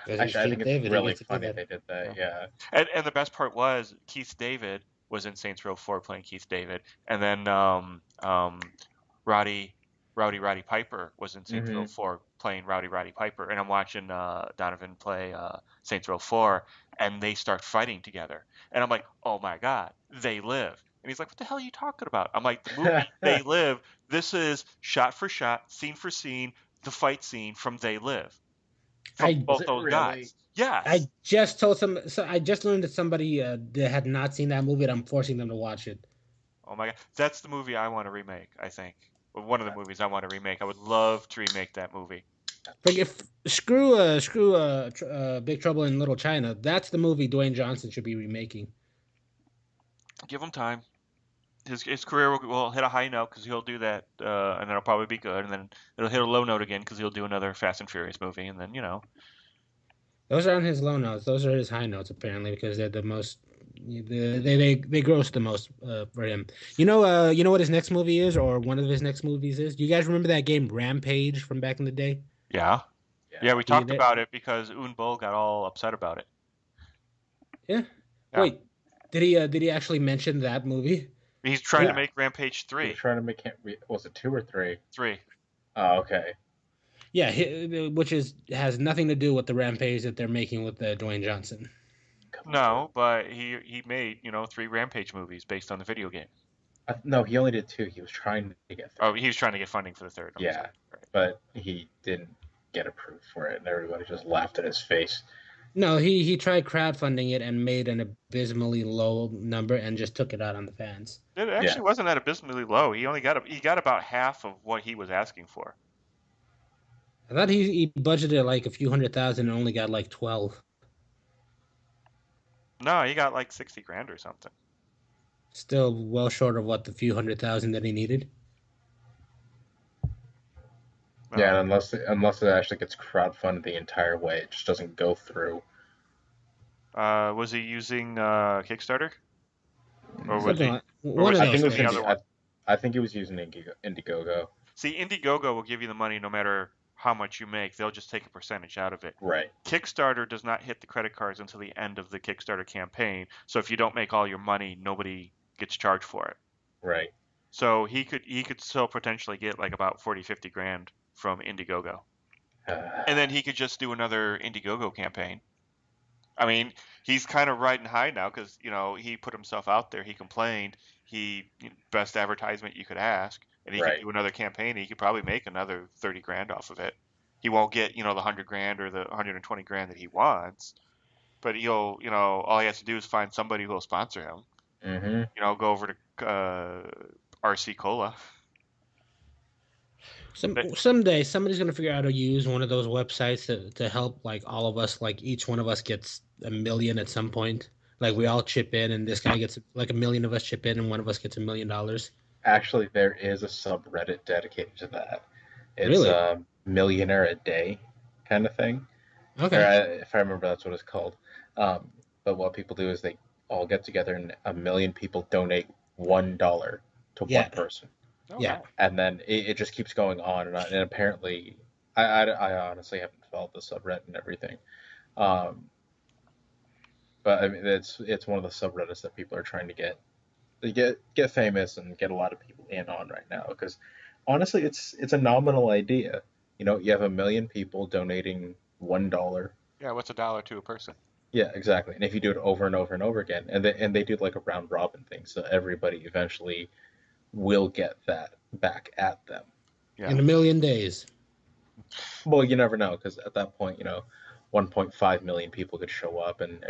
Actually, I think it's really funny they did that. Yeah. And the best part was Keith David was in Saints Row 4 playing Keith David, and then Roddy Piper was in Saints Row 4 playing Roddy Piper, and I'm watching Donovan play Saints Row 4, and they start fighting together, and I'm like, "Oh my God, they live!" And he's like, "What the hell are you talking about?" I'm like, "The movie They Live. This is shot for shot, scene for scene, the fight scene from They Live." From both those guys. Yes. I just learned that somebody that had not seen that movie, and I'm forcing them to watch it. Oh my God, that's the movie I want to remake. I think one of the movies I want to remake. I would love to remake that movie. Screw Big Trouble in Little China. That's the movie Dwayne Johnson should be remaking. Give him time. His career will hit a high note because he'll do that, and then it'll probably be good, and then it'll hit a low note again because he'll do another Fast and Furious movie, and then Those aren't his low notes. Those are his high notes apparently because they're the most. They gross the most for him. You know what his next movie is, or one of his next movies is. Do you guys remember that game Rampage from back in the day? Yeah. We talked about it because Un Bull got all upset about it. Yeah. Wait, did he actually mention that movie? He's trying to make Rampage 3. He's trying to make it. Was it 2 or 3? 3. Oh, okay. Yeah, which has nothing to do with the Rampage that they're making with Dwayne Johnson. No, but he made 3 Rampage movies based on the video game. No, he only did 2. He was trying to get 3. Oh, he was trying to get funding for the 3rd. Yeah, right. But he didn't get approved for it, and everybody just laughed in his face. No, he tried crowdfunding it and made an abysmally low number and just took it out on the fans. It actually wasn't that abysmally low. He only got about half of what he was asking for. I thought he budgeted like a few $100,000 and only got like 12. No, he got like $60,000 or something. Still well short of what the few $100,000 that he needed. Yeah, unless it actually gets crowdfunded the entire way, it just doesn't go through. Was he using Kickstarter? Or was he? I think he was using Indiegogo. See, Indiegogo will give you the money no matter how much you make. They'll just take a percentage out of it. Right. Kickstarter does not hit the credit cards until the end of the Kickstarter campaign. So if you don't make all your money, nobody gets charged for it. Right. So he could still potentially get like about 40, 50 grand from Indiegogo. And then he could just do another Indiegogo campaign. I mean, he's kind of riding high now because, he put himself out there. He complained. Best advertisement you could ask. And he could Right. do another campaign. He could probably make another 30 grand off of it. He won't get, the 100 grand or the 120 grand that he wants. But he'll, all he has to do is find somebody who will sponsor him. Mm-hmm. Go over to RC Cola. Someday somebody's gonna figure out how to use one of those websites to help like all of us, like each one of us gets a million at some point. Like we all chip in, and this guy gets like a million of us chip in, and one of us gets $1 million. Actually, there is a subreddit dedicated to that. It's Really? a millionaire a day kind of thing. Okay. If I remember, that's what it's called. Um, but what people do is they all get together and a million people donate $1 to one Yeah. person, Oh, Yeah. nice. and then it just keeps going on and on. And apparently, I honestly haven't followed the subreddit and everything, um, but I mean it's one of the subreddits that people are trying to get famous and get a lot of people in on right now because honestly, it's a nominal idea. You have a million people donating $1. Yeah, what's $1 to a person? Yeah, exactly. And if you do it over and over and over again, and they do like a round robin thing, so everybody eventually will get that back at them. Yeah. In a million days. Well, you never know because at that point, 1.5 million people could show up, and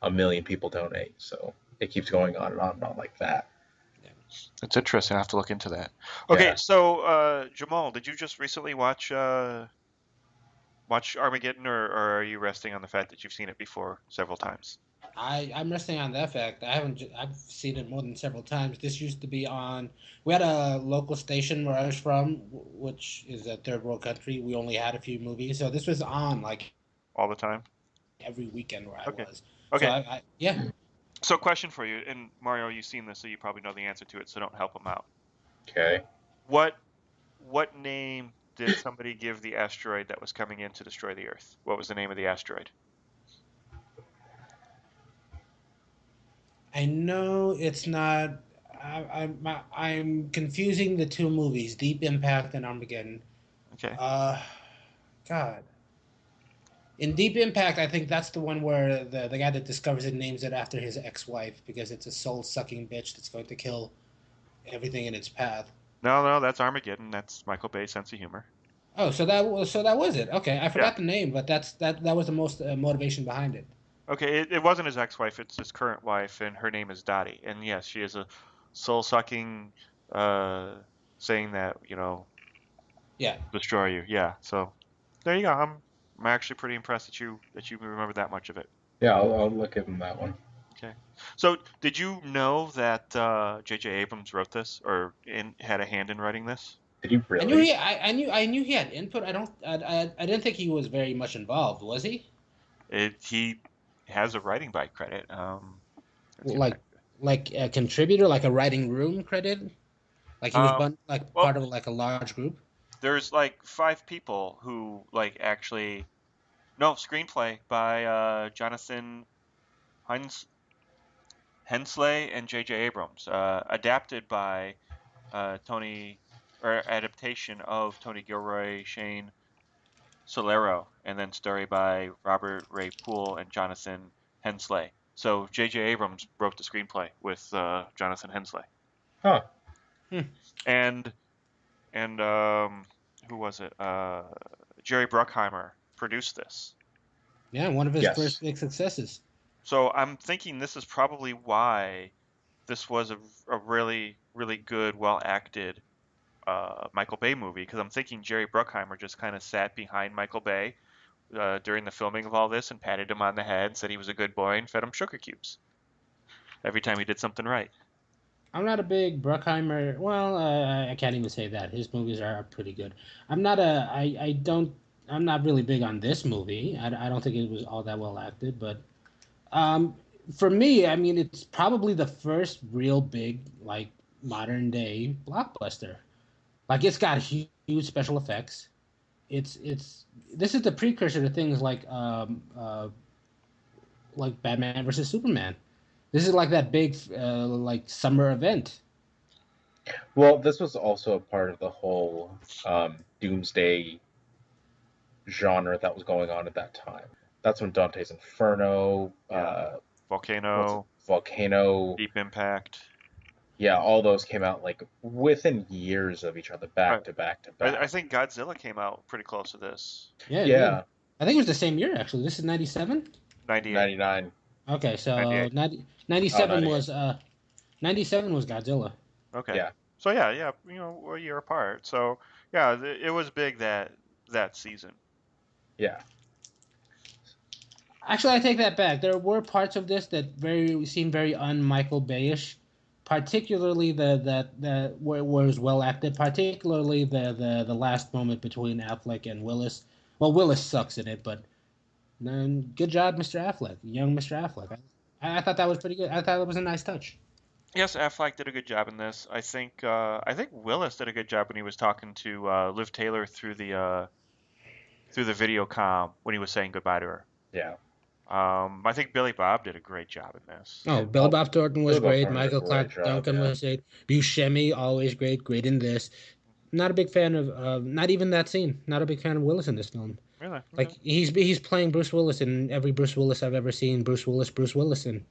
a million people donate. So it keeps going on and on and on like that. That's interesting. I have to look into that. Okay, Yeah. so Jamal, did you just recently watch Armageddon, or are you resting on the fact that you've seen it before several times? I'm resting on that fact. I've seen it more than several times. This used to be on. We had a local station where I was from, which is a third world country. We only had a few movies, so this was on like All the time? every weekend where I Okay. was. So Okay. yeah. So question for you, and Mario, you've seen this, so you probably know the answer to it, so don't help him out. Okay. What name did somebody give the asteroid that was coming in to destroy the Earth? What was the name of the asteroid? I know it's not. I'm confusing the two movies, Deep Impact and Armageddon. Okay. God. In Deep Impact, I think that's the one where the guy that discovers it names it after his ex-wife because it's a soul-sucking bitch that's going to kill everything in its path. No, that's Armageddon. That's Michael Bay's sense of humor. Oh, so that was it. Okay, I Yeah. forgot the name, but that was the most motivation behind it. Okay, it wasn't his ex-wife, it's his current wife, and her name is Dottie. And yes, she is a soul-sucking, uh, saying that, Yeah. destroy you. Yeah, so there you go. I'm actually pretty impressed that you remember that much of it. Yeah, I'll look at that one. Okay. So did you know that J.J. Abrams wrote this or had a hand in writing this? Did you I knew really? I knew he had input. I didn't think he was very much involved, was he? He has a writing by credit. Let's see if Like like a contributor, like a writing room credit? Like he was like well, part of like a large group? there's like 5 people who like actually no screenplay by Jonathan Hensley and J.J. Abrams, adapted by Tony or adaptation of Tony Gilroy, Shane Solero, and then story by Robert Ray Poole and Jonathan Hensley. So J.J. Abrams wrote the screenplay with Jonathan Hensley, Huh. and who was it? Jerry Bruckheimer produced this. Yeah, one of his Yes. first big successes. So I'm thinking this is probably why this was a really, really good, well acted Michael Bay movie. Because I'm thinking Jerry Bruckheimer just kind of sat behind Michael Bay during the filming of all this and patted him on the head, said he was a good boy, and fed him sugar cubes every time he did something right. I'm not a big Bruckheimer. Well, I can't even say that. His movies are pretty good. I'm not a. I don't. I'm not really big on this movie. I don't think it was all that well acted, but um, for me, I mean, it's probably the first real big like modern day blockbuster. Like it's got huge special effects. It's this is the precursor to things like Batman versus Superman. This is like that big like summer event. Well, this was also a part of the whole doomsday genre that was going on at that time. That's when Dante's Inferno, Yeah. what's it, Volcano, Volcano, Deep Impact. yeah, all those came out like within years of each other, Right. back to back to I back. think Godzilla came out pretty close to this. Yeah, it did. Yeah, I think it was the same year actually. This is 97. 98, 99. Okay, so 98. 97 98. was 97 was Godzilla. Okay. Yeah, So yeah, we're a year apart. So yeah, it was big that season. yeah. Actually, I take that back. There were parts of this that very seemed very un-Michael Bayish, particularly the where it was well acted. Particularly the last moment between Affleck and Willis. Well, Willis sucks in it, but good job, Mr. Affleck, young Mr. Affleck. I thought that was pretty good. I thought it was a nice touch. Yes, Affleck did a good job in this. I think Willis did a good job when he was talking to Liv Taylor through the video comm when he was saying goodbye to her. Yeah. I think Billy Bob did a great job in this. Oh, Billy Oh, Bob Thornton was Billy Bob great. Thornton did a Michael great Clark job. Duncan Yeah. was great. Buscemi always great. Great in this. Not a big fan of not even that scene. Not a big fan of Willis in this film. Really? Like Okay. he's playing Bruce Willis in every Bruce Willis I've ever seen. Bruce Willis in.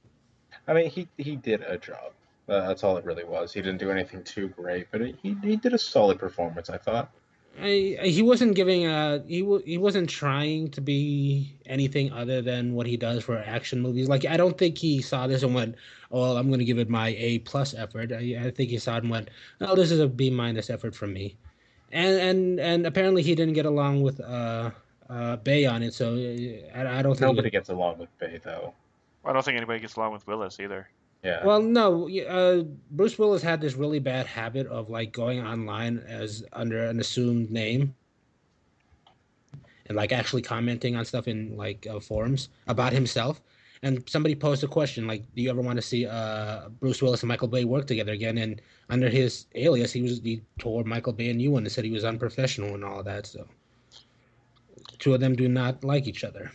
I mean, he did a job. That's all it really was. He didn't do anything too great, but he did a solid performance, I thought. He wasn't giving he wasn't trying to be anything other than what he does for action movies. Like I don't think he saw this and went, "Oh, well, I'm going to give it my A plus effort." I think he saw it and went, "Oh, this is a B minus effort from me." And apparently he didn't get along with Bay on it, so I don't think Nobody he. gets along with Bay, though. I don't think anybody gets along with Willis either. Yeah. Well, no, Bruce Willis had this really bad habit of like going online as under an assumed name and like actually commenting on stuff in like forums about himself. And somebody posed a question like, "Do you ever want to see Bruce Willis and Michael Bay work together again?" And under his alias, he tore Michael Bay a new one and said he was unprofessional and all that. So the two of them do not like each other.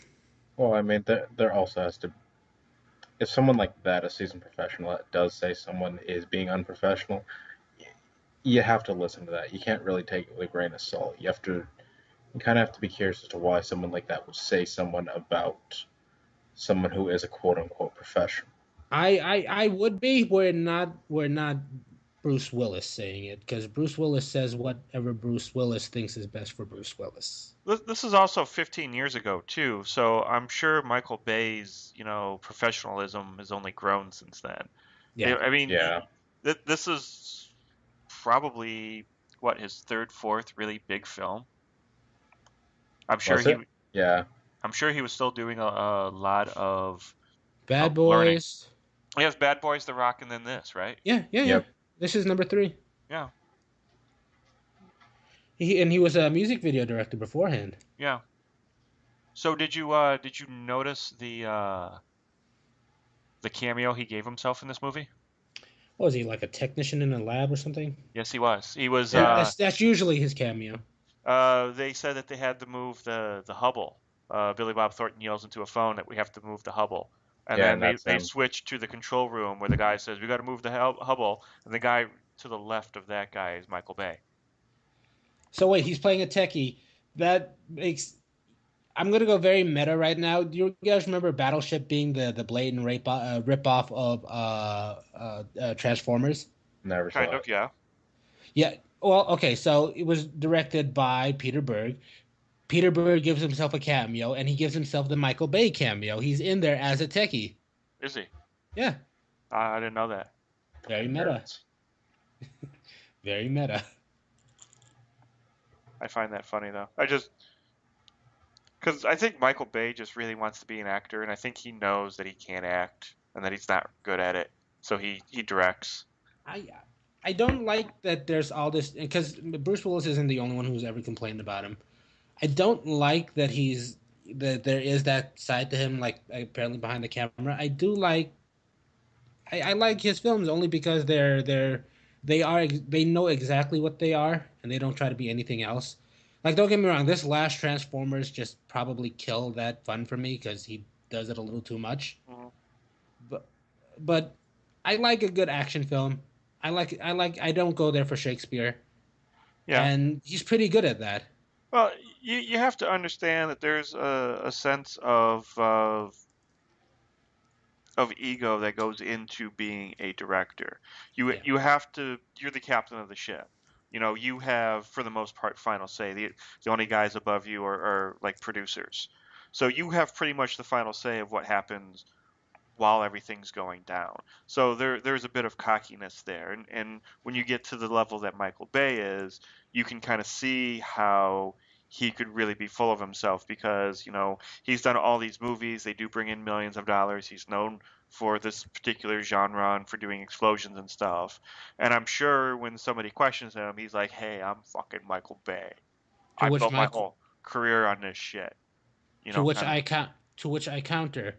Well, I mean, there also has to. If someone like that, a seasoned professional, does say someone is being unprofessional, you have to listen to that. You can't really take it with a grain of salt. You kind of have to be curious as to why someone like that would say someone about someone who is a quote unquote professional. I would be. We're not Bruce Willis saying it because Bruce Willis says whatever Bruce Willis thinks is best for Bruce Willis. This is also 15 years ago too, so I'm sure Michael Bay's, professionalism has only grown since then. Yeah. I mean, Yeah. this is probably what his third, fourth really big film. I'm sure Was it? Yeah. I'm sure he was still doing a lot of Bad learning. Boys. He has Bad Boys, The Rock, and then this, right? Yeah. Yep. This is number 3. Yeah, He was a music video director beforehand. yeah. So did you notice the cameo he gave himself in this movie? What was he, like a technician in a lab or something? Yes, he was. He was. Yeah. That's usually his cameo. They said that they had to move the Hubble. Billy Bob Thornton yells into a phone that we have to move the Hubble, and Yeah, then and they that's they him. switch to the control room where the guy says we got to move the Hubble, and the guy to the left of that guy is Michael Bay. So wait, he's playing a techie. That makes. I'm gonna go very meta right now. Do you guys remember Battleship being the blatant rip off of Transformers? Never saw Kind it. of, yeah. Yeah. Well, okay. So it was directed by Peter Berg. Peter Berg gives himself a cameo, and he gives himself the Michael Bay cameo. He's in there as a techie. Is he? Yeah. I didn't know that. Very meta. Nerds. Very meta. I find that funny though. Because I think Michael Bay just really wants to be an actor, and I think he knows that he can't act and that he's not good at it, so he directs. I don't like that there's all this because Bruce Willis isn't the only one who's ever complained about him. I don't like that that there is that side to him, like apparently behind the camera. I do like. I like his films only because they know exactly what they are and they don't try to be anything else. Like don't get me wrong, this last Transformers just probably killed that fun for me because he does it a little too much. Mhm. But but I like a good action film. I don't go there for Shakespeare, Yeah. and he's pretty good at that. Well, you have to understand that there's a sense of ego that goes into being a director. You Yeah. you have to you're the captain of the ship. You have for the most part final say. The only guys above you are like producers. So you have pretty much the final say of what happens while everything's going down. So there's a bit of cockiness there. And when you get to the level that Michael Bay is, you can kind of see how he could really be full of himself because, he's done all these movies. They do bring in millions of dollars. He's known for this particular genre and for doing explosions and stuff. And I'm sure when somebody questions him, he's like, "Hey, I'm fucking Michael Bay. To I which built my my whole career on this shit." to which Kind of. I count to which I counter.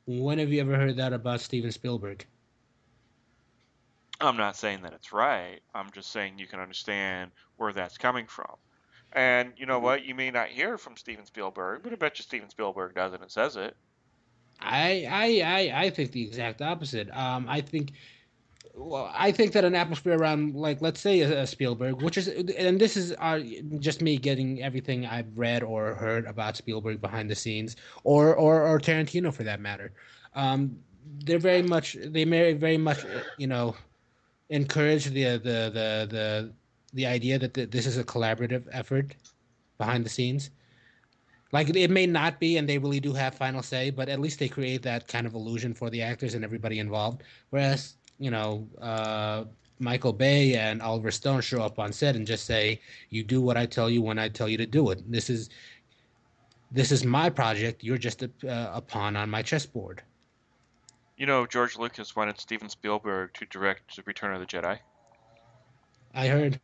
When have you ever heard that about Steven Spielberg? I'm not saying that it's right. I'm just saying you can understand where that's coming from. And you know what? You may not hear it from Steven Spielberg, but I bet you Steven Spielberg does it and says it. I think the exact opposite. I think that an atmosphere around, like, let's say a Spielberg, which is, and this is just me getting everything I've read or heard about Spielberg behind the scenes, or Tarantino for that matter. Um, they very much, encourage the idea that this is a collaborative effort behind the scenes. Like, it may not be, and they really do have final say, but at least they create that kind of illusion for the actors and everybody involved. Whereas, Michael Bay and Oliver Stone show up on set and just say, "You do what I tell you when I tell you to do it. This is my project. You're just a pawn on my chessboard." George Lucas wanted Steven Spielberg to direct The Return of the Jedi. I heard.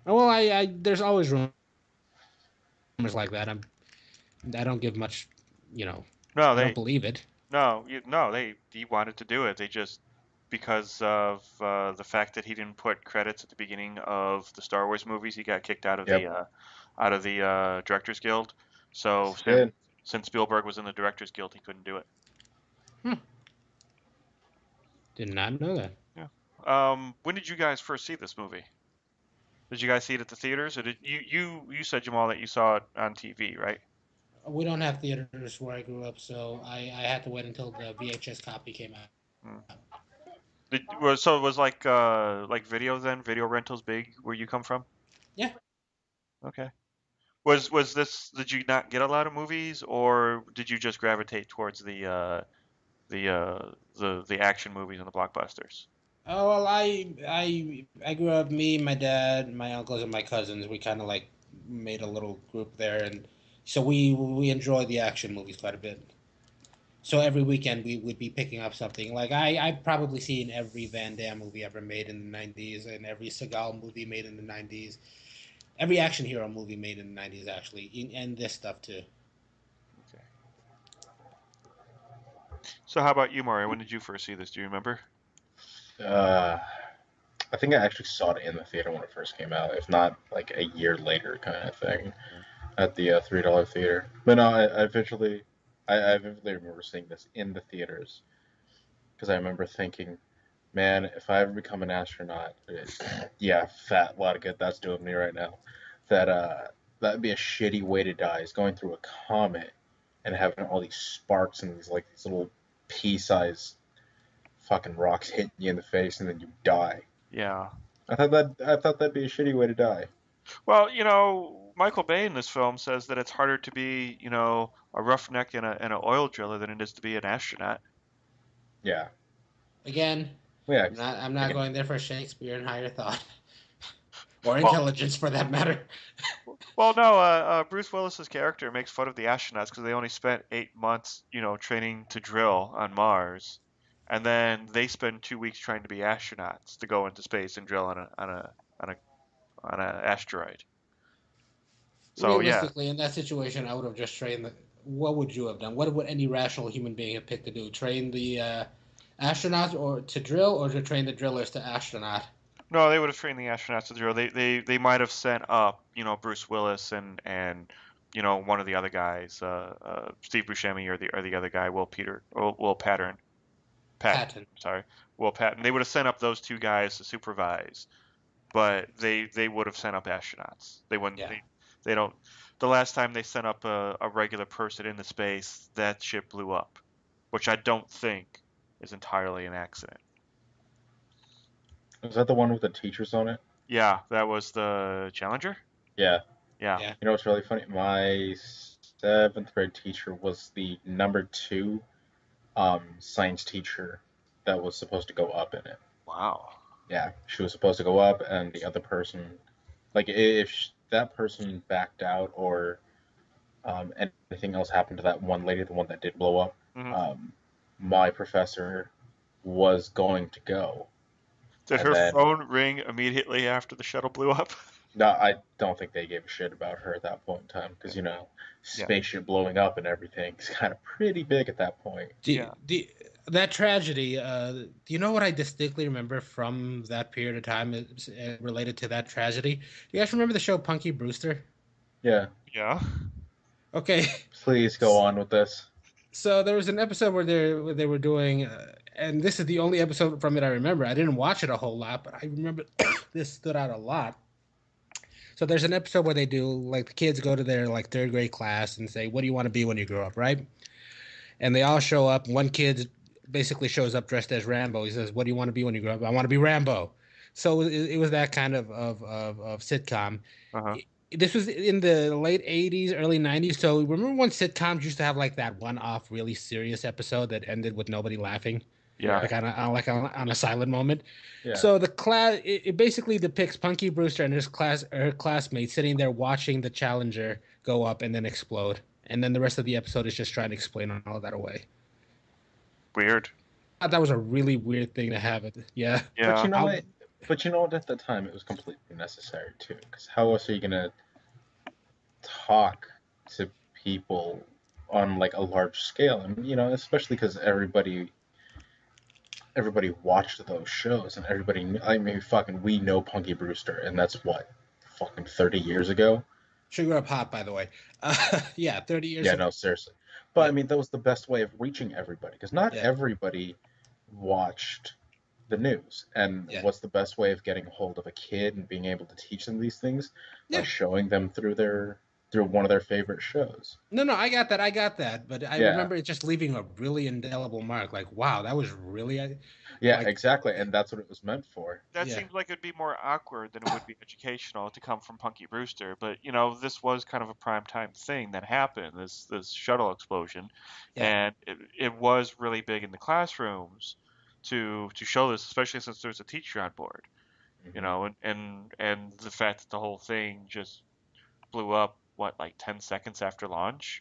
Well, there's always rumors like that. I don't give much, you know, No, I don't they believe it. no, no, he wanted to do it. They just because of the fact that he didn't put credits at the beginning of the Star Wars movies, he got kicked out of Yep. the Directors Guild. So Yes, he did. since Spielberg was in the Directors Guild, he couldn't do it. Hmm, did not know that. Yeah. When did you guys first see this movie? Did you guys see it at the theaters, or did you said Jamal that you saw it on TV, right? We don't have theaters where I grew up, so I had to wait until the VHS copy came out. Hmm. So it was like video rentals big where you come from? Yeah. Okay. Was this did you not get a lot of movies, or did you just gravitate towards the action movies and the blockbusters? Oh well, I grew up. Me, my dad, my uncles, and my cousins. We kind of like made a little group there, and so we enjoy the action movies quite a bit. So every weekend we would be picking up something. Like I've probably seen every Van Damme movie ever made in the '90s, and every Seagal movie made in the '90s, every action hero movie made in the '90s actually, and this stuff too. Okay. So how about you, Mario? When did you first see this? Do you remember? Uh, I think I actually saw it in the theater when it first came out, if not like a year later, kind of thing, at the $3 theater. But no, I vividly remember seeing this in the theaters because I remember thinking, man, if I ever become an astronaut, yeah, fat lot of good that's doing me right now. That that'd be a shitty way to die. Is going through a comet and having all these sparks and these little pea-sized fucking rocks hitting you in the face and then you die. Yeah. I thought that'd be a shitty way to die. Well, Michael Bay in this film says that it's harder to be, a roughneck and an oil driller than it is to be an astronaut. Yeah, Again, yeah. I'm not Again, going there for Shakespeare and higher thought or Well, intelligence for that matter. well, no. Bruce Willis's character makes fun of the astronauts because they only spent 8 months, training to drill on Mars, and then they spend 2 weeks trying to be astronauts to go into space and drill on a on an asteroid. So yeah, Realistically, in that situation, I would have just trained what would you have done? What would any rational human being have picked to do? Train the astronauts or to drill, or to train the drillers to astronaut? no, they would have trained the astronauts to drill. They might have sent up, Bruce Willis and one of the other guys, Steve Buscemi or the other guy, Will Pattern. Patton. Sorry, Will Patton. They would have sent up those two guys to supervise, but they would have sent up astronauts. They wouldn't. Yeah. They don't. The last time they sent up a regular person into space, that ship blew up, which I don't think is entirely an accident. Was that the one with the teachers on it? Yeah, that was the Challenger. Yeah. Yeah. Yeah. You know what's really funny? My 7th grade teacher was the number 2 science teacher that was supposed to go up in it. Wow. Yeah, she was supposed to go up, and the other person, like, if that person backed out or anything else happened to that one lady, the one that did blow up, Mhm. my professor was going to go. Did And her then, phone ring immediately after the shuttle blew up? no, I don't think they gave a shit about her at that point in time, because, Yeah. spaceship blowing up and everything is kind of pretty big at that point. That tragedy, do you know what I distinctly remember from that period of time related to that tragedy? Do you guys remember the show Punky Brewster? Yeah, Yeah. Okay. please go on with this. So there was an episode where they were doing, and this is the only episode from it I remember. I didn't watch it a whole lot, but I remember this stood out a lot. So there's an episode where they do like the kids go to their like third grade class and say, "What do you want to be when you grow up?" Right? And they all show up. One kid basically shows up dressed as Rambo. He says, "What do you want to be when you grow up?" "I want to be Rambo." So it was that kind of sitcom. Uh-huh. This was in the late 80s, early 90s. So remember when sitcoms used to have like that one-off really serious episode that ended with nobody laughing? Yeah. Like on a silent moment. Yeah. So the class it basically depicts Punky Brewster and her classmates sitting there watching the Challenger go up and then explode. And then the rest of the episode is just trying to explain all of that away. Weird. I thought that was a really weird thing to have it. Yeah. Yeah. But you know what? But you know what? At the time, it was completely necessary too. Because how else are you gonna talk to people on like a large scale? And especially because everybody watched those shows, and everybody knew, I mean, fucking, we know Punky Brewster, and that's what, fucking 30 years ago. She grew up hot, by the way. Yeah, 30 years. Yeah, no, seriously. But I mean, that was the best way of reaching everybody, because not Yeah. everybody watched the news. And Yeah. what's the best way of getting a hold of a kid and being able to teach them these things? Yeah. By showing them through one of their favorite shows. No, I got that. But I Yeah. remember it just leaving a really indelible mark. Like, wow, that was really. Yeah, like, exactly, and that's what it was meant for. That Yeah. seems like it'd be more awkward than it would be educational to come from Punky Brewster, but this was kind of a prime time thing that happened, this shuttle explosion, Yeah. and it was really big in the classrooms to show this, especially since there's a teacher on board, and the fact that the whole thing just blew up, what, like 10 seconds after launch?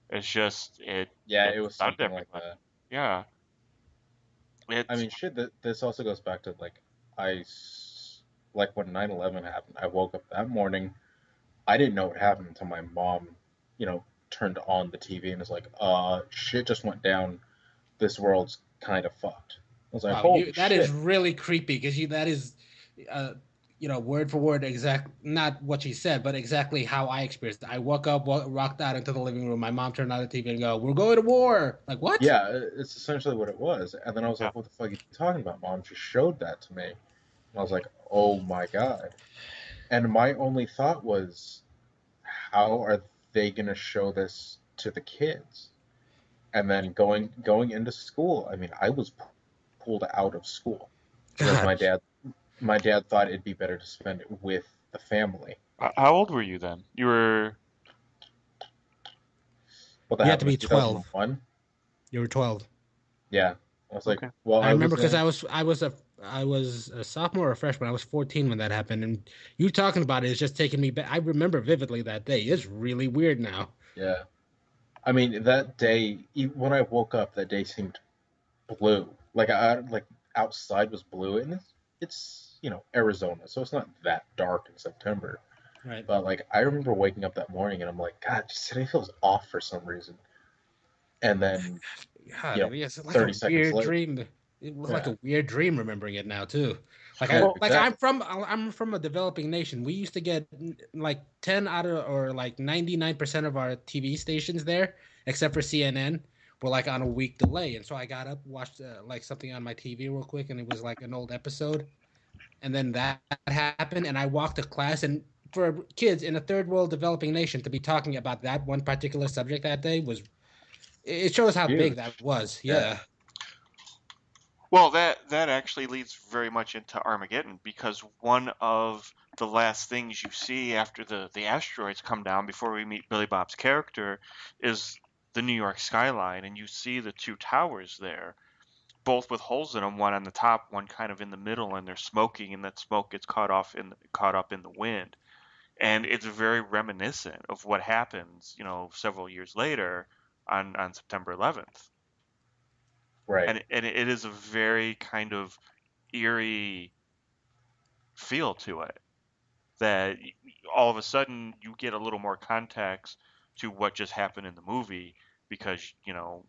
It's just it. Yeah, it it was stunned something like everyone. that. Yeah. I mean, shit, this also goes back to, like, when 9/11 happened, I woke up that morning, I didn't know what happened until my mom, turned on the TV and was like, shit just went down, this world's kind of fucked. I was like, Wow, holy that shit. is really creepy because that is, word for word, not what she said, but exactly how I experienced it. I woke up, rocked out into the living room. My mom turned on the TV and go, "We're going to war." Like, what? Yeah, it's essentially what it was. And then I was Yeah. like, what the fuck are you talking about, Mom? She showed that to me. And I was like, oh my god. And my only thought was, how are they going to show this to the kids? And then going into school, I mean, I was pulled out of school because God. my dad thought it'd be better to spend it with the family. How old were you then? You were. What You had to be 12. 2001? You were 12. Yeah. I was like, Okay. well, I remember because was I was a sophomore or a freshman. I was 14 when that happened, and you talking about it is just taking me back. I remember vividly that day. It's really weird now. Yeah. I mean, that day, when I woke up, that day seemed blue. Like outside was blue, and it's Arizona, so it's not that dark in September. Right. But like, I remember waking up that morning, and I'm like, God, today feels off for some reason. And then, God, it's like 30 a seconds weird later. dream. It was like Yeah. a weird dream remembering it now too. Like Yeah, I'm exactly. I'm from a developing nation. We used to get like 10 out of or like 99% of our TV stations there, except for CNN, were like on a week delay, and so I got up, watched like something on my TV real quick, and it was like an old episode, and then that happened, and I walked to class, and for kids in a third world developing nation to be talking about that one particular subject that day was it shows how big Huge. that was. Yeah. Yeah. Well, that actually leads very much into Armageddon, because one of the last things you see after the asteroids come down before we meet Billy Bob's character is the New York skyline, and you see the two towers there, both with holes in them, one on the top, one kind of in the middle, and they're smoking, and that smoke gets caught up in the wind. And it's very reminiscent of what happens, several years later on September 11th. Right. And it is a very kind of eerie feel to it, that all of a sudden you get a little more context to what just happened in the movie, because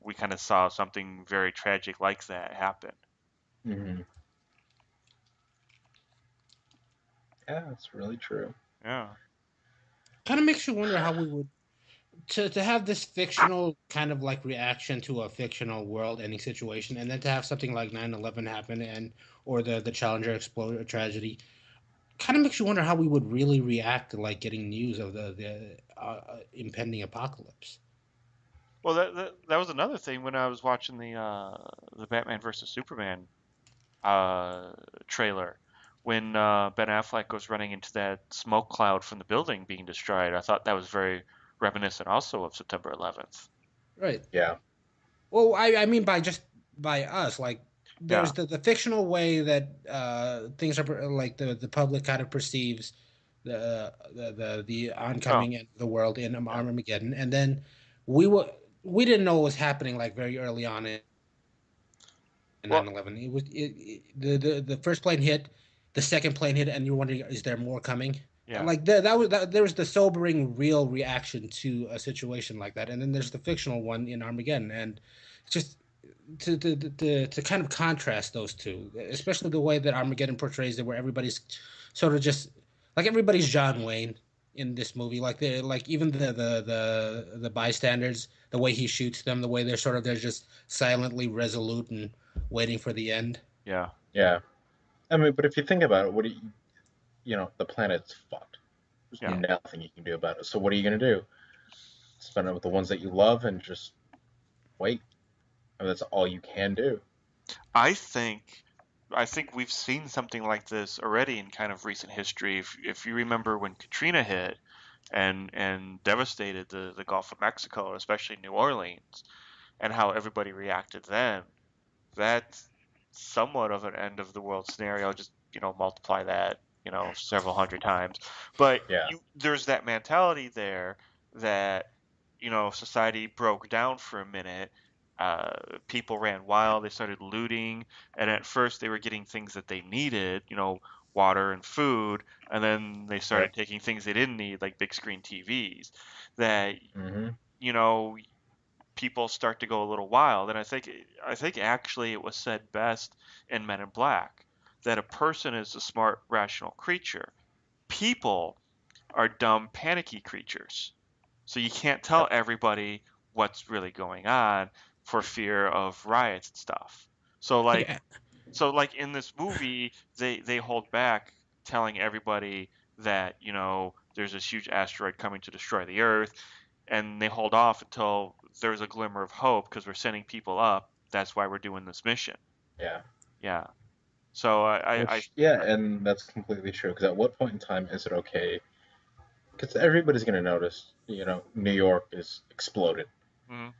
we kind of saw something very tragic like that happen. Hmm. Yeah, that's really true. Yeah. Kind of makes you wonder how we would to have this fictional kind of like reaction to a fictional world ending situation, and then to have something like 9/11 happen, and or the Challenger explosion tragedy, kind of makes you wonder how we would really react to like getting news of the impending apocalypse. Well, that was another thing when I was watching the Batman versus Superman uh, trailer, when Ben Affleck goes running into that smoke cloud from the building being destroyed. I thought that was very reminiscent also of September 11th. Right. Yeah. Well, I mean by just by us, like Yeah. there's the fictional way that things are like the public kind of perceives the Oh, oncoming end of the world in yeah. Armageddon, and then we were we didn't know what was happening like very early on in Well, 9/11. The first plane hit, the second plane hit, and you're wondering, is there more coming? yeah. Like there was the sobering real reaction to a situation like that, and then there's the fictional one in Armageddon, and it's just to kind of contrast those two, especially the way that Armageddon portrays it, where everybody's sort of just like everybody's John Wayne in this movie, like even the bystanders, the way he shoots them, the way they're just silently resolute and waiting for the end. Yeah. Yeah. I mean, but if you think about it, the planet's fucked. There's Yeah. nothing you can do about it. So what are you gonna do? Spend it with the ones that you love and just wait. I mean, that's all you can do. I think I think we've seen something like this already in kind of recent history. If you remember when Katrina hit and devastated the Gulf of Mexico, especially New Orleans, and how everybody reacted then, that's somewhat of an end of the world scenario. Just, multiply that, several hundred times. But Yeah. there's that mentality there that, society broke down for a minute. People ran wild. They started looting, and at first they were getting things that they needed, water and food, and then they Yep. started taking things they didn't need, like big screen TVs. That, Mm-hmm. you know, people start to go a little wild. And I think actually it was said best in Men in Black, that a person is a smart, rational creature. People are dumb, panicky creatures. So you can't tell Yep. everybody what's really going on for fear of riots and stuff. So like Yeah, so like in this movie, they hold back telling everybody that, there's this huge asteroid coming to destroy the Earth, and they hold off until there's a glimmer of hope because we're sending people up. That's why we're doing this mission. Yeah. Yeah. So Which, yeah, and that's completely true. Because at what point in time is it okay? Because everybody's gonna notice, New York is exploded. mhm.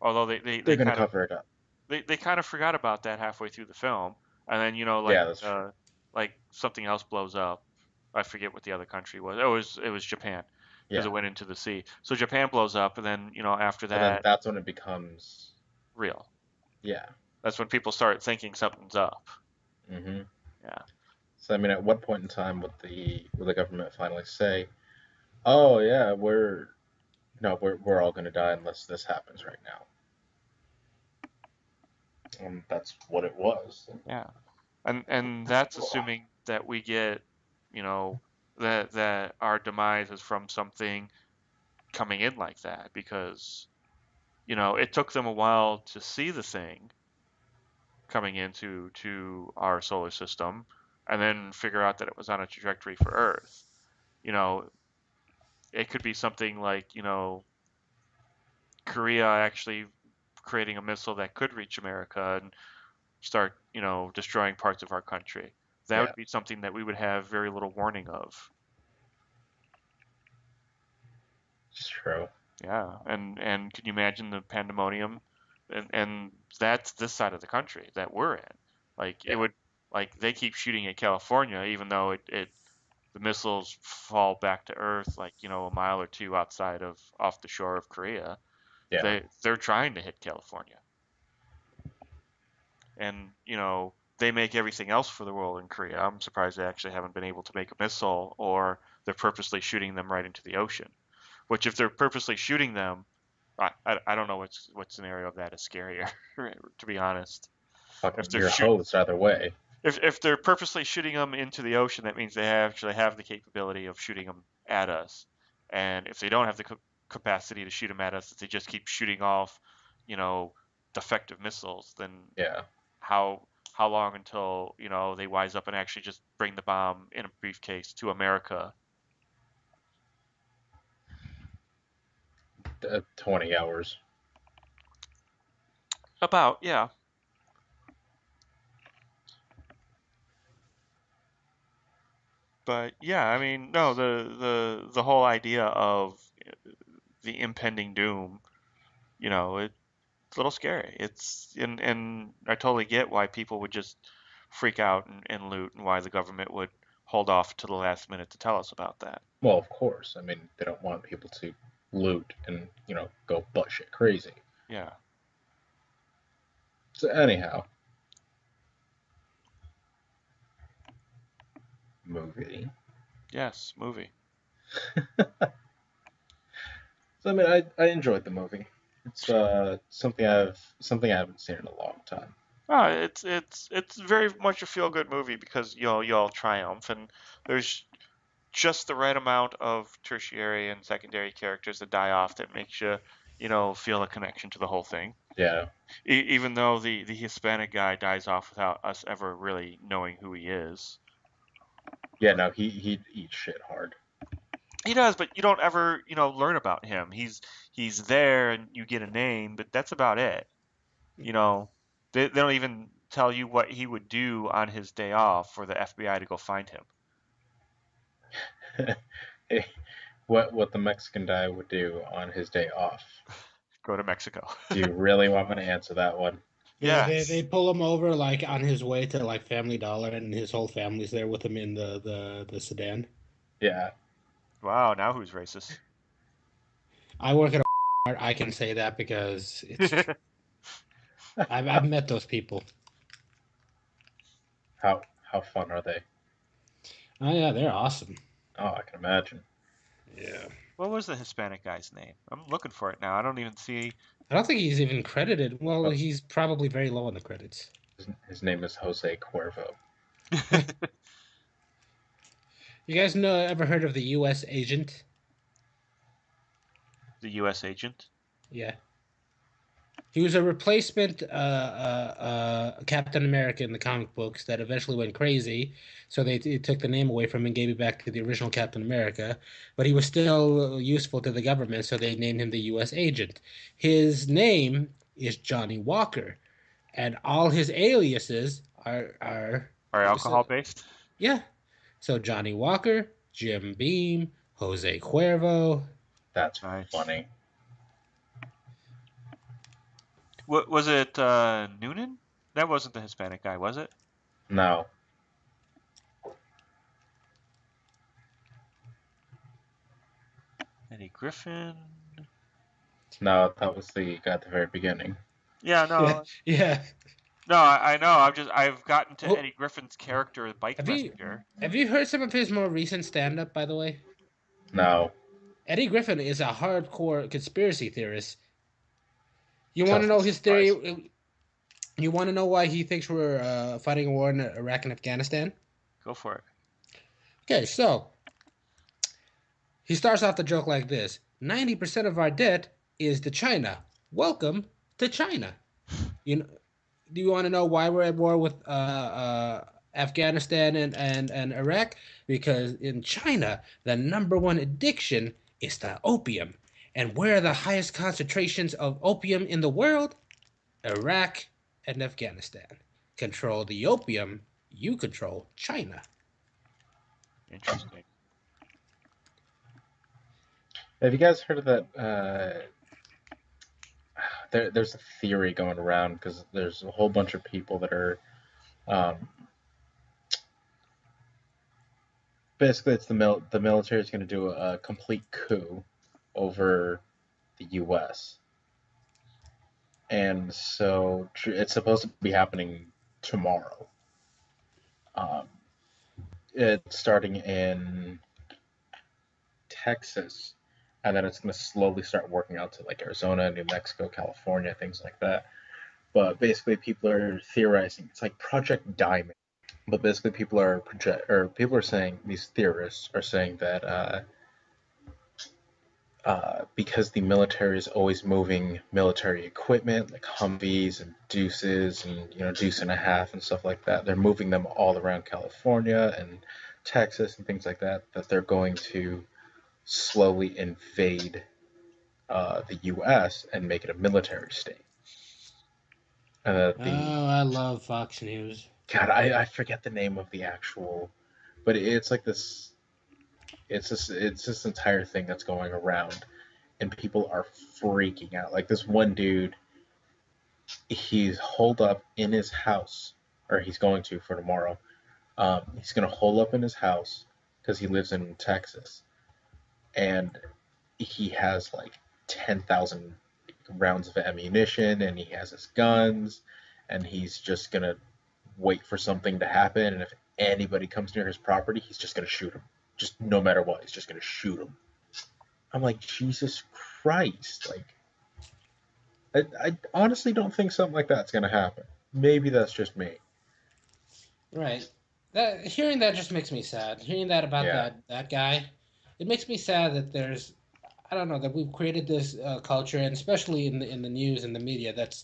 Although they, They're they gonna kind of cover it up. they kind of forgot about that halfway through the film, and then Yeah, that's true. like something else blows up. I forget what the other country was. It was Japan, because it Yeah. went into the sea. So Japan blows up, and then after So then that, that's when it becomes, real. yeah. That's when people start thinking something's up. Mm-hmm. Yeah. So I mean, at what point in time would the government finally say, "Oh yeah, we're no, we're all gonna die unless this happens right now," and that's what it was. Yeah. And that's assuming that we get, that our demise is from something coming in like that, because it took them a while to see the thing coming into our solar system, and then figure out that it was on a trajectory for Earth. You know, it could be something like, Korea actually creating a missile that could reach America and start, destroying parts of our country. That Yeah, would be something that we would have very little warning of. it's true. Yeah, and can you imagine the pandemonium? And that's this side of the country that we're in. Like it Yeah, would, like they keep shooting at California, even though the missiles fall back to Earth, like a mile or two outside of off the shore of Korea. yeah, They're trying to hit California, and they make everything else for the world in Korea. I'm surprised they actually haven't been able to make a missile, or they're purposely shooting them right into the ocean. Which, if they're purposely shooting them, I don't know what scenario of that is scarier, to be honest. If fucking they're your shoot host either way. if they're purposely shooting them into the ocean, that means they actually have the capability of shooting them at us. And if they don't have the capacity to shoot them at us, if they just keep shooting off, you know, defective missiles, then Yeah, how how long until they wise up and actually just bring the bomb in a briefcase to America? 20 hours. About, yeah. But yeah, I mean, no, the whole idea of the impending doom, it's a little scary. And I totally get why people would just freak out and loot, and why the government would hold off to the last minute to tell us about that. Well, of course. I mean, they don't want people to loot and go butt-shit crazy. Yeah. So anyhow, movie. Yes, movie. So I mean, I enjoyed the movie. It's something I haven't seen in a long time. It's very much a feel good movie because you all triumph, and there's just the right amount of tertiary and secondary characters that die off that makes you feel a connection to the whole thing. Yeah, Even though the Hispanic guy dies off without us ever really knowing who he is. yeah. No, he eats shit hard. He does, but you don't ever learn about him. He's there and you get a name, but that's about it. You know, they don't even tell you what he would do on his day off for the FBI to go find him. Hey, what the Mexican guy would do on his day off? Go to Mexico. Do you really want me to answer that one? Yeah, Yes. they pull him over like on his way to like Family Dollar, and his whole family's there with him in the sedan. Yeah, Wow, now who's racist? I work at a I can say that because it's I've met those people. how fun are they? Oh yeah, they're awesome. Oh, I can imagine. Yeah. What was the Hispanic guy's name? I'm looking for it now. I don't even see. I don't think he's even credited. Well, Oh, he's probably very low on the credits. his name is Jose Cuervo. You guys know ever heard of the U.S. agent? The U.S. agent. Yeah. He was a replacement Captain America in the comic books that eventually went crazy, so they took the name away from him and gave it back to the original Captain America. But he was still useful to the government, so they named him the U.S. agent. His name is Johnny Walker, and all his aliases are Are alcohol based? yeah. So Johnny Walker, Jim Beam, Jose Cuervo. That's Nice. funny. What was it? Noonan? That wasn't the Hispanic guy, was it? No, Eddie Griffin. no, that was the guy at the very beginning. Yeah, Yeah, no, yeah. no. I know. I've gotten to Oh, Eddie Griffin's character, Bike have you Messenger. have you heard some of his more recent stand-up, by the way? No, Eddie Griffin is a hardcore conspiracy theorist. You want to doesn't know his surprise me. theory? You want to know why he thinks we're fighting a war in Iraq and Afghanistan? Go for it. Okay, so he starts off the joke like this: 90% of our debt is to China. Welcome to China. You know, do you want to know why we're at war with Afghanistan and Iraq? Because in China, the number one addiction is the opium. And where are the highest concentrations of opium in the world? Iraq and Afghanistan. Control the opium, you control China. Interesting. Have you guys heard of that? There's a theory going around because there's a whole bunch of people that are um, basically it's the military is going to do a complete coup over the U.S. and so it's supposed to be happening tomorrow. Um, it's starting in Texas, and then it's going to slowly start working out to like Arizona, New Mexico, California, things like that. But basically, people are theorizing it's like Project Diamond. But basically, people are saying these theorists are saying that because the military is always moving military equipment like Humvees and Deuces and Deuce and a half and stuff like that, they're moving them all around California and Texas and things like that. That they're going to slowly invade the U.S. and make it a military state. The Oh, I love Fox News. God, I forget the name of the actual, but it's like this. It's this entire thing that's going around, and people are freaking out. Like this one dude, he's holed up in his house, or he's going to for tomorrow. He's gonna hole up in his house because he lives in Texas, and he has like 10,000 rounds of ammunition, and he has his guns, and he's just gonna wait for something to happen. And if anybody comes near his property, he's just gonna shoot him. Just no matter what, he's just gonna shoot him. I'm like, Jesus Christ! Like, I honestly don't think something like that's gonna happen. Maybe that's just me. Right. That hearing that just makes me sad. Hearing that about Yeah, that guy, it makes me sad that there's I don't know that we've created this culture, and especially in the news and the media, that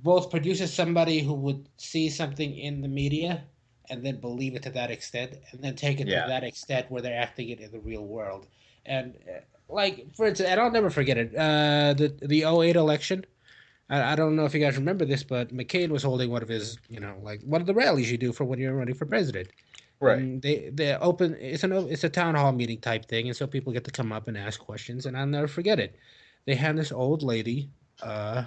both produces somebody who would see something in the media and then believe it to that extent, and then take it to yeah, that extent where they're acting it in the real world. And like for instance, and I'll never forget it. The '08 election. I don't know if you guys remember this, but McCain was holding one of his, like one of the rallies you do for when you're running for president. right. And they open it's a town hall meeting type thing, and so people get to come up and ask questions. And I'll never forget it. They hand this old lady uh,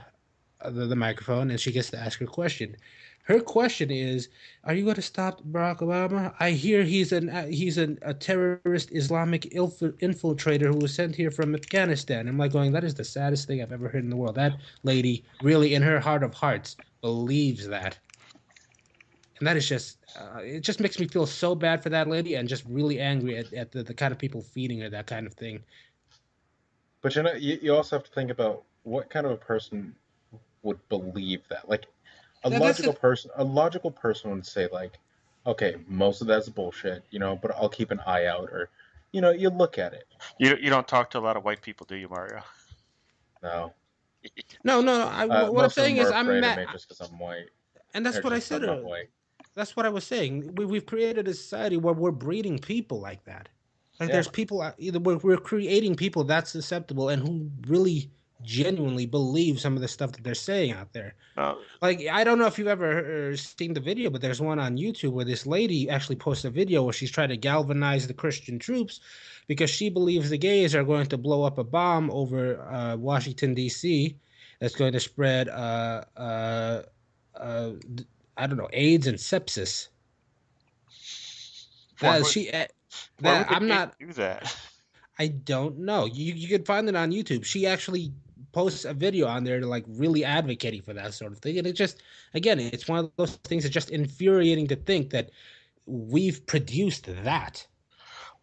the microphone, and she gets to ask her question. Her question is, "Are you going to stop Barack Obama? I hear a terrorist Islamic infiltrator who was sent here from Afghanistan." I'm like going, that is the saddest thing I've ever heard in the world. That lady really, in her heart of hearts, believes that, and that is just it just makes me feel so bad for that lady, and just really angry at the kind of people feeding her that kind of thing. But you also have to think about what kind of a person would believe that. Like That's the a logical person would say like, okay, most of that's bullshit, but I'll keep an eye out, or you look at it. You don't talk to a lot of white people, do you, Mario? No, no, no, no. What I'm most of saying them is are I'm afraid of mad, me just because I'm white, and that's or what I just because said. I'm not white. That's what I was saying. We've created a society where we're breeding people like that. Like Yeah, there's people either we're creating people that susceptible and who really genuinely believe some of the stuff that they're saying out there. No, Like I don't know if you've ever seen the video, but there's one on YouTube where this lady actually posts a video where she's trying to galvanize the Christian troops because she believes the gays are going to blow up a bomb over Washington D.C. that's going to spread uh, I don't know, AIDS and sepsis. why That would she why that would the I'm gay not. do that? I don't know. You could find it on YouTube. She actually posts a video on there to like really advocating for that sort of thing, and it just again, it's one of those things that's just infuriating to think that we've produced that.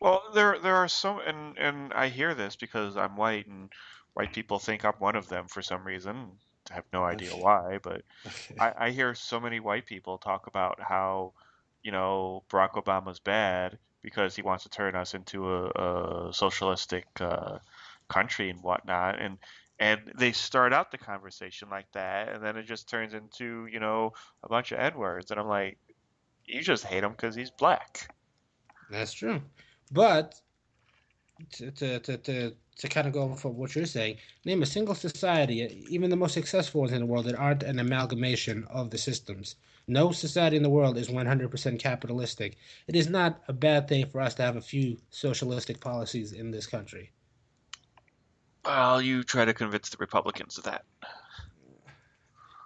Well, there are so, and I hear this because I'm white, and white people think I'm one of them for some reason. I have no idea why, but I hear so many white people talk about how, Barack Obama's bad because he wants to turn us into a socialistic country and whatnot. And they start out the conversation like that, and then it just turns into, a bunch of N-words. And I'm like, you just hate him because he's black. That's true. But to kind of go for what you're saying, name a single society, even the most successful ones in the world, that aren't an amalgamation of the systems. No society in the world is 100% capitalistic. It is not a bad thing for us to have a few socialistic policies in this country. Well, you try to convince the Republicans of that.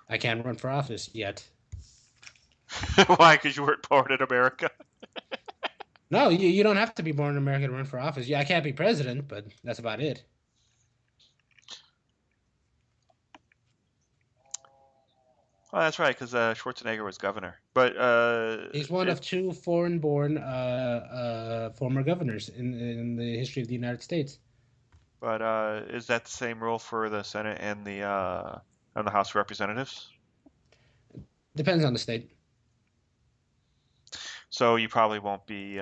I can't run for office yet. Why? Because you weren't born in America? No, you don't have to be born in America to run for office. Yeah, I can't be president, but that's about it. Well, that's right, because Schwarzenegger was governor. But He's one of two foreign-born former governors in the history of the United States. But is that the same rule for the Senate and the House of Representatives? Depends on the state. So you probably won't be. You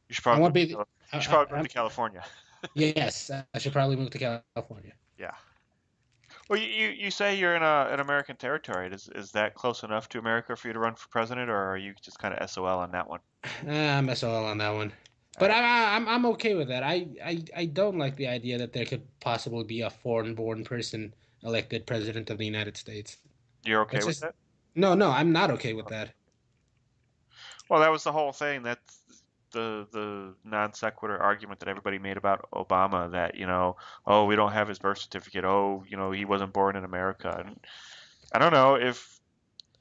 should I probably won't be. you should probably move to California. Yes, I should probably move to California. Yeah. Well, you say you're in an American territory. Is that close enough to America for you to run for president, or are you just kind of SOL on that one? I'm SOL on that one, but I'm okay with that. I don't like the idea that there could possibly be a foreign-born person elected president of the United States. You're okay That's with just that? no. I'm not okay with that. Well, that was the whole thing. That's the non sequitur argument that everybody made about Obama. That oh, we don't have his birth certificate. Oh, he wasn't born in America. And I don't know if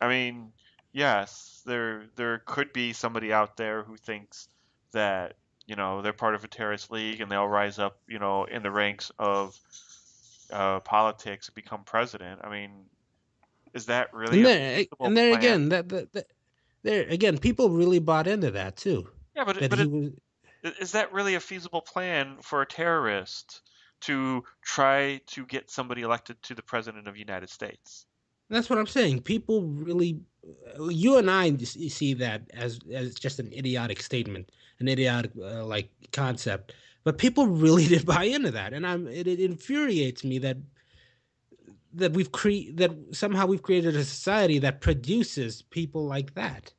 I mean, yes, there could be somebody out there who thinks that they're part of a terrorist league and they'll rise up in the ranks of politics and become president. I mean, is that really And a there, feasible and there plan? again, that there again, people really bought into that too. Yeah, but That he was. is that really a feasible plan for a terrorist to try to get somebody elected to the president of the United States? That's what I'm saying. People really, you and I see that as just an idiotic statement, an idiotic like concept. But people really did buy into that, and it infuriates me that somehow we've created a society that produces people like that.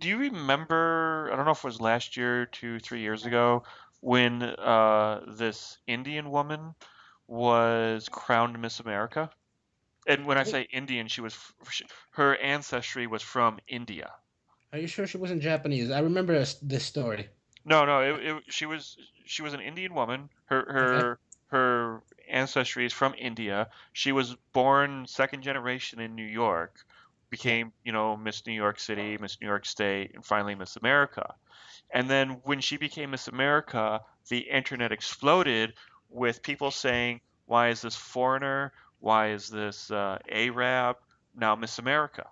Do you remember, I don't know if it was last year, 2, 3 years ago, when this Indian woman was crowned Miss America? And when I say Indian, her ancestry was from India. Are you sure she wasn't Japanese? I remember this story. No, no, she was an Indian woman. Her Okay. her her ancestry is from India. She was born second generation in New York, Yeah. became, Miss New York City, Miss New York State, and finally Miss America. And then when she became Miss America, the internet exploded with people saying, "Why is this foreigner? Why is this Arab now Miss America?"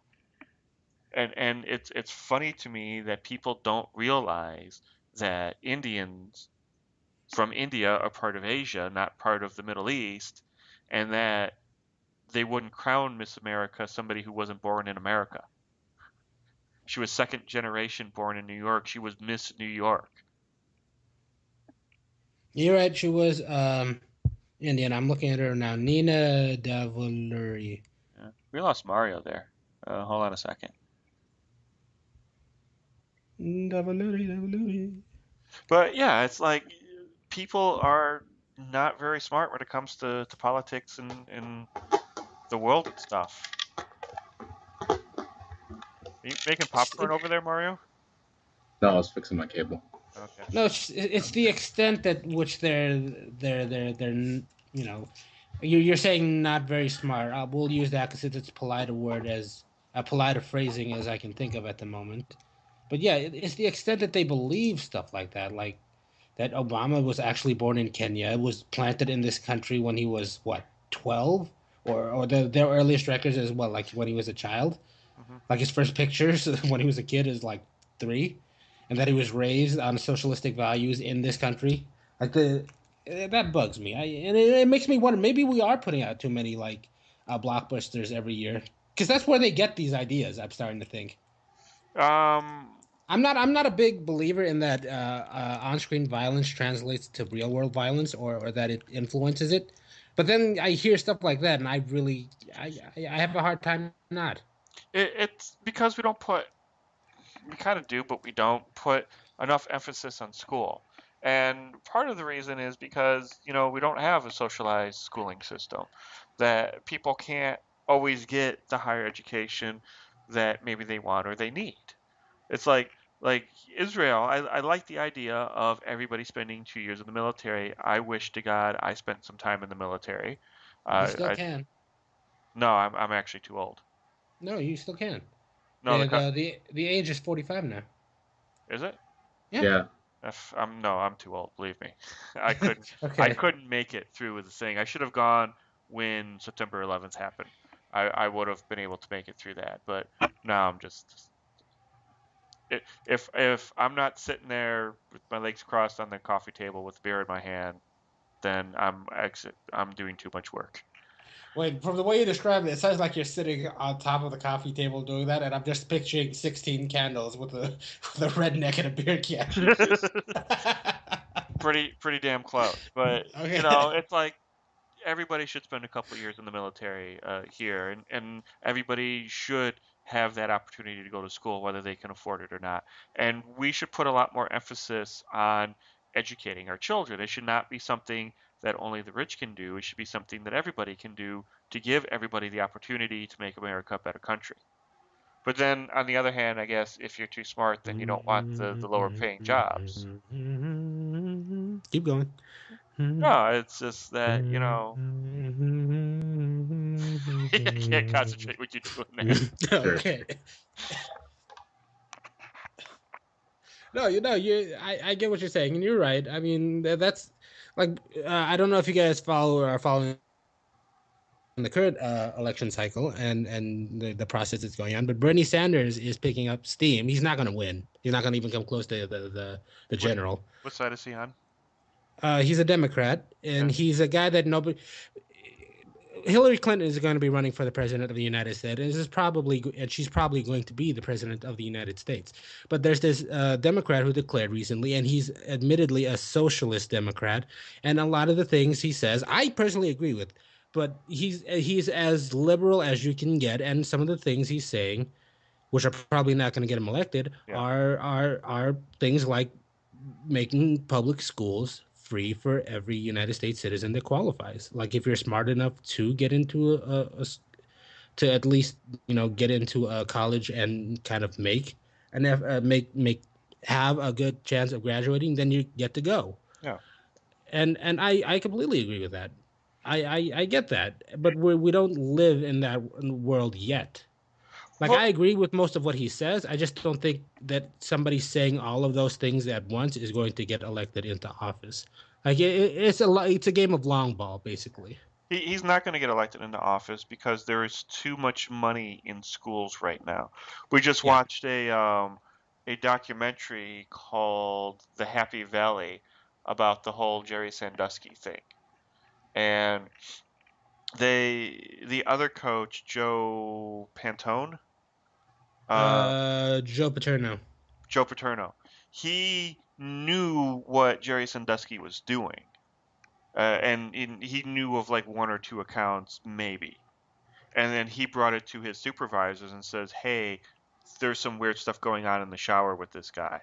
And it's funny to me that people don't realize that Indians from India are part of Asia, not part of the Middle East, and that they wouldn't crown Miss America somebody who wasn't born in America. She was second generation born in New York. She was Miss New York. You're right. She was Indian. I'm looking at her now. Nina Davoluri. Yeah. We lost Mario there. Hold on a second. Davoluri. But yeah, it's like people are not very smart when it comes to politics and the world and stuff. Are you making popcorn over there, Mario? No, I was fixing my cable. Okay. No, it's the extent at which they're you're saying not very smart. We'll use that because it's polite a word as a polite phrasing as I can think of at the moment. But yeah, it's the extent that they believe stuff like that, like that Obama was actually born in Kenya, was planted in this country when he was what 12, or their earliest records is what like when he was a child, Hmm. like his first pictures when he was a kid is like 3, and that he was raised on socialistic values in this country. Like that bugs me. And it makes me wonder. Maybe we are putting out too many like blockbusters every year because that's where they get these ideas. I'm starting to think. Um, I'm not a big believer in that on-screen violence translates to real-world violence or that it influences it. But then I hear stuff like that, and I have a hard time not. It's because we kind of do, but we don't put enough emphasis on school. And part of the reason is because, we don't have a socialized schooling system, that people can't always get the higher education that maybe they want or they need. It's like Israel, I like the idea of everybody spending 2 years in the military. I wish to God I spent some time in the military. You still I can. No, I'm actually too old. No, you still can. No, The age is 45 now. is it? Yeah. Yeah. No, I'm too old. Believe me, I couldn't. I Okay. couldn't make it through with the thing. I should have gone when September 11th happened. I would have been able to make it through that, but now I'm just. If I'm not sitting there with my legs crossed on the coffee table with beer in my hand, then I'm doing too much work. Wait, from the way you describe it, it sounds like you're sitting on top of the coffee table doing that, and I'm just picturing 16 candles with with a redneck and a beer can. Pretty damn close, but Okay. it's like everybody should spend a couple of years in the military here, and everybody should have that opportunity to go to school, whether they can afford it or not. And we should put a lot more emphasis on educating our children. It should not be something that only the rich can do. It should be something that everybody can do to give everybody the opportunity to make America a better country. But then, on the other hand, I guess if you're too smart, then you don't want the lower paying jobs. Keep going. No, it's just that, I can't concentrate what you're doing there. Sure. Okay. No, I get what you're saying, and you're right. I mean, that's like, I don't know if you guys are following the current election cycle and the process that's going on, but Bernie Sanders is picking up steam. He's not going to win. He's not going to even come close to the What general. what side is he on? He's a Democrat, and Okay. he's a guy that nobody. Hillary Clinton is going to be running for the president of the United States, and she's probably going to be the president of the United States. But there's this Democrat who declared recently, and he's admittedly a socialist Democrat, and a lot of the things he says, I personally agree with. But he's as liberal as you can get, and some of the things he's saying, which are probably not going to get him elected, Yeah. are things like making public schools free for every United States citizen that qualifies. Like if you're smart enough to get into to at least get into a college and kind of make have a good chance of graduating, then you get to go. Yeah. And I completely agree with that. I get that, but we don't live in that world yet. Like Well, I agree with most of what he says. I just don't think that somebody saying all of those things at once is going to get elected into office. Like it's a game of long ball, basically. he's not going to get elected into office because there is too much money in schools right now. We just Yeah. watched a documentary called The Happy Valley about the whole Jerry Sandusky thing. And the other coach, uh, Joe Paterno. Joe Paterno, he knew what Jerry Sandusky was doing. And he knew of like one or two accounts, maybe. And then he brought it to his supervisors and says, "Hey, there's some weird stuff going on in the shower with this guy."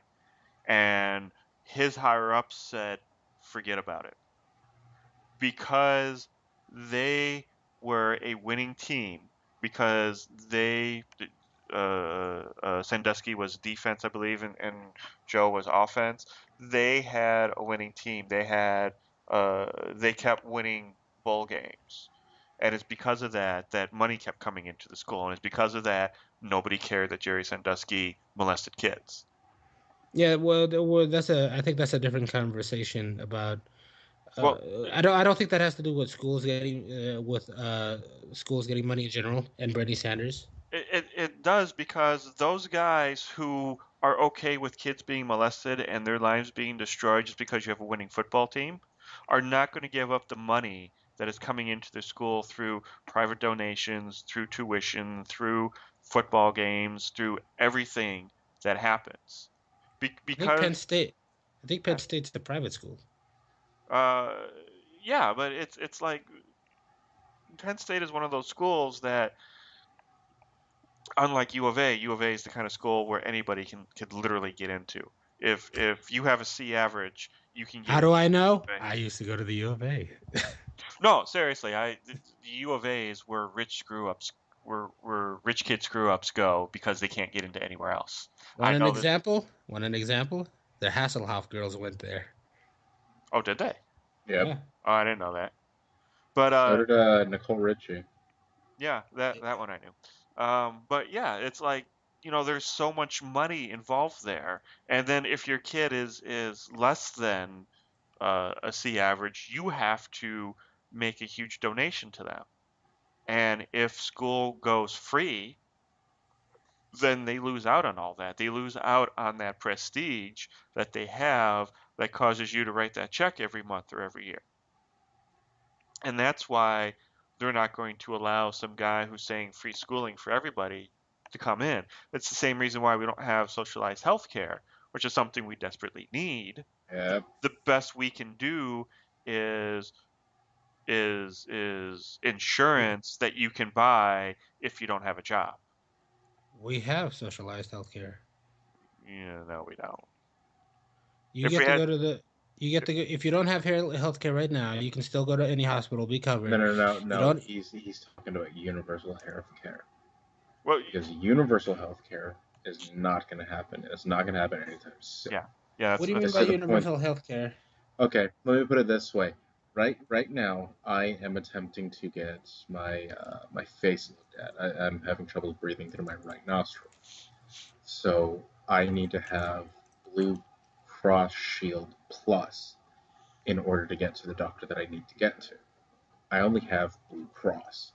And his higher ups said, "Forget about it," because they were a winning team. Because Sandusky was defense, I believe, and Joe was offense. They had a winning team. They kept winning bowl games, and it's because of that that money kept coming into the school, and it's because of that nobody cared that Jerry Sandusky molested kids. Yeah, that's a I think that's a different conversation about. Well, I don't think that has to do with schools getting money in general and Bernie Sanders. it does, because those guys who are okay with kids being molested and their lives being destroyed just because you have a winning football team are not going to give up the money that is coming into the school through private donations, through tuition, through football games, through everything that happens. I think Because Penn State's the private school. uh, yeah, but it's like Penn State is one of those schools that, unlike U of A is the kind of school where anybody can literally get into. If you have a C average, you can get How into do I know? U of A. I used to go to the U of A. No, seriously, the U of A is where rich kid screw ups go because they can't get into anywhere else. Want I an know this. example? Want an example? The Hasselhoff girls went there. Oh, did they? Yep. Yeah. Oh, I didn't know that. But So did Nicole Richie. yeah, that one I knew. But yeah, it's like, there's so much money involved there, and then if your kid is less than a C average, you have to make a huge donation to them. And if school goes free, then they lose out on all that. They lose out on that prestige that they have that causes you to write that check every month or every year. And that's why they're not going to allow some guy who's saying free schooling for everybody to come in. That's the same reason why we don't have socialized health care, which is something we desperately need. Yep. The best we can do is insurance that you can buy if you don't have a job. We have socialized healthcare. Yeah, no, we don't. You If get we to had, go to the you get to go if you don't have healthcare right now, you can still go to any hospital, be No, covered. no, no, You no. don't He's talking about universal health care well, because universal health care is not going to happen. It's not going to happen anytime soon. yeah, yeah, What do you mean that's It's by to the true. point. universal healthcare? Okay, let me put it this way. Right now, I am attempting to get my face looked at. I'm having trouble breathing through my right nostril, so I need to have Blue Cross Shield Plus in order to get to the doctor that I need to get to. I only have Blue Cross,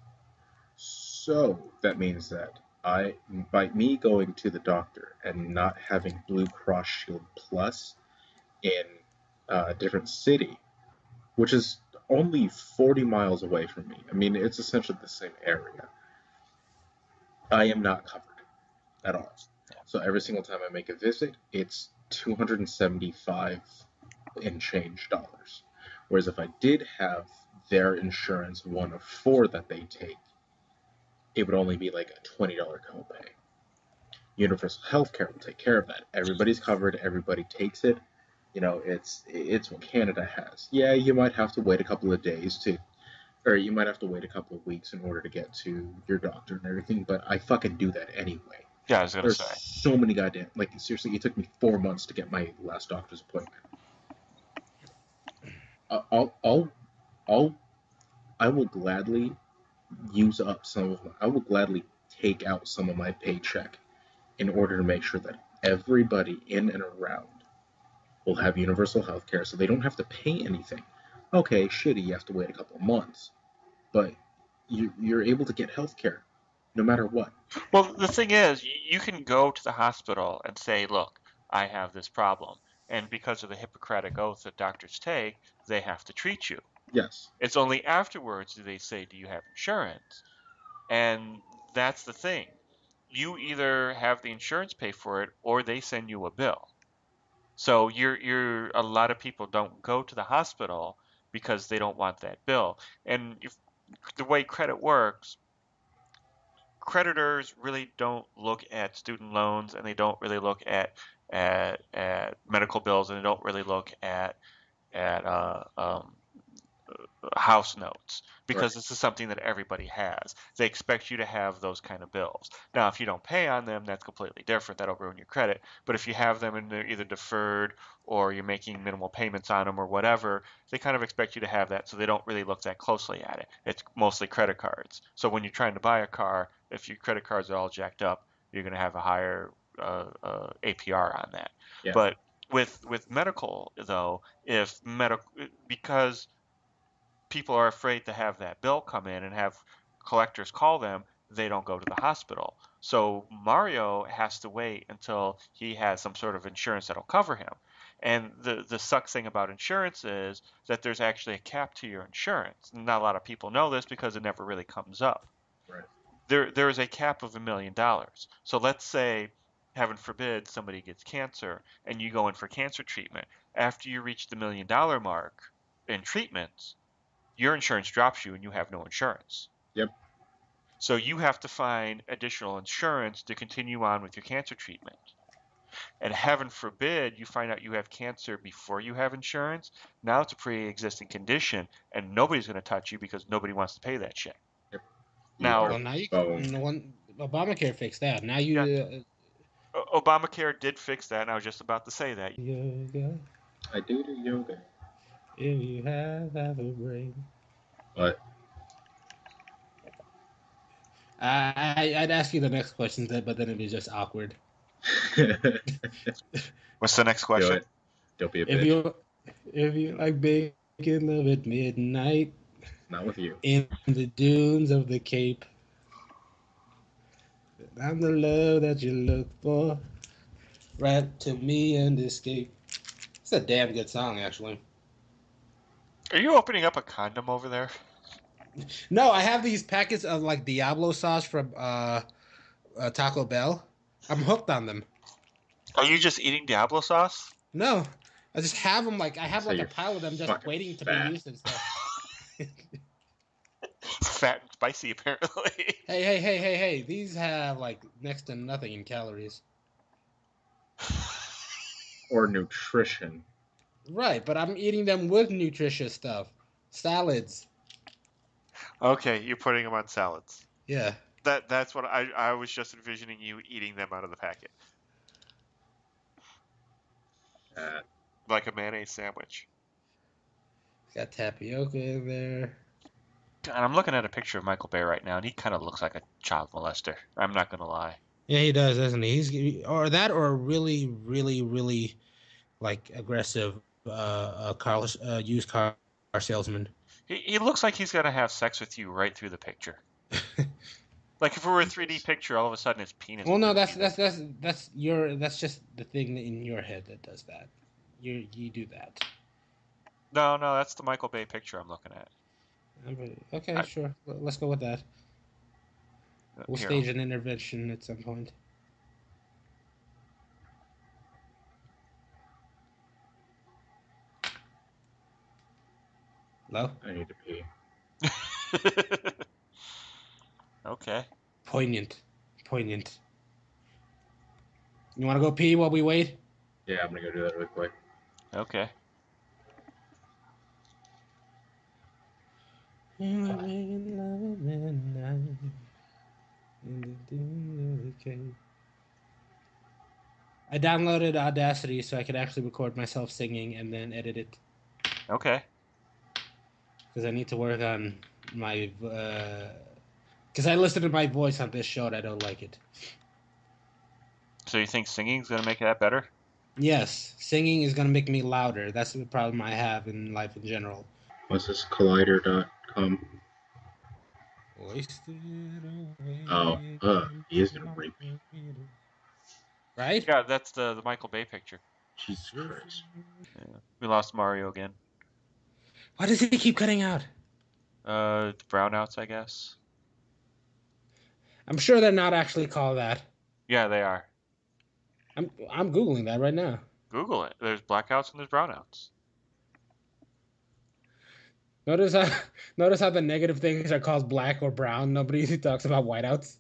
so that means that by me going to the doctor and not having Blue Cross Shield Plus in a different city, which is only 40 miles away from me. I mean, it's essentially the same area. I am not covered at all. So every single time I make a visit, it's 275 and change dollars. Whereas if I did have their insurance, one of four that they take, it would only be like a $20 copay. Universal healthcare will take care of that. Everybody's covered, everybody takes it. It's what Canada has. Yeah, you might have to wait a couple of days to or you might have to wait a couple of weeks in order to get to your doctor and everything, but I fucking do that anyway. Yeah, I was gonna There's say. so many goddamn seriously, it took me 4 months to get my last doctor's appointment. I'll I will gladly I will gladly take out some of my paycheck in order to make sure that everybody in and around will have universal health care so they don't have to pay anything. Okay, shitty, you have to wait a couple of months, but you're able to get health care no matter what. Well, the thing is, you can go to the hospital and say, look, I have this problem. And because of the Hippocratic oath that doctors take, they have to treat you. Yes. It's only afterwards do they say, do you have insurance? And that's the thing. You either have the insurance pay for it or they send you a bill. So a lot of people don't go to the hospital because they don't want that bill. And if the way credit works, creditors really don't look at student loans and they don't really look at medical bills and they don't really look at house notes Right. because this is something that everybody has. They expect you to have those kind of bills. Now, if you don't pay on them, that's completely different. That'll ruin your credit. But if you have them and they're either deferred or you're making minimal payments on them or whatever, they kind of expect you to have that. So they don't really look that closely at it. It's mostly credit cards. So when you're trying to buy a car, if your credit cards are all jacked up, you're going to have a higher APR on that. Yeah. But with medical though, if medical because people are afraid to have that bill come in and have collectors call them, they don't go to the hospital. So Mario has to wait until he has some sort of insurance that'll cover him. And the sucks thing about insurance is that there's actually a cap to your insurance. Not a lot of people know this because it never really comes up. Right. There is a cap of $1 million. So let's say, heaven forbid, somebody gets cancer and you go in for cancer treatment. After you reach the $1 million mark in treatments, your insurance drops you and you have no insurance. Yep. So you have to find additional insurance to continue on with your cancer treatment. And heaven forbid you find out you have cancer before you have insurance. Now it's a pre-existing condition, and nobody's going to touch you because nobody wants to pay that shit. Yep. Now, Well, now you boned. no one Obamacare fixed that. Now you Yeah. Obamacare did fix that, and I was just about to say that. yoga I do yoga. if you have a brain. But I'd ask you the next question, but then it'd be just awkward. What's the next do question? it. Don't be a If bitch. you like bacon love at midnight Not with you. in the dunes of the Cape, I'm the love that you look for. Right to me and escape. It's a damn good song, actually. Are you opening up a condom over there? No, I have these packets of like Diablo sauce from Taco Bell. I'm hooked on them. Are you just eating Diablo sauce? No, I just have them like I have So like a you're pile of them just fucking waiting to fat. be used and stuff. Fat and spicy, apparently. Hey! These have like next to nothing in calories. Or nutrition. Right, but I'm eating them with nutritious stuff, salads. Okay, you're putting them on salads. Yeah, That's what I was just envisioning you eating them out of the packet. Like a mayonnaise sandwich. got tapioca in there. God, I'm looking at a picture of Michael Bay right now, and he kind of looks like a child molester. I'm not gonna lie. Yeah, he does, doesn't he? He's or that or a really like aggressive used car salesman. He looks like he's gonna have sex with you right through the picture. Like if it were a 3D picture, all of a sudden his penis. Well, no, would that's be that's that's that's your that's just the thing in your head that does that. You do that. No, that's the Michael Bay picture I'm looking at. Okay, sure. Let's go with that. We'll Here. stage an intervention at some point. Hello? I need to pee. Okay. Poignant. You want to go pee while we wait? Yeah, I'm gonna go do that really quick. Okay. I downloaded Audacity so I could actually record myself singing and then edit it. Okay. Because I need to work on my... Because I listened to my voice on this show and I don't like it. So you think singing's gonna make that better? Yes, singing is going to make me louder. That's the problem I have in life in general. What's this collider.com? Oh, he is gonna rape me. Right? Yeah, that's the Michael Bay picture. Jesus Christ. Yeah. We lost Mario again. Why does he keep cutting out? The Brownouts, I guess. I'm sure they're not actually called that. Yeah, they are. I'm Googling that right now. Google it. There's Blackouts and there's Brownouts. Notice how the negative things are called black or brown. Nobody talks about whiteouts.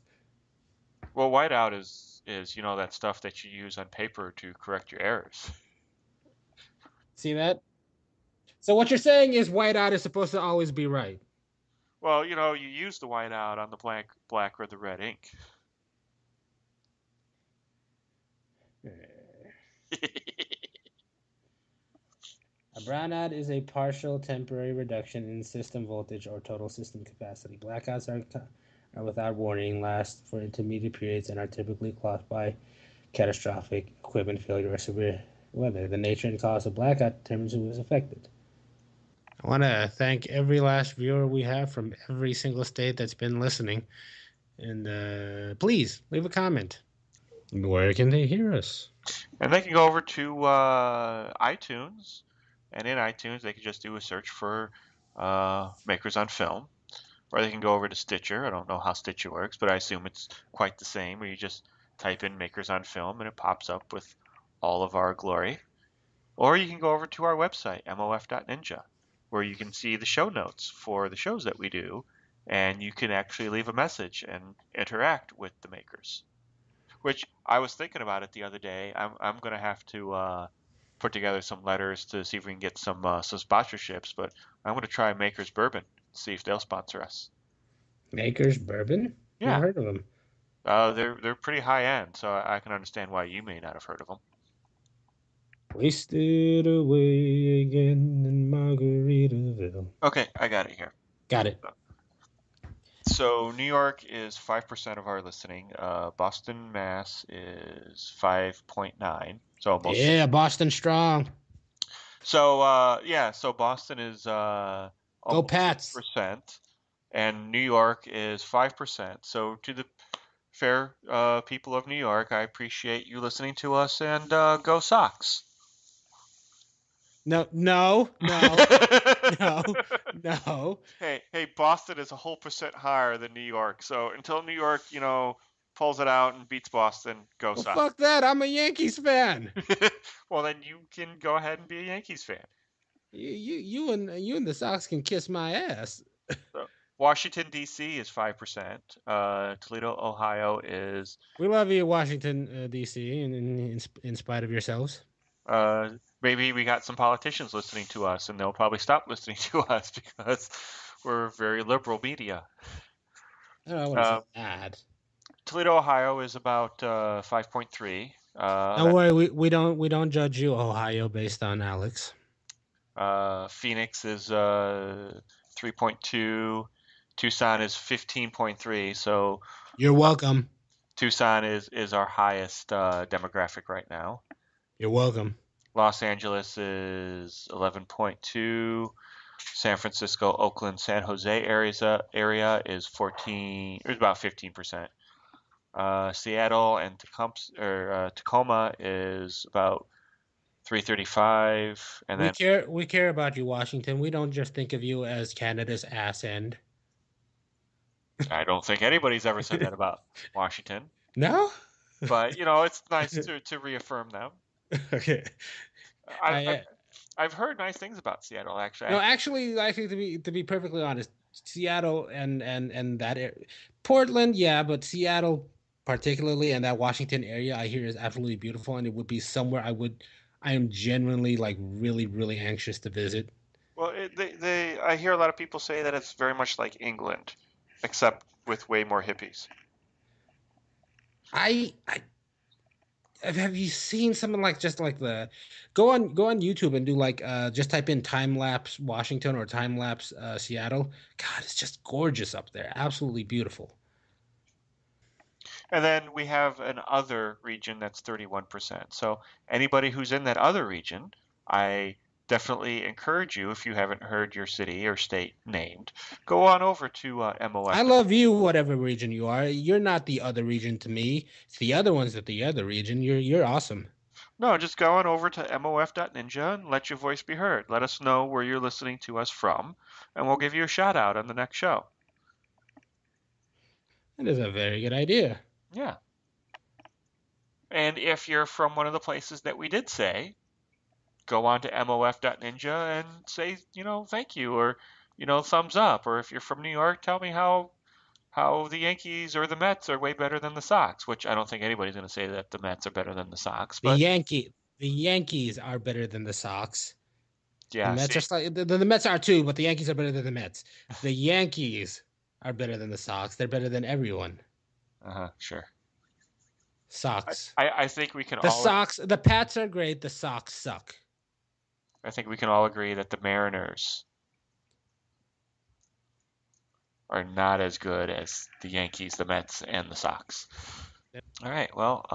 Well, whiteout is that stuff that you use on paper to correct your errors. See that? So what you're saying is whiteout is supposed to always be right. Well, you use the whiteout on the black or the red ink. A brownout is a partial temporary reduction in system voltage or total system capacity. Blackouts are without warning, last for intermediate periods, and are typically caused by catastrophic equipment failure or severe weather. The nature and cause of blackout determines who is affected. I want to thank every last viewer we have from every single state that's been listening. And please leave a comment. Where can they hear us? And they can go over to iTunes, and in iTunes they can just do a search for Makers on Film, or they can go over to Stitcher. I don't know how Stitcher works, but I assume it's quite the same, where you just type in Makers on Film and it pops up with all of our glory. Or you can go over to our website, mof.ninja. where you can see the show notes for the shows that we do, and you can actually leave a message and interact with the makers. Which I was thinking about it the other day. I'm gonna have to put together some letters to see if we can get some sponsorships, but I'm gonna try Maker's Bourbon, see if they'll sponsor us. Maker's Bourbon? Never Yeah, heard of them. they're pretty high end, so I can understand why you may not have heard of them. Wasted away again in Margaritaville. Okay, I got it here. Got it. So New York is 5% of our listening. Boston, Mass is 5.9, so almost Yeah, 6. Boston strong. So yeah, so Boston is Go almost Pats. 6%, and New York is 5%. So to the fair people of New York, I appreciate you listening to us, and go Sox. No, no, no, no, no. Hey, Boston is a whole percent higher than New York. So until New York, pulls it out and beats Boston, go Well, Sox. fuck that. I'm a Yankees fan. Well, then you can go ahead and be a Yankees fan. You and the Sox can kiss my ass. So Washington D.C. is 5%. Toledo, Ohio is We love you, Washington, D.C. In spite of yourselves. maybe we got some politicians listening to us, and they'll probably stop listening to us because we're very liberal media. I wouldn't say that. Toledo, Ohio is about 5.3. Don't worry, we don't judge you, Ohio, based on Alex. Phoenix is 3.2. Tucson is 15.3. So You're welcome. Tucson is our highest demographic right now. You're welcome. Los Angeles is 11.2. San Francisco, Oakland, San Jose area is 14. It's about 15%. Seattle and Tacoma is about 335, and then We care about you, Washington. We don't just think of you as Canada's ass end. I don't think anybody's ever said that about Washington. No? But it's nice to reaffirm them. Okay. I've heard nice things about Seattle, actually. No, actually, to be perfectly honest, Seattle and that Portland, yeah, but Seattle particularly and that Washington area I hear is absolutely beautiful, and it would be somewhere I am genuinely like really really anxious to visit. Well, I hear a lot of people say that it's very much like England, except with way more hippies. I have you seen something like just like the go on YouTube and do like just type in time lapse Washington or time lapse Seattle. God, it's just gorgeous up there. Absolutely beautiful. And then we have an other region that's 31%. So anybody who's in that other region, I definitely encourage you, if you haven't heard your city or state named, go on over to MOF. I love you, whatever region you are. You're not the other region to me. It's the other ones that the other region. You're awesome. No, just go on over to mof.ninja and let your voice be heard. Let us know where you're listening to us from, and we'll give you a shout out on the next show. That is a very good idea. Yeah. And if you're from one of the places that we did say, go on to mof.ninja and say, thank you, or, thumbs up. Or if you're from New York, tell me how the Yankees or the Mets are way better than the Sox, which I don't think anybody's going to say that the Mets are better than the Sox. But The Yankees are better than the Sox. Yeah, the Mets are slightly, the Mets are too, but the Yankees are better than the Mets. The Yankees are better than the Sox. They're better than everyone. Sure. Sox. I think we can The Sox, the Pats are great. The Sox suck. I think we can all agree that the Mariners are not as good as the Yankees, the Mets, and the Sox. All right. Well,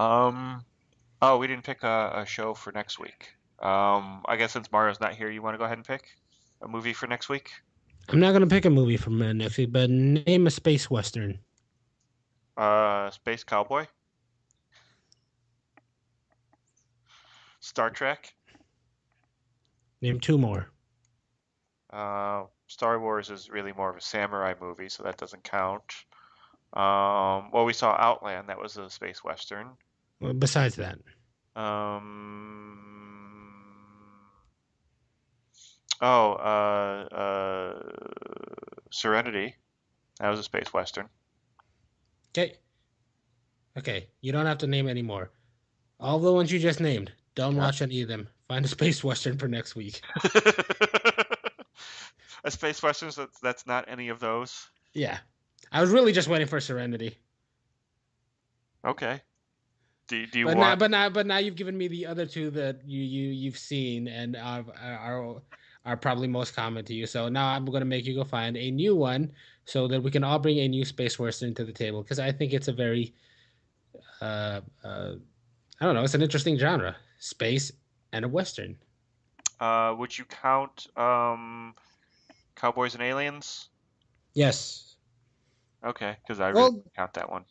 we didn't pick a show for next week. I guess since Mario's not here, you want to go ahead and pick a movie for next week? I'm not going to pick a movie from next week, but name a space western. Space Cowboy. Star Trek. Name two more. Star Wars is really more of a samurai movie, so that doesn't count. Well, we saw Outland. That was a space western. Well, besides that. Oh, Serenity. That was a space western. Okay, you don't have to name any more. All the ones you just named, don't Yeah. watch any of them. Find a space western for next week. A space western that's not any of those. Yeah, I was really just waiting for Serenity. Okay. Do you But want? but now you've given me the other two that you've seen and are probably most common to you. So now I'm going to make you go find a new one so that we can all bring a new space western to the table because I think it's a very I don't know, it's an interesting genre, space and a western. Would you count Cowboys and Aliens? Yes. Okay, because I really Well, count that one.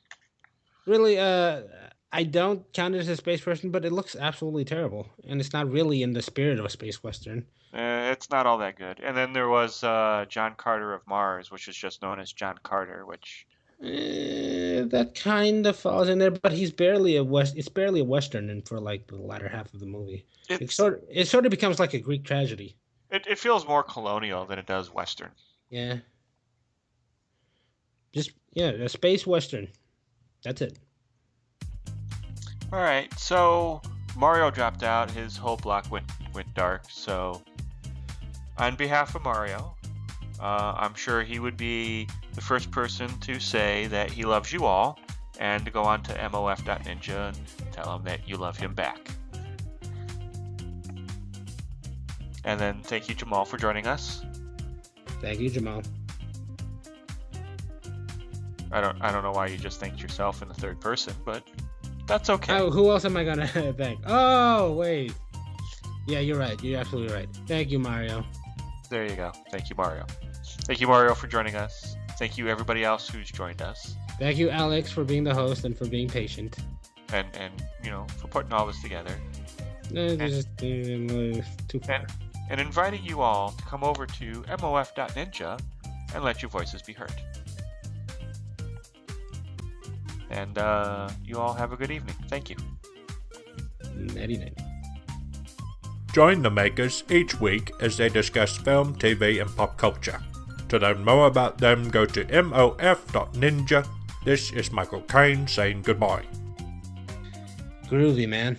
really, I don't count it as a space western, but it looks absolutely terrible, and it's not really in the spirit of a space western. It's not all that good. And then there was John Carter of Mars, which is just known as John Carter, which That kind of falls in there, but he's barely a west. It's barely a western, and for like the latter half of the movie, it's it sort of becomes like a Greek tragedy. it feels more colonial than it does Western. Yeah, a space western. That's it. All right, so Mario dropped out. His whole block went dark. So on behalf of Mario, I'm sure he would be the first person to say that he loves you all and to go on to mof.ninja and tell him that you love him back. And then thank you, Jamal, for joining us. Thank you, Jamal. I don't know why you just thanked yourself in the third person, but that's okay. Oh, who else am I gonna thank? Oh, wait. Yeah, you're right. You're absolutely right. Thank you, Mario. There you go. Thank you, Mario. Thank you, Mario, for joining us. Thank you, everybody else who's joined us. Thank you, Alex, for being the host and for being patient. And for putting all this together. Too far. And inviting you all to come over to mof.ninja and let your voices be heard. And you all have a good evening. Thank you. Nighty-night. Join the makers each week as they discuss film, TV, and pop culture. To learn more about them, go to mof.ninja. This is Michael Caine saying goodbye. Groovy, man.